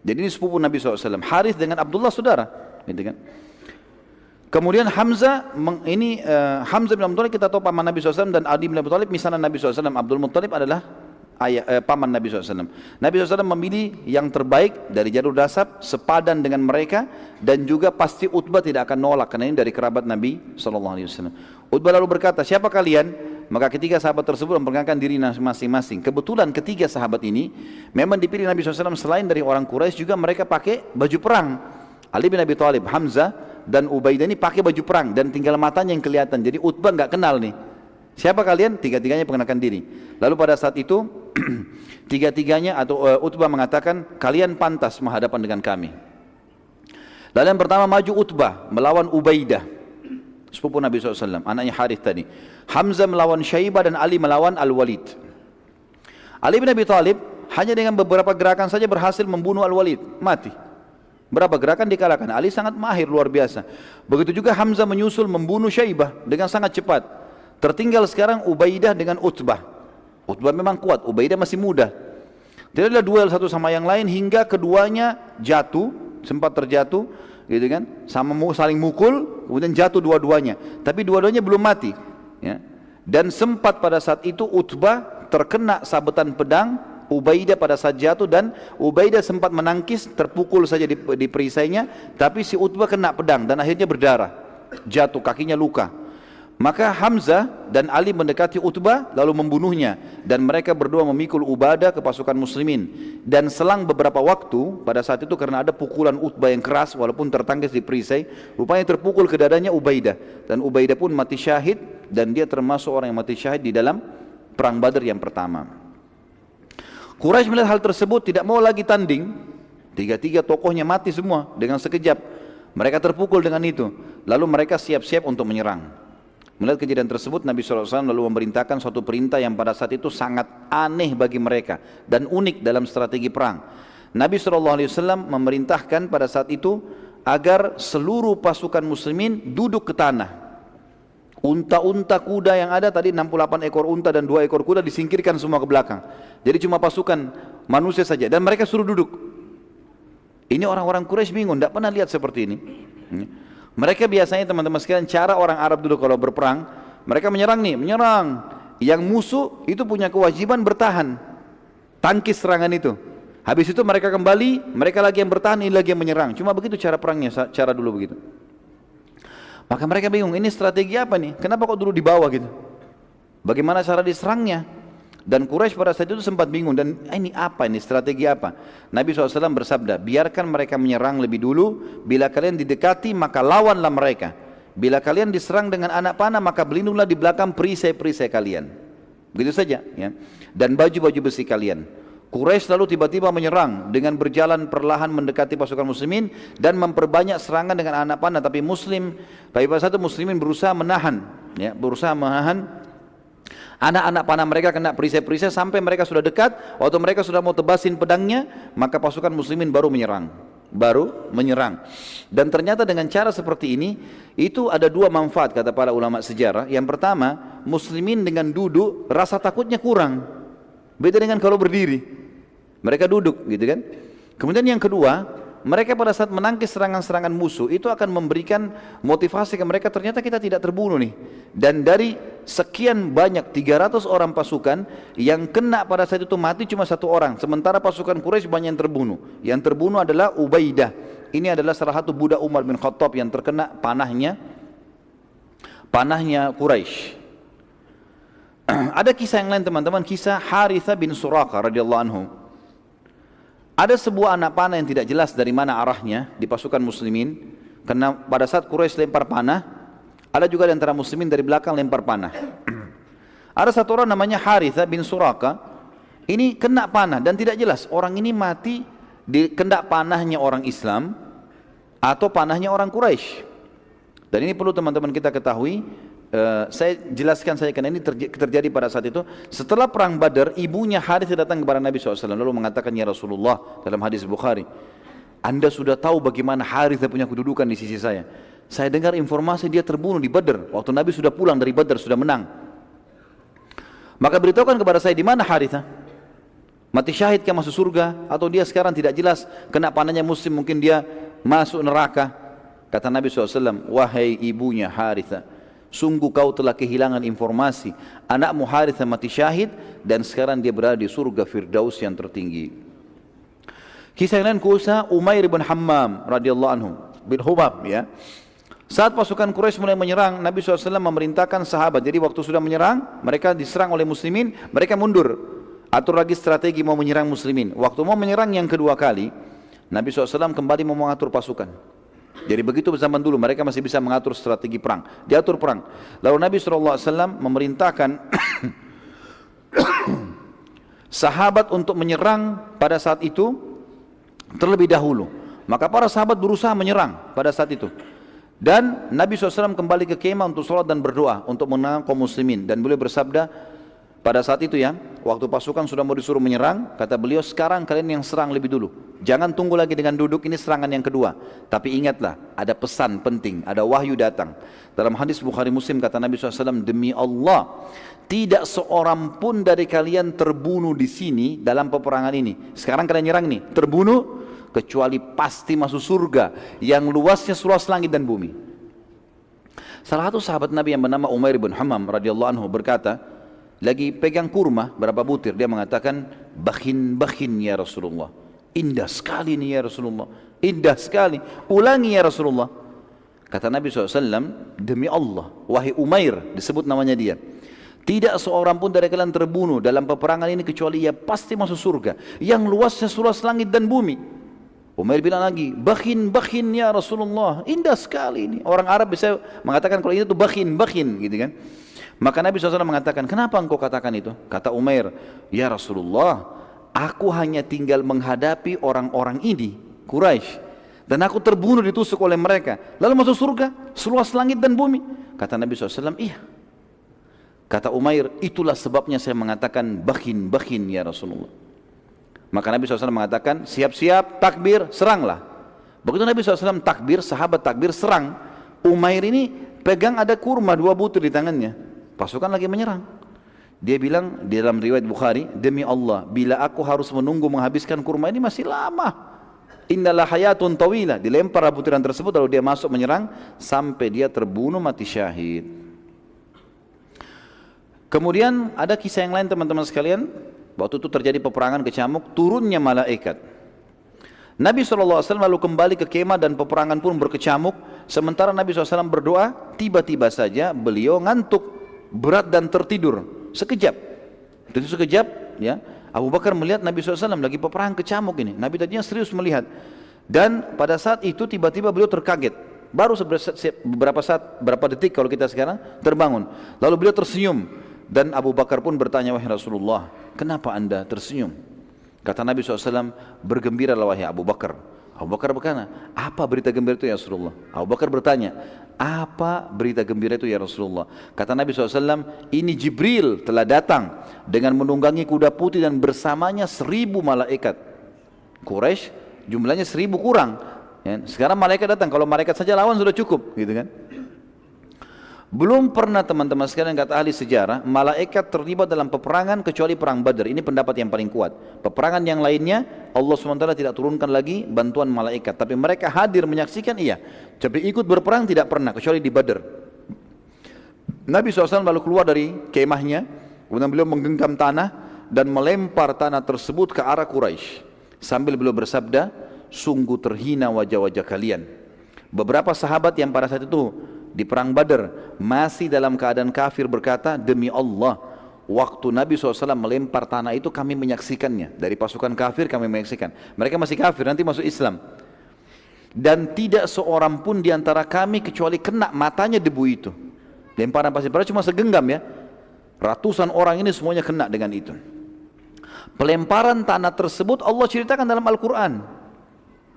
Jadi ini sepupu Nabi SAW. Harith dengan Abdullah saudara. Gitu kan. Kemudian Hamzah, Hamzah bin Abdul Muttalib kita tahu paman Nabi SAW, dan Ali bin Abi Thalib misalnya Nabi SAW. Abdul Muttalib adalah paman Nabi SAW. Nabi SAW memilih yang terbaik dari jalur nasab, sepadan dengan mereka, dan juga pasti Utbah tidak akan nolak karena ini dari kerabat Nabi SAW. Utbah lalu berkata, siapa kalian? Maka ketiga sahabat tersebut memperkenalkan diri masing-masing. Kebetulan ketiga sahabat ini memang dipilih Nabi SAW selain dari orang Quraisy, juga mereka pakai baju perang. Ali bin Abi Thalib, Hamzah dan Ubaidah ini pakai baju perang dan tinggal matanya yang kelihatan. Jadi Utbah nggak kenal nih. Siapa kalian? Tiga-tiganya perkenalkan diri. Lalu pada saat itu tiga-tiganya atau Utbah mengatakan, kalian pantas menghadapan dengan kami. Lalu yang pertama maju Utbah melawan Ubaidah, sepupu Nabi SAW, anaknya Harith tadi. Hamzah melawan Syaibah dan Ali melawan Al-Walid. Ali bin Abi Thalib hanya dengan beberapa gerakan saja berhasil membunuh Al-Walid, mati. Berapa gerakan dikalahkan. Ali sangat mahir, luar biasa. Begitu juga Hamzah menyusul membunuh Syaibah dengan sangat cepat. Tertinggal sekarang Ubaidah dengan Utbah. Utbah memang kuat, Ubaidah masih muda. Tidak ada duel satu sama yang lain hingga keduanya jatuh, sempat terjatuh, gitu kan? Saling mukul, kemudian jatuh dua-duanya. Tapi dua-duanya belum mati. Ya. Dan sempat pada saat itu Utbah terkena sabetan pedang Ubaidah pada saat jatuh, dan Ubaidah sempat menangkis, terpukul saja di perisainya, tapi si Utbah kena pedang dan akhirnya berdarah, jatuh, kakinya luka. Maka Hamzah dan Ali mendekati Utbah lalu membunuhnya, dan mereka berdua memikul Ubadah ke pasukan muslimin. Dan selang beberapa waktu pada saat itu, karena ada pukulan Utbah yang keras walaupun tertangkis di perisai, rupanya terpukul ke dadanya Ubaidah, dan Ubaidah pun mati syahid, dan dia termasuk orang yang mati syahid di dalam perang Badar yang pertama. Quraisy melihat hal tersebut tidak mau lagi tanding. Tiga-tiga tokohnya mati semua dengan sekejap. Mereka terpukul dengan itu. Lalu mereka siap-siap untuk menyerang. Melihat kejadian tersebut, Nabi SAW lalu memerintahkan suatu perintah yang pada saat itu sangat aneh bagi mereka dan unik dalam strategi perang. Nabi SAW memerintahkan pada saat itu agar seluruh pasukan muslimin duduk ke tanah. Unta-unta kuda yang ada tadi 68 ekor unta dan 2 ekor kuda disingkirkan semua ke belakang. Jadi cuma pasukan manusia saja, dan mereka suruh duduk. Ini orang-orang Quraisy bingung, tidak pernah lihat seperti ini. Mereka biasanya teman-teman sekalian, cara orang Arab dulu kalau berperang, mereka menyerang nih, menyerang. Yang musuh itu punya kewajiban bertahan, tangkis serangan itu. Habis itu mereka kembali, mereka lagi yang bertahan, ini lagi yang menyerang. Cuma begitu cara perangnya, cara dulu begitu. Maka mereka bingung, ini strategi apa nih? Kenapa kok dulu di bawah gitu? Bagaimana cara diserangnya? Dan Quraisy pada saat itu sempat bingung, dan ini apa, ini strategi apa? Nabi SAW bersabda, biarkan mereka menyerang lebih dulu, bila kalian didekati maka lawanlah mereka. Bila kalian diserang dengan anak panah maka berlindunglah di belakang perisai-perisai kalian. Begitu saja ya. Dan baju-baju besi kalian. Quraisy lalu tiba-tiba menyerang dengan berjalan perlahan mendekati pasukan muslimin dan memperbanyak serangan dengan anak panah. Tapi pada saat itu muslimin berusaha menahan, ya, anak-anak panah mereka kena perisai-perisai sampai mereka sudah dekat. Waktu mereka sudah mau tebasin pedangnya, maka pasukan muslimin baru menyerang. Dan ternyata dengan cara seperti ini, itu ada dua manfaat kata para ulama sejarah. Yang pertama, muslimin dengan duduk rasa takutnya kurang. Beda dengan kalau berdiri. Mereka duduk gitu kan. Kemudian yang kedua, mereka pada saat menangkis serangan-serangan musuh itu akan memberikan motivasi ke mereka, ternyata kita tidak terbunuh nih. Dan dari sekian banyak 300 orang pasukan yang kena pada saat itu mati cuma 1 orang, sementara pasukan Quraisy banyak yang terbunuh. Yang terbunuh adalah Ubaidah. Ini adalah salah satu budak Umar bin Khattab yang terkena panahnya Quraisy. Ada kisah yang lain teman-teman, kisah Harithah bin Suraqah radhiyallahu anhu. Ada sebuah anak panah yang tidak jelas dari mana arahnya di pasukan muslimin, karena pada saat Quraisy lempar panah, Ada juga di antara muslimin dari belakang lempar panah. Ada satu orang namanya Harithah bin Suraka, ini kena panah dan tidak jelas orang ini mati di kena panahnya orang Islam atau panahnya orang Quraisy. Dan ini perlu teman-teman kita ketahui. Saya jelaskan saja karena ini terjadi pada saat itu. Setelah perang Badar, ibunya Harithah datang kepada Nabi SAW lalu mengatakan, ya Rasulullah, dalam hadis Bukhari, Anda sudah tahu bagaimana Harithah punya kedudukan di sisi saya. Saya dengar informasi dia terbunuh di Badar waktu Nabi sudah pulang dari Badar, sudah menang. Maka beritahukan kepada saya, di mana Harithah? Mati syahid ke masuk surga atau dia sekarang tidak jelas kena panahnya muslim, mungkin dia masuk neraka. Kata Nabi SAW, wahai ibunya Harithah, sungguh kau telah kehilangan informasi. Anakmu Harithah mati syahid dan sekarang dia berada di surga Firdaus yang tertinggi. Kisah yang lain kisah Umair bin Hammam radhiyallahu anhu bin Hubab, ya. Saat pasukan Quraisy mulai menyerang, Nabi SAW memerintahkan sahabat. Jadi waktu sudah menyerang, mereka diserang oleh muslimin, mereka mundur. Atur lagi strategi mau menyerang muslimin. Waktu mau menyerang yang kedua kali, Nabi SAW kembali mau mengatur pasukan. Jadi begitu zaman dulu, mereka masih bisa mengatur strategi perang. Diatur perang. Lalu Nabi SAW memerintahkan sahabat untuk menyerang pada saat itu terlebih dahulu. Maka para sahabat berusaha menyerang pada saat itu. Dan Nabi SAW kembali ke kemah untuk sholat dan berdoa untuk menang kaum muslimin. Dan beliau bersabda pada saat itu, ya, waktu pasukan sudah mau disuruh menyerang, kata beliau, sekarang kalian yang serang lebih dulu. Jangan tunggu lagi dengan duduk, ini serangan yang kedua. Tapi ingatlah, ada pesan penting, ada wahyu datang. Dalam hadis Bukhari Muslim kata Nabi SAW, demi Allah, tidak seorang pun dari kalian terbunuh di sini dalam peperangan ini. Sekarang kalian nyerang nih, terbunuh, kecuali pasti masuk surga yang luasnya seluas langit dan bumi. Salah satu sahabat Nabi yang bernama Umair bin Hammam radhiyallahu anhu berkata, lagi pegang kurma berapa butir, dia mengatakan, bakhin ya Rasulullah, indah sekali nih ya Rasulullah, indah sekali, ulangi ya Rasulullah. Kata Nabi SAW, demi Allah, wahai Umair, disebut namanya dia, tidak seorang pun dari kalian terbunuh dalam peperangan ini kecuali ia pasti masuk surga yang luasnya seluas langit dan bumi. Umair bilang lagi, bakhin ya Rasulullah, indah sekali ini. Orang Arab bisa mengatakan kalau itu bakhin gitu kan. Maka Nabi SAW mengatakan, kenapa engkau katakan itu? Kata Umair, ya Rasulullah, aku hanya tinggal menghadapi orang-orang ini, Quraisy, dan aku terbunuh ditusuk oleh mereka, lalu masuk surga seluas langit dan bumi. Kata Nabi SAW, iya. Kata Umair, itulah sebabnya saya mengatakan bakhin ya Rasulullah. Maka Nabi SAW mengatakan, siap-siap, takbir, seranglah. Begitu Nabi SAW takbir, sahabat takbir, serang. Umair ini pegang ada kurma 2 butir di tangannya. Pasukan lagi menyerang. Dia bilang di dalam riwayat Bukhari, demi Allah, bila aku harus menunggu menghabiskan kurma ini masih lama. Innalah hayatun tawilah. Dilempar butiran tersebut lalu dia masuk menyerang sampai dia terbunuh mati syahid. Kemudian ada kisah yang lain teman-teman sekalian. Waktu itu terjadi peperangan kecamuk, turunnya malaikat. Nabi SAW lalu kembali ke kemah dan peperangan pun berkecamuk. Sementara Nabi SAW berdoa, tiba-tiba saja beliau ngantuk, berat dan tertidur. Sekejap. Itu sekejap, ya. Abu Bakar melihat Nabi SAW lagi peperangan kecamuk ini. Nabi tadinya serius melihat. Dan pada saat itu tiba-tiba beliau terkaget. Baru beberapa detik kalau kita sekarang terbangun. Lalu beliau tersenyum. Dan Abu Bakar pun bertanya, wahai Rasulullah, kenapa anda tersenyum? Kata Nabi SAW, bergembiralah wahai Abu Bakar. Abu Bakar berkata, apa berita gembira itu ya Rasulullah? Abu Bakar bertanya, apa berita gembira itu ya Rasulullah? Kata Nabi SAW, ini Jibril telah datang dengan menunggangi kuda putih dan bersamanya 1000 malaikat. Quraisy jumlahnya 1000 kurang. Ya, sekarang malaikat datang, kalau malaikat saja lawan sudah cukup, gitu kan? Belum pernah teman-teman sekalian, kata ahli sejarah, malaikat terlibat dalam peperangan kecuali perang Badar. Ini pendapat yang paling kuat. Peperangan yang lainnya Allah SWT tidak turunkan lagi bantuan malaikat, tapi mereka hadir menyaksikan, iya. Tapi ikut berperang tidak pernah kecuali di Badar. Nabi SAW lalu keluar dari kemahnya, kemudian beliau menggenggam tanah dan melempar tanah tersebut ke arah Quraisy sambil beliau bersabda, sungguh terhina wajah-wajah kalian. Beberapa sahabat yang pada saat itu di perang Badar masih dalam keadaan kafir berkata, demi Allah, waktu Nabi SAW melempar tanah itu kami menyaksikannya. Dari pasukan kafir kami menyaksikan. Mereka masih kafir, nanti masuk Islam. dan tidak seorang pun di antara kami kecuali kena matanya debu itu. Lemparan pasir padahal cuma segenggam ya. Ratusan orang ini semuanya kena dengan itu. Pelemparan tanah tersebut Allah ceritakan dalam Al-Quran.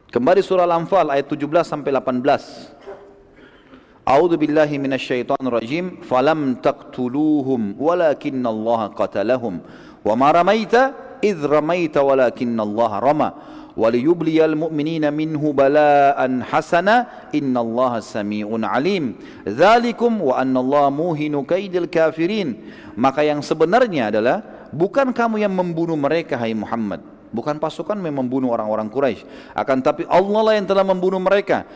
Kembali surah Al-Anfal ayat 17 sampai 18. A'udzu billahi minasyaitonir rajim. Falam taqtuluhum walakinallaha qatalahum wa ma ramaita idz ramaita walakinallaha rama waliyubliyal mu'minina minhu bala'an hasana innallaha sami'un alim. Dzalikum wa annallaha muhinu kaidil kafirin. Maka yang sebenarnya adalah bukan kamu yang membunuh mereka hai Muhammad, bukan pasukan yang membunuh orang-orang Quraisy, akan tapi Allah lah yang telah membunuh mereka,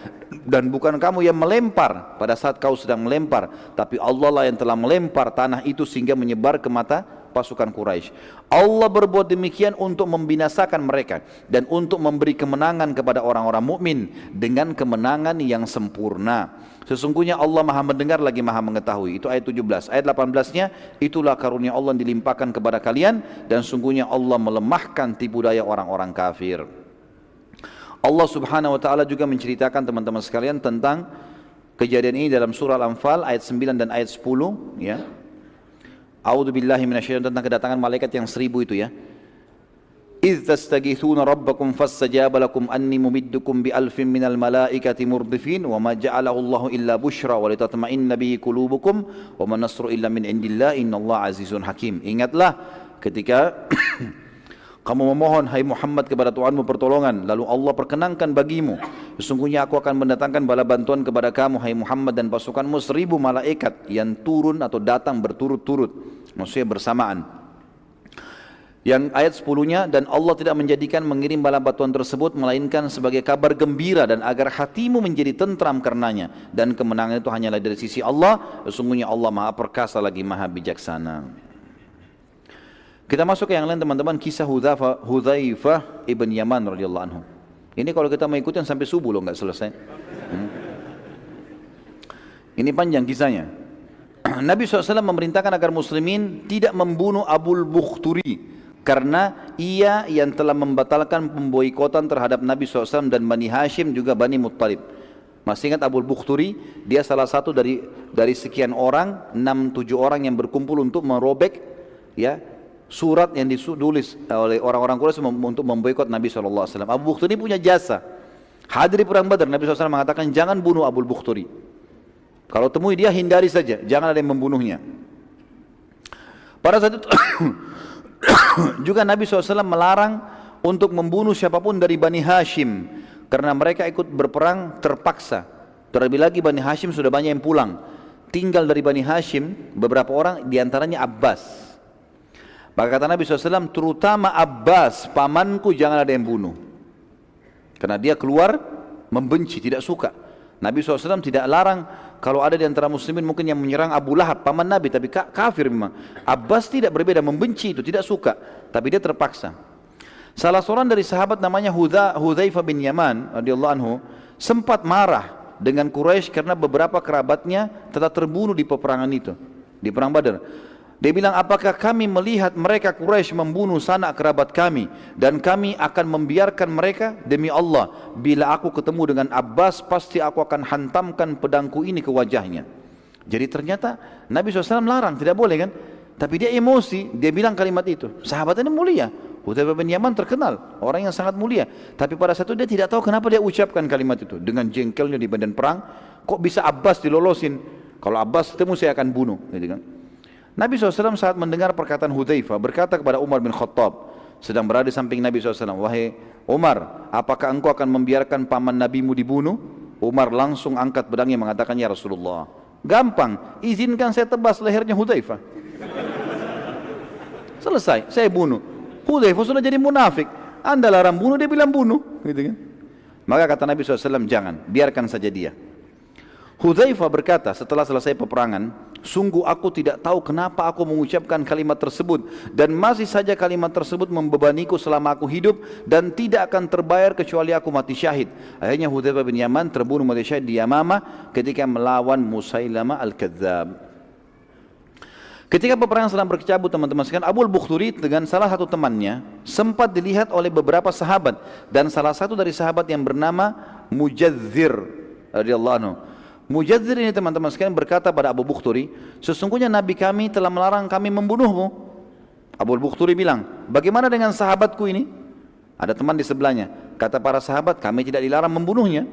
dan bukan kamu yang melempar pada saat kau sedang melempar, tapi Allah lah yang telah melempar tanah itu sehingga menyebar ke mata pasukan Quraisy. Allah berbuat demikian untuk membinasakan mereka dan untuk memberi kemenangan kepada orang-orang mukmin dengan kemenangan yang sempurna. Sesungguhnya Allah maha mendengar lagi maha mengetahui. Itu ayat 17. Ayat 18-nya, itulah karunia Allah yang dilimpahkan kepada kalian dan sungguhnya Allah melemahkan tipu daya orang-orang kafir. Allah subhanahu wa ta'ala juga menceritakan teman-teman sekalian tentang kejadian ini dalam surah Al-Anfal ayat 9 dan ayat 10 ya. A'udzu billahi minasyaitonir tentang kedatangan malaikat yang 1000 itu ya. إذ تستغيثون ربكم فاستجاب لكم أني ممدكم بألف من الملائكة مردفين وما جعله الله إلا بشرى ولتطمئن به قلوبكم وما النصر إلا من عند الله إن الله عزيز حكيم. Ingatlah ketika kamu memohon hai Muhammad kepada Tuhanmu pertolongan, lalu Allah perkenankan bagimu, sesungguhnya aku akan mendatangkan bala bantuan kepada kamu hai Muhammad dan pasukanmu 1000 malaikat yang turun atau datang berturut-turut, maksudnya bersamaan. Yang ayat 10-nya, dan Allah tidak menjadikan mengirim bala bantuan tersebut melainkan sebagai kabar gembira dan agar hatimu menjadi tentram karenanya, dan kemenangan itu hanyalah dari sisi Allah, sesungguhnya Allah maha perkasa lagi maha bijaksana. Kita masuk ke yang lain teman-teman, kisah Hudzaifah ibn Yaman radhiyallahu anhu. Ini kalau kita mau ikutin sampai subuh loh, nggak selesai. Ini panjang kisahnya. Nabi SAW memerintahkan agar muslimin tidak membunuh Abul Bukhturi karena ia yang telah membatalkan pemboikotan terhadap Nabi SAW dan Bani Hashim juga Bani Muttalib. Masih ingat Abul Bukhturi? Dia salah satu dari sekian orang, 6-7 orang yang berkumpul untuk merobek ya surat yang ditulis oleh orang-orang Quraisy untuk memboikot Nabi SAW. Abu Bukhturi punya jasa. Hadir di perang Badar, Nabi SAW mengatakan jangan bunuh Abul Bukhturi. Kalau temui dia hindari saja, jangan ada yang membunuhnya. Pada saat itu juga Nabi SAW melarang untuk membunuh siapapun dari Bani Hashim karena mereka ikut berperang terpaksa. Terlebih lagi Bani Hashim sudah banyak yang pulang. Tinggal dari Bani Hashim beberapa orang, diantaranya Abbas. Maka kata Nabi SAW, terutama Abbas, pamanku jangan ada yang bunuh. Karena dia keluar membenci, tidak suka. Nabi SAW tidak larang. Kalau ada di antara muslimin mungkin yang menyerang Abu Lahab, paman Nabi, tapi kafir memang. Abbas tidak berbeda, membenci itu, tidak suka, tapi dia terpaksa. Salah seorang dari sahabat namanya Hudzaifah bin Yaman radhiyallahu anhu sempat marah dengan Quraisy karena beberapa kerabatnya telah terbunuh di peperangan itu, di perang Badar. Dia bilang, apakah kami melihat mereka Quraisy membunuh sanak kerabat kami dan kami akan membiarkan mereka? Demi Allah, bila aku ketemu dengan Abbas pasti aku akan hantamkan pedangku ini ke wajahnya. Jadi ternyata Nabi SAW larang, tidak boleh kan? Tapi dia emosi, dia bilang kalimat itu. Sahabat ini mulia, Hudzaifah bin Yaman terkenal, orang yang sangat mulia. Tapi pada saat itu dia tidak tahu kenapa dia ucapkan kalimat itu. Dengan jengkelnya di badan perang, kok bisa Abbas dilolosin? Kalau Abbas ketemu saya akan bunuh, gitu kan? Nabi SAW saat mendengar perkataan Hudzaifah berkata kepada Umar bin Khattab, sedang berada di samping Nabi SAW, wahai Umar, apakah engkau akan membiarkan paman nabimu dibunuh? Umar langsung angkat pedangnya mengatakan, ya Rasulullah, gampang, izinkan saya tebas lehernya Hudzaifah. Selesai, saya bunuh. Hudzaifah sudah jadi munafik, anda larang bunuh, dia bilang bunuh, gitu kan? Maka kata Nabi SAW, jangan, biarkan saja dia. Hudzaifah berkata setelah selesai peperangan, sungguh aku tidak tahu kenapa aku mengucapkan kalimat tersebut dan masih saja kalimat tersebut membebaniku selama aku hidup dan tidak akan terbayar kecuali aku mati syahid. Akhirnya Hudzaifah bin Yaman terbunuh mati syahid di Yamamah ketika melawan Musailamah al-Kadzdzab. Ketika peperangan sedang berkecamuk teman-teman sekalian, Abul Bukhturi dengan salah satu temannya sempat dilihat oleh beberapa sahabat dan salah satu dari sahabat yang bernama Mujadzir radhiyallahu anhu. Mujadzir ini teman-teman sekalian berkata pada Abu Bukhturi, sesungguhnya Nabi kami telah melarang kami membunuhmu. Abu Bukhturi bilang, bagaimana dengan sahabatku ini? Ada teman di sebelahnya. Kata para sahabat, kami tidak dilarang membunuhnya.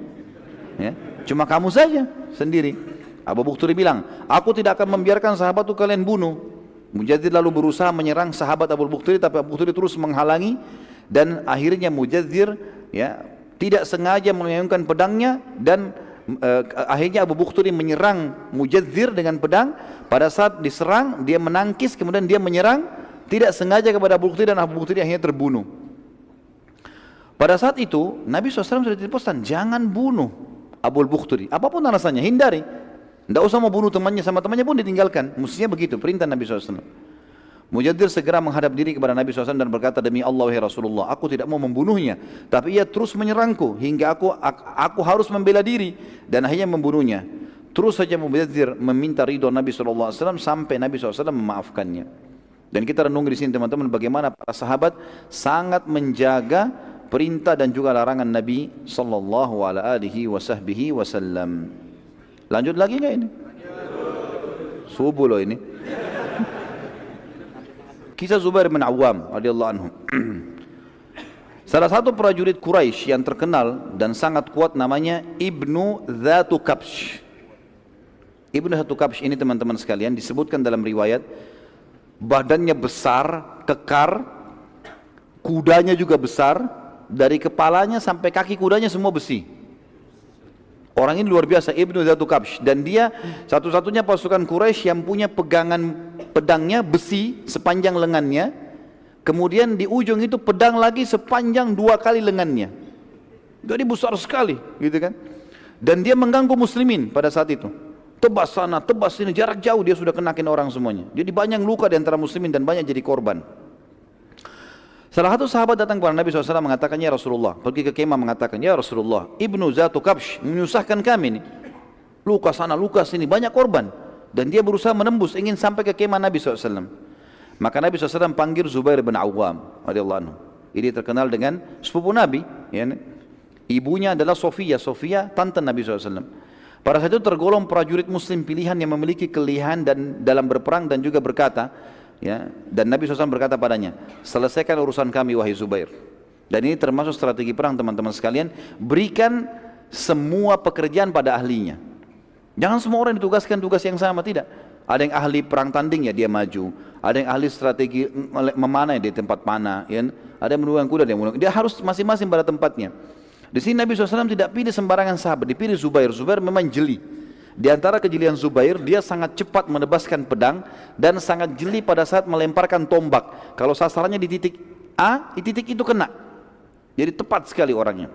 Ya, cuma kamu saja sendiri. Abu Bukhturi bilang, aku tidak akan membiarkan sahabatku kalian bunuh. Mujadzir lalu berusaha menyerang sahabat Abu Bukhturi, tapi Abu Bukhturi terus menghalangi, dan akhirnya Mujadzir ya tidak sengaja mengayunkan pedangnya, dan akhirnya Abu Bukhturi menyerang Mujadzir dengan pedang. Pada saat diserang dia menangkis, kemudian dia menyerang tidak sengaja kepada Abu Bukhturi, dan Abu Bukhturi akhirnya terbunuh. Pada saat itu Nabi SAW sudah dipesan, jangan bunuh Abu Bukhturi, apapun alasannya, hindari. Tidak usah mau bunuh temannya, sama temannya pun ditinggalkan. Mestinya begitu perintah Nabi SAW. Mujadzir segera menghadap diri kepada Nabi SAW dan berkata, demi Allah wahai Rasulullah, aku tidak mau membunuhnya, tapi ia terus menyerangku hingga aku harus membela diri, dan akhirnya membunuhnya. Terus saja Mujadzir meminta ridho Nabi SAW sampai Nabi SAW memaafkannya. Dan kita renung di sini teman-teman, bagaimana para sahabat sangat menjaga perintah dan juga larangan Nabi SAW. Lanjut lagi nggak ini? Subuh loh ini. Kisah Zubair bin Awam radhiyallahu anhu. Salah satu prajurit Quraisy yang terkenal dan sangat kuat namanya Ibnu Dzatu Kabsh. Ibnu Dzatu Kabsh ini teman-teman sekalian disebutkan dalam riwayat, badannya besar, kekar, kudanya juga besar, dari kepalanya sampai kaki kudanya semua besi. Orang ini luar biasa, Ibnu Dzatu Kabsh, dan dia satu-satunya pasukan Quraisy yang punya pegangan pedangnya besi sepanjang lengannya, kemudian di ujung itu pedang lagi sepanjang 2 kali lengannya. Jadi besar sekali, gitu kan? Dan dia mengganggu muslimin pada saat itu. Tebas sana, tebas sini, jarak jauh dia sudah kenakin orang semuanya. Jadi banyak luka di antara muslimin dan banyak jadi korban. Salah satu sahabat datang kepada Nabi SAW mengatakan, ya Rasulullah, pergi ke kemah mengatakan, ya Rasulullah, Ibnu Dzatu Kabsh menyusahkan kami nih. Luka sana, luka sini, banyak korban. Dan dia berusaha menembus, ingin sampai ke kemah Nabi SAW. Maka Nabi SAW panggil Zubair bin Awam radhiyallahu anhu. Ini terkenal dengan sepupu Nabi. Ya, ibunya adalah Sofia, tante Nabi SAW. Pada saat itu tergolong prajurit muslim pilihan yang memiliki kelihan dan dalam berperang dan juga berkata, ya, dan Nabi SAW berkata padanya, selesaikan urusan kami wahai Zubair. Dan ini termasuk strategi perang teman-teman sekalian, berikan semua pekerjaan pada ahlinya. Jangan semua orang ditugaskan tugas yang sama, tidak. Ada yang ahli perang tanding, ya dia maju. Ada yang ahli strategi memanah di tempat panah, ya. Ada yang menunggang kuda, dia harus masing-masing pada tempatnya. Di sini Nabi SAW tidak pilih sembarangan sahabat, dipilih Zubair. Zubair memang jeli. Di antara kejelian Zubair, dia sangat cepat menebaskan pedang dan sangat jeli pada saat melemparkan tombak. Kalau sasarannya di titik A, di titik itu kena. Jadi tepat sekali orangnya.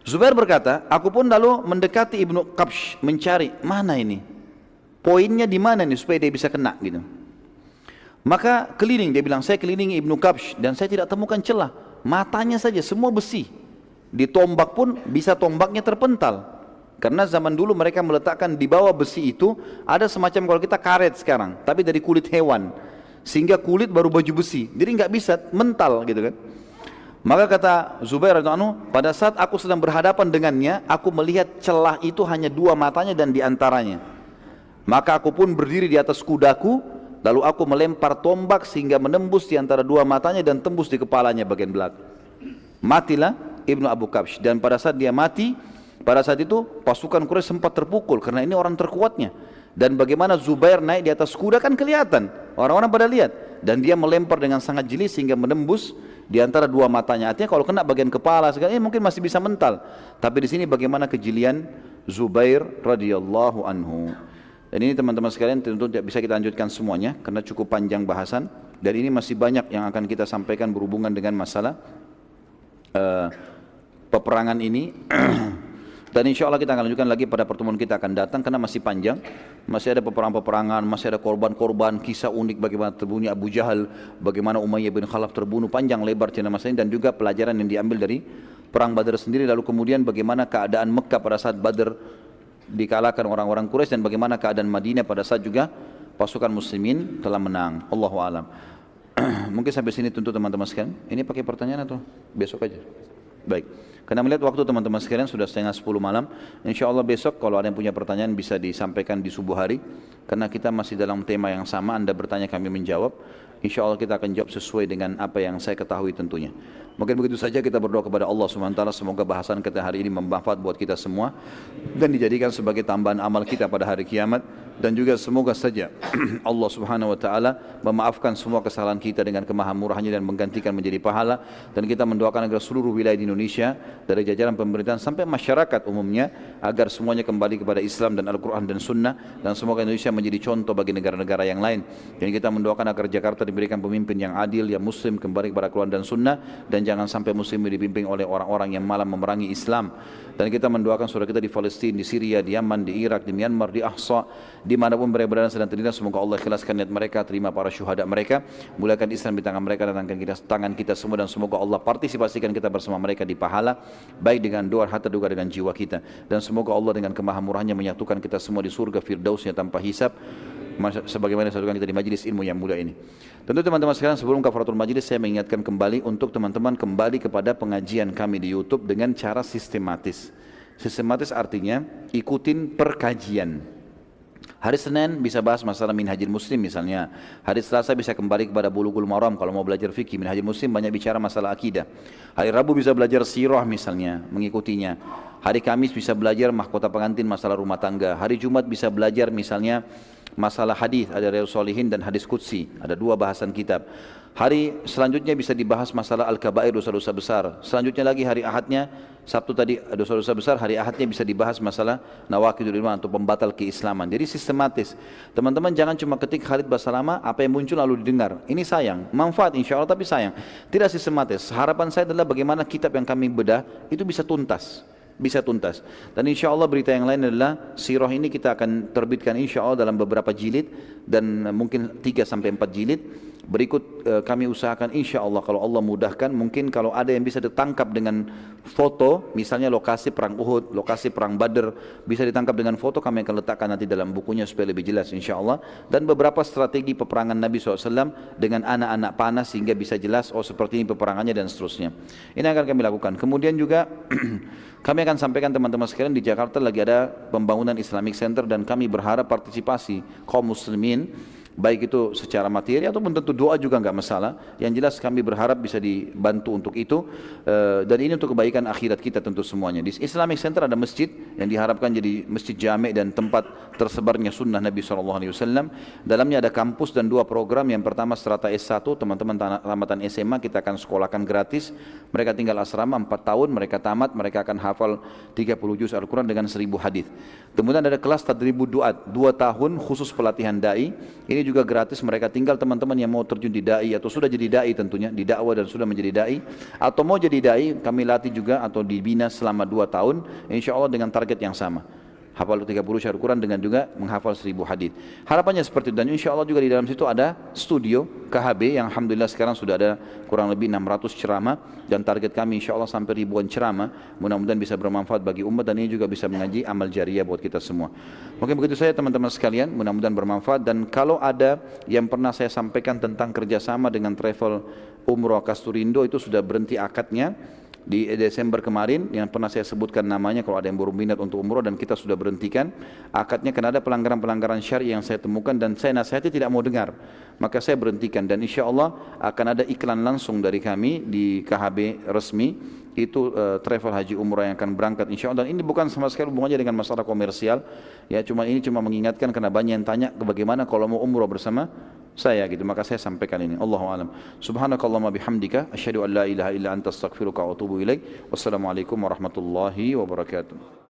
Zubair berkata, aku pun lalu mendekati Ibnu Kabsh, mencari mana ini, poinnya di mana nih supaya dia bisa kena gitu. Maka keliling, dia bilang, saya kelilingi Ibnu Kabsh dan saya tidak temukan celah. Matanya saja semua besi. Di tombak pun bisa tombaknya terpental. Karena zaman dulu mereka meletakkan di bawah besi itu ada semacam kalau kita karet sekarang, tapi dari kulit hewan, sehingga kulit baru baju besi, jadi nggak bisa mental gitu kan. Maka kata Zubair radhiyallahu anhu, pada saat aku sedang berhadapan dengannya, aku melihat celah itu hanya 2 matanya dan diantaranya. Maka aku pun berdiri di atas kudaku, lalu aku melempar tombak sehingga menembus di antara 2 matanya dan tembus di kepalanya bagian belakang. Matilah Ibnu Abu Kabsh, dan pada saat dia mati, pada saat itu pasukan Quraisy sempat terpukul karena ini orang terkuatnya. Dan bagaimana Zubair naik di atas kuda kan kelihatan, orang-orang pada lihat, dan dia melempar dengan sangat jeli sehingga menembus di antara 2 matanya. Artinya kalau kena bagian kepala segala mungkin masih bisa mental. Tapi di sini bagaimana kejelian Zubair radhiyallahu anhu. Dan ini teman-teman sekalian tentu tidak bisa kita lanjutkan semuanya karena cukup panjang bahasan, dan ini masih banyak yang akan kita sampaikan berhubungan dengan masalah peperangan ini. Dan insya Allah kita akan lanjutkan lagi pada pertemuan kita akan datang karena masih panjang, masih ada peperangan, masih ada korban-korban, kisah unik bagaimana terbunuhnya Abu Jahal, bagaimana Umayyah bin Khalaf terbunuh, panjang lebar cerita masa ini, dan juga pelajaran yang diambil dari perang Badar sendiri. Lalu kemudian bagaimana keadaan Mekah pada saat Badar dikalahkan orang-orang Quraisy, dan bagaimana keadaan Madinah pada saat juga pasukan muslimin telah menang. Allahu a'lam. Mungkin sampai sini tentu teman-teman sekalian. Ini pakai pertanyaan atau besok aja? Baik. Karena melihat waktu teman-teman sekalian sudah setengah 10 malam, insya Allah besok kalau ada yang punya pertanyaan bisa disampaikan di subuh hari. Karena kita masih dalam tema yang sama, Anda bertanya kami menjawab. Insya Allah kita akan jawab sesuai dengan apa yang saya ketahui tentunya. Mungkin begitu saja, kita berdoa kepada Allah SWT, semoga bahasan kita hari ini bermanfaat buat kita semua dan dijadikan sebagai tambahan amal kita pada hari kiamat. Dan juga semoga saja Allah Subhanahu wa taala memaafkan semua kesalahan kita dengan kemahamurahannya dan menggantikan menjadi pahala. Dan kita mendoakan agar seluruh wilayah di Indonesia dari jajaran pemerintahan sampai masyarakat umumnya agar semuanya kembali kepada Islam dan Al-Quran dan Sunnah, dan semoga Indonesia menjadi contoh bagi negara-negara yang lain. Dan kita mendoakan agar Jakarta diberikan pemimpin yang adil, yang muslim, kembali kepada Al-Quran dan Sunnah, dan jangan sampai muslim dipimpin oleh orang-orang yang malah memerangi Islam. Dan kita mendoakan saudara kita di Palestina, di Syria, di Yaman, di Irak, di Myanmar, di Ahsa, dimanapun mereka berada sedang terlindas, semoga Allah ikhlaskan niat mereka, terima para syuhada mereka, muliakan Islam di tangan mereka dan tangan kita semua, dan semoga Allah partisipasikan kita bersama mereka di pahala, baik dengan doa, harta, juga dengan jiwa kita. Dan semoga Allah dengan kemahamurahannya menyatukan kita semua di surga firdausnya tanpa hisab, sebagaimana disatukan kita di majlis ilmu yang mulia ini. Tentu teman-teman sekalian, sebelum kafaratul majlis saya mengingatkan kembali untuk teman-teman kembali kepada pengajian kami di YouTube dengan cara sistematis. Sistematis artinya ikutin perkajian. Hari Senin bisa bahas masalah Minhajul Muslim misalnya. Hari Selasa bisa kembali kepada Bulughul Maram kalau mau belajar fikih. Minhajul Muslim banyak bicara masalah akidah. Hari Rabu bisa belajar sirah misalnya, mengikutinya. Hari Kamis bisa belajar mahkota pengantin, masalah rumah tangga. Hari Jumat bisa belajar misalnya masalah hadis, ada Riyadhus Shalihin dan hadis qudsi, ada dua bahasan kitab. Hari selanjutnya bisa dibahas masalah al-kabair, dosa-dosa besar. Selanjutnya lagi hari Ahadnya, Sabtu tadi dosa-dosa besar, hari Ahadnya bisa dibahas masalah nawaqidul iman atau pembatal keislaman. Jadi sistematis. Teman-teman jangan cuma ketik Khalid Basalamah, apa yang muncul lalu didengar. Ini sayang, manfaat insya Allah tapi sayang. Tidak sistematis. Harapan saya adalah bagaimana kitab yang kami bedah itu bisa tuntas. Dan insya Allah berita yang lain adalah sirah ini kita akan terbitkan insya Allah dalam beberapa jilid, dan mungkin 3-4 jilid. Berikut kami usahakan insya Allah kalau Allah mudahkan, mungkin kalau ada yang bisa ditangkap dengan foto, misalnya lokasi perang Uhud, lokasi perang Badr, bisa ditangkap dengan foto, kami akan letakkan nanti dalam bukunya supaya lebih jelas insya Allah. Dan beberapa strategi peperangan Nabi SAW dengan anak-anak panah sehingga bisa jelas, oh seperti ini peperangannya dan seterusnya. Ini akan kami lakukan. Kemudian juga kami akan sampaikan teman-teman sekalian, di Jakarta lagi ada pembangunan Islamic Center, dan kami berharap partisipasi kaum muslimin, baik itu secara materi ataupun tentu doa juga enggak masalah. Yang jelas kami berharap bisa dibantu untuk itu, dan ini untuk kebaikan akhirat kita tentu semuanya. Di Islamic Center ada masjid yang diharapkan jadi masjid jami' dan tempat tersebarnya sunnah Nabi SAW. Dalamnya ada kampus dan 2 program. Yang pertama strata S1, teman-teman tamatan SMA kita akan sekolahkan gratis. Mereka tinggal asrama 4 tahun, mereka tamat, mereka akan hafal 30 juz Al-Quran dengan 1000 hadis. Kemudian ada kelas tadribud duat 2 tahun khusus pelatihan dai. Ini juga gratis, mereka tinggal teman-teman yang mau terjun di dai atau sudah jadi dai tentunya, di dakwah dan sudah menjadi dai, atau mau jadi dai, kami latih juga atau dibina selama 2 tahun, insya Allah dengan target yang sama. Hafal 30 syair Quran dengan juga menghafal 1000 hadis. Harapannya seperti itu, dan insya Allah juga di dalam situ ada studio KHB yang alhamdulillah sekarang sudah ada kurang lebih 600 ceramah, dan target kami insya Allah sampai ribuan ceramah. Mudah-mudahan bisa bermanfaat bagi umat, dan ini juga bisa mengaji amal jariah buat kita semua. Mungkin begitu saja teman-teman sekalian, mudah-mudahan bermanfaat. Dan kalau ada yang pernah saya sampaikan tentang kerjasama dengan travel umroh Kasturindo, itu sudah berhenti akadnya di Desember kemarin, yang pernah saya sebutkan namanya kalau ada yang berminat untuk umroh, dan kita sudah berhentikan akadnya karena ada pelanggaran-pelanggaran syar'i yang saya temukan dan saya nasihati tidak mau dengar, maka saya berhentikan. Dan insya Allah akan ada iklan langsung dari kami di KHB resmi, itu travel haji umrah yang akan berangkat insya Allah. Dan ini bukan sama sekali hubungannya dengan masalah komersial ya, ini cuma mengingatkan karena banyak yang tanya bagaimana kalau mau umrah bersama saya gitu, maka saya sampaikan ini. Allahu a'lam. Subhanakallahumma bihamdika asyhadu an la ilaha illa anta astaghfiruka wa atubu ilaik. Wassalamualaikum warahmatullahi wabarakatuh.